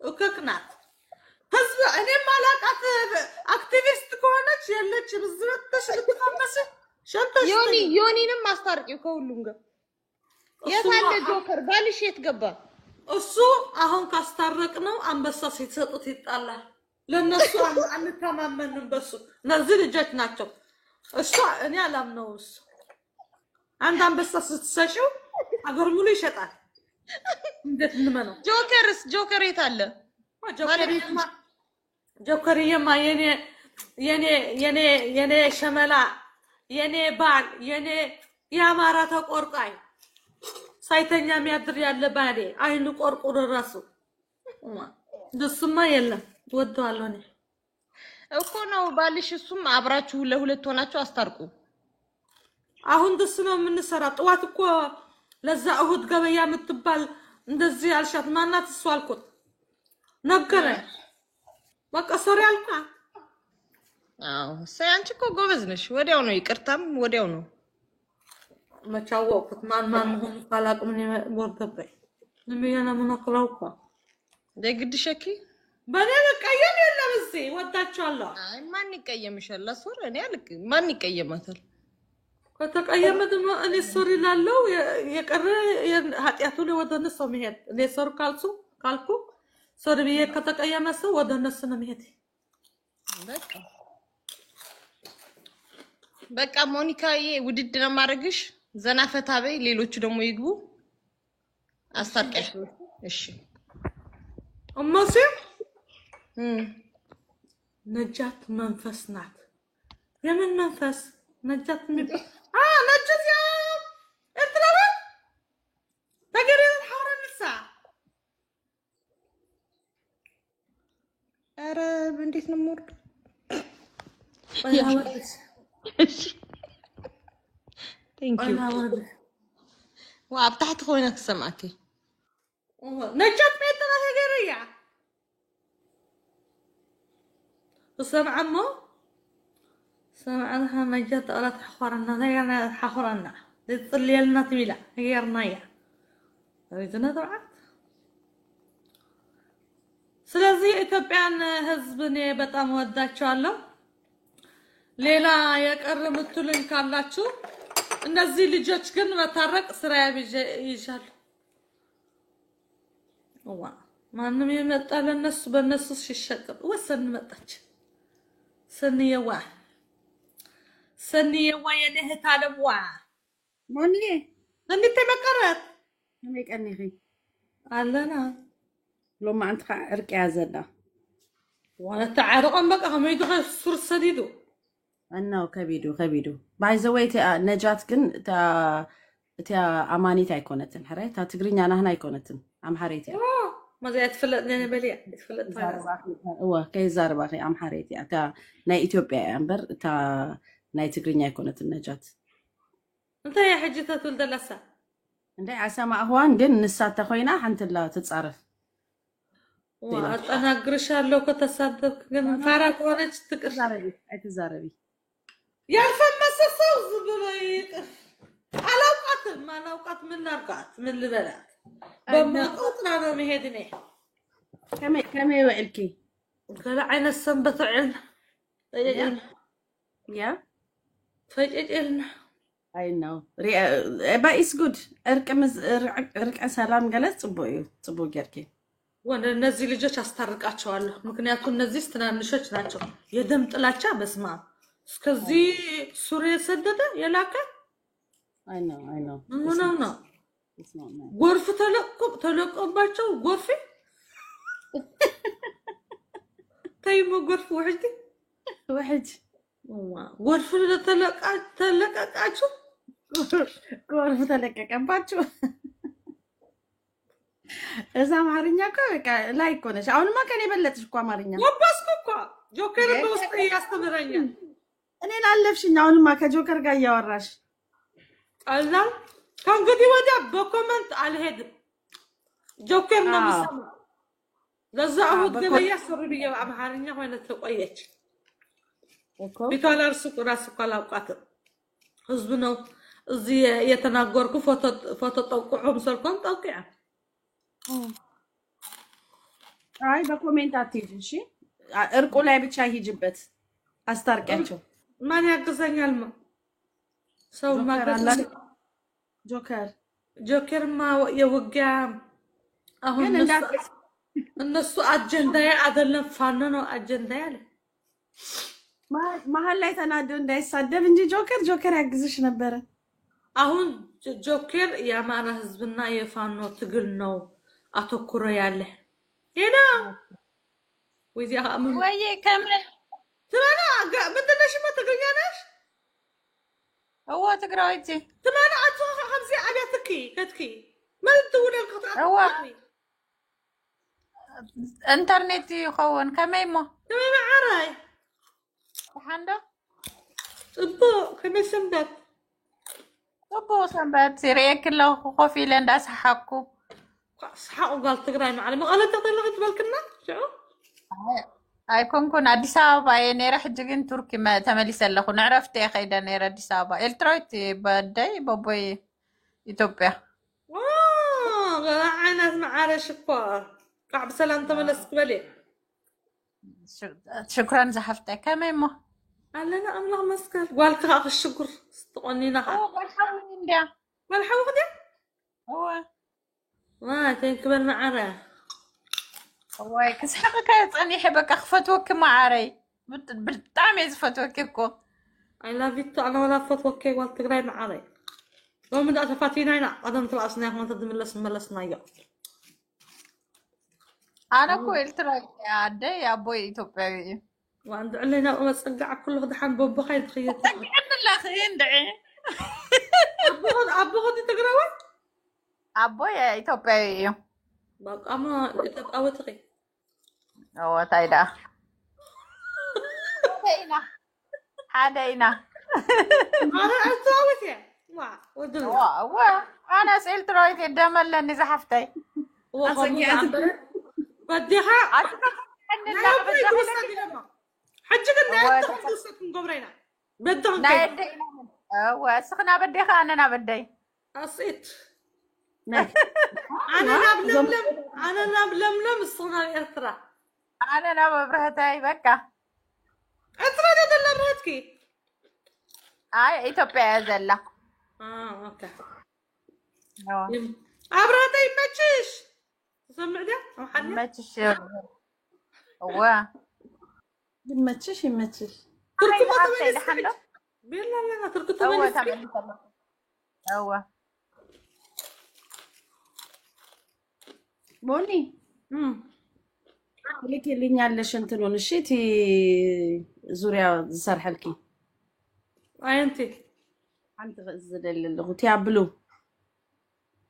እከክናት ህዝብ እኔ ማላቃት አክቲቪስት ከሆነች የለችም። እዚህ ወጥተሽ ልትፈምስ ሸንተሽ ዮኒንም አስታርቂው ከሁሉም ጋር። የት አለ ጆከር? ባልሽ የት ገባ? እሱ አሁን ካስታረቅ ነው አንበሳ ሲሰጡት ይጣላል። ለነሱ አንተማመንም በሱ። እነዚህ ልጆች ናቸው። እሱ እኔ አላምነው። እሱ አንድ አንበሳ ስትሰጪው አገር ሙሉ ይሸጣል። እንዴት እንመነው? ጆከር የት አለ? ጆከርዬማ የኔ ሸመላ፣ የኔ ባል፣ የኔ የአማራ ተቆርቋይ ሳይተኛ የሚያድር ያለ ባሌ አይኑ ቆርቆሮ ራሱ ደስማ የለም። ወደዋለሁ እኔ እኮ ነው ባልሽ። እሱም አብራችሁ ለሁለት ሆናችሁ አስታርቁ። አሁን ደስ ነው የምንሰራ። ጠዋት እኮ ለዛ እሁድ ገበያ የምትባል እንደዚህ አልሻት ማናት እሱ አልኩት ነገረ በቃ ሶሪ አልኳ። አንቺ እኮ ጎበዝ ነሽ። ወዲያው ነው ይቅርታም ወዲያው ነው መቻወቅት ማን ሆነ ካላቅም ነው ወርደበይ ለሚያና ምናክላውካ ደግድ ሸኪ በኔ ለቀየም የለም። እዚህ ወጣቻለሁ። ማን ይቀየምሻል? ለሶር እኔ አልክ ማን ይቀየማታል? ከተቀየመ ደግሞ እኔ ሶሪ ላለው የቀረ ኃጢያቱ ነው ወደ እነሱ መሄድ። እኔ ሶር ካልኩ ሶሪ ብዬ ከተቀየመ ሰው ወደ እነሱ ነው መሄድ። በቃ ሞኒካዬ ውድድ ነው ማድረግሽ። ዘና ፈታ በይ። ሌሎቹ ደግሞ ይግቡ። አስታርቀሽ እሺ። እማሴ ነጃት መንፈስ ናት። የምን መንፈስ? ነጃት የሚባል ነጃት ያ እትራባ ተገረን ሐረንሳ ኧረ እንዴት ነው የምወርድ? እሺ ثانك يو وابتحت خوينك سمعتي نجات بيتنا هجرية وسمع عمو سمع عنها نجات قالت حخورنا هينا حخورنا لتصلي لنا طويلة هيرنايا ريتنا طبعا ስለዚህ ኢትዮጵያን ህዝብኔ በጣም ወዳቸዋለሁ። ሌላ የቀረ ምትሉኝ ካላችሁ እነዚህ ልጆች ግን መታረቅ ስራ ይይዛሉ። ማንም የመጣ ለነሱ በነሱ ሲሸቀጥ ወሰን መጣች። ሰንየዋ የኔ እህት አለምዋ ሞኒ እንዴት መቀረት ከመይቀኒኺ አለና لما عندك عرق يا زلا وانا تعرقن بقى هم يدخل السور سديدو انه كبيدو باي ذا واي نجات كن تا امانيت ايكونتن حري تا تغرينا انا هنا ايكونتن ام حريتي ما زي تفلت لنا بلي تفلت هو كي زارباخي ام حريتي تا ناي اثيوبيا امبر تا ناي تغرينا ايكونتن نجات انت يا حجته تولد لسا انت عسما اخوان كن نسات خوينا حنت لا تتصرف واطناغرشالو ከተሳደብክ ግን ፈራክ ሆነች ትቅርዛረቢ አይተዛረቢ ያልፈመሰሰው ዝብለይ አላውቃት ምን ላርጋት ምን ልበላት በመቆጥና ነው መሄድኔ ከመ ይወልኪ ከላ አይነ ሰንበተዕን ያ ፈጨጨልና I know. But it's good. እርቅ ሰላም ገለጽ ጽቦ ገርኪ ወንደ እነዚህ ልጆች አስታርቃቸዋለሁ ምክንያቱም እነዚህ ትናንሾች ናቸው የደም ጥላቻ በስማ እስከዚህ ሱሪ የሰደደ የላከ I know. ነው It's not nice. ጎርፍ ተለቆባቸው ጎርፍ ታይሞ ጎርፍ ወሕዲ وحج ጎርፍ ተለቀቃቸው ጎርፍ ተለቀቀባችሁ እዛ አማርኛ እኮ በቃ ላይ እኮ ነሽ አሁንማ ከኔ በለጥሽ እኮ አማርኛ ወባስኩ እኮ ጆከር በውስጥ ያስተምረኛል እኔ ላለፍሽኝ አሁንማ ከጆከር ጋር እያወራሽ አላ ከእንግዲህ ወዲያ በኮመንት አልሄድም ጆከር ነው የምሰማ ለዛ አሁን ገበያ ሱሪ ብዬ አማርኛ ሆነ ተቆየች እኮ ቢታላርሱ ራስ ካላውቃት ህዝብ ነው እዚህ የተናገርኩ ፎቶ ጠቁዑም ሰልኮን ጠቂያ አይ በኮሜንት አትሂጂ እሺ እርቁ ላይ ብቻ ሂጅበት አስታርቂያቸው ማን ያግዘኛል ሰው ማገዝ ጆከርማ የውጊያ አሁን እነሱ አጀንዳ አይደለም ፋኖ ነው አጀንዳ ያለ መሀል ላይ ተናዶ እንዳይሳደብ እንጂ ጆከር ያግዝሽ ነበረ አሁን ጆከር የአማራ ህዝብና የፋኖ ትግል ነው አተኩሮ ያለ ሄና ወይዚያ ወይ ከምን ትናና ምንድነሽ ማተገኛናሽ هو تقرايتي تمانا اتوقع خمسة عبيتكي كتكي ما تقول القطعة هو انترنت يخون كميمو تماما عراي وحندا ابو كمي سمبت ابو سمبت سيريك لو خوفي لندا سحقو سحقو قال تقراي معلم غلط تطلقت بالكنا شو كون أديس أبابا نيرة حجين تركي ما تمليس لخو نعرفت يا خيدا نيرة أديس أبابا إلترايتي بداي بابوي إثيوبيا أنا مع عارش كبار كعب سلام تملس قبلي شكرا زحفتك كميمو أنا أملا مسكر قالك أخ الشكر استقوني نخا والحاولين ده والحاول ده هو ما تنكبر معنا واي كس حقك أني حبك أخفتوك معاري بالطعم يزفتوك كو I love it أنا ولا فتوك قالت تقراي معاري لو من أتفاتينا هنا قدم طلع أصناك ما تدم ملسنا يا أنا كو إلتراك يا عدي يا أبوي إثيوبيا وعند علينا ومسقع كله دحين بوب خير تخيل تقعد الأخيين دعي أبغى تقراوي أبوي إثيوبيا بقى أما تبقى تغي هو تايدا حدينا أنا أسويته وا أنا سئلت رأيت الدم اللي زحفتي بديها حجك الناس تخلصكم قبرينا بدهم هو سخنا بديها أنا بدي أصيت أنا ناب لملم الصنع إرترا أنا ناب برهتاي بكا إرترا ده دلنا برهتكي إثيوبيا زلا أوكي أبرهتاي ماتشيش سمع ده ماتشيش هو يمتشش تركي ما تبغى بيلا لا تركي تبغى هو بوني ليكي اللي نعلش انتنون الشيتي زوريا زرحلكي اي انتي انت غزل الغوتي عبلو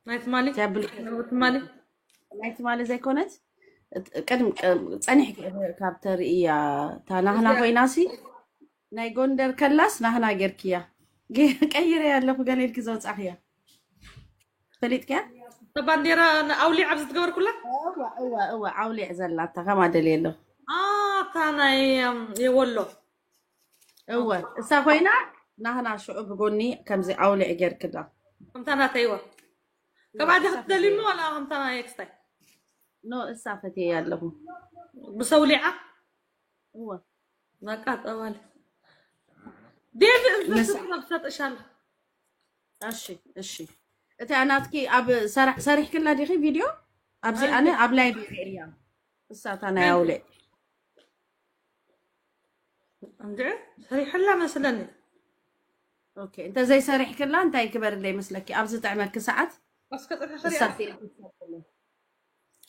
نايت مالي نايت مالي نايت مالي زي كونت قدم صنيح كابتر يا تانا خويناسي ناي غوندر كلاس نحنا غيركيا قير يالله قاليلك زو صحيا فليتك طبعا ديرا اولي عبز تقبر كلها ايوه عولي عزلاتها كما دليله كان يولو هو اسا خوينا نحنا شعوب غني كمزي عولي اجر كده همتنا ايوه كبعد خدلي مو ولا همتنا يكستاي نو اسا فتي يالله بسوليعه هو ما قاط اولي ديف بس ان شاء الله እሺ እቲ ኣናትኪ ኣብ ሰሪሕ ክላ ዲኺ ቪድዮ ኣብዚ ኣነ ኣብ ላይ ቢያ እሳታ ናይ ኣውለ እንዴ ሰሪሕላ መስለኒ ኦኬ እንተ ዘይ ሰሪሕ ክላ እንታይ ክበር እንደ ይመስለኪ ኣብዚ ጥዕመክ ሰዓት እስከ ሰሪሕ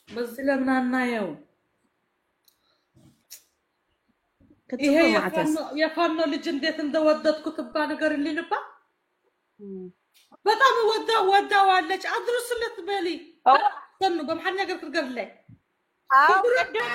በዚህ ለምን አናየው ይሄ የፋኖ ልጅ እንዴት እንደወደድኩት ባ ነገር ልልባ በጣም ወዳዋለች አድርሱለት በሊ ተኑ በመሐል ነገር ትገርለይ አው ቅድም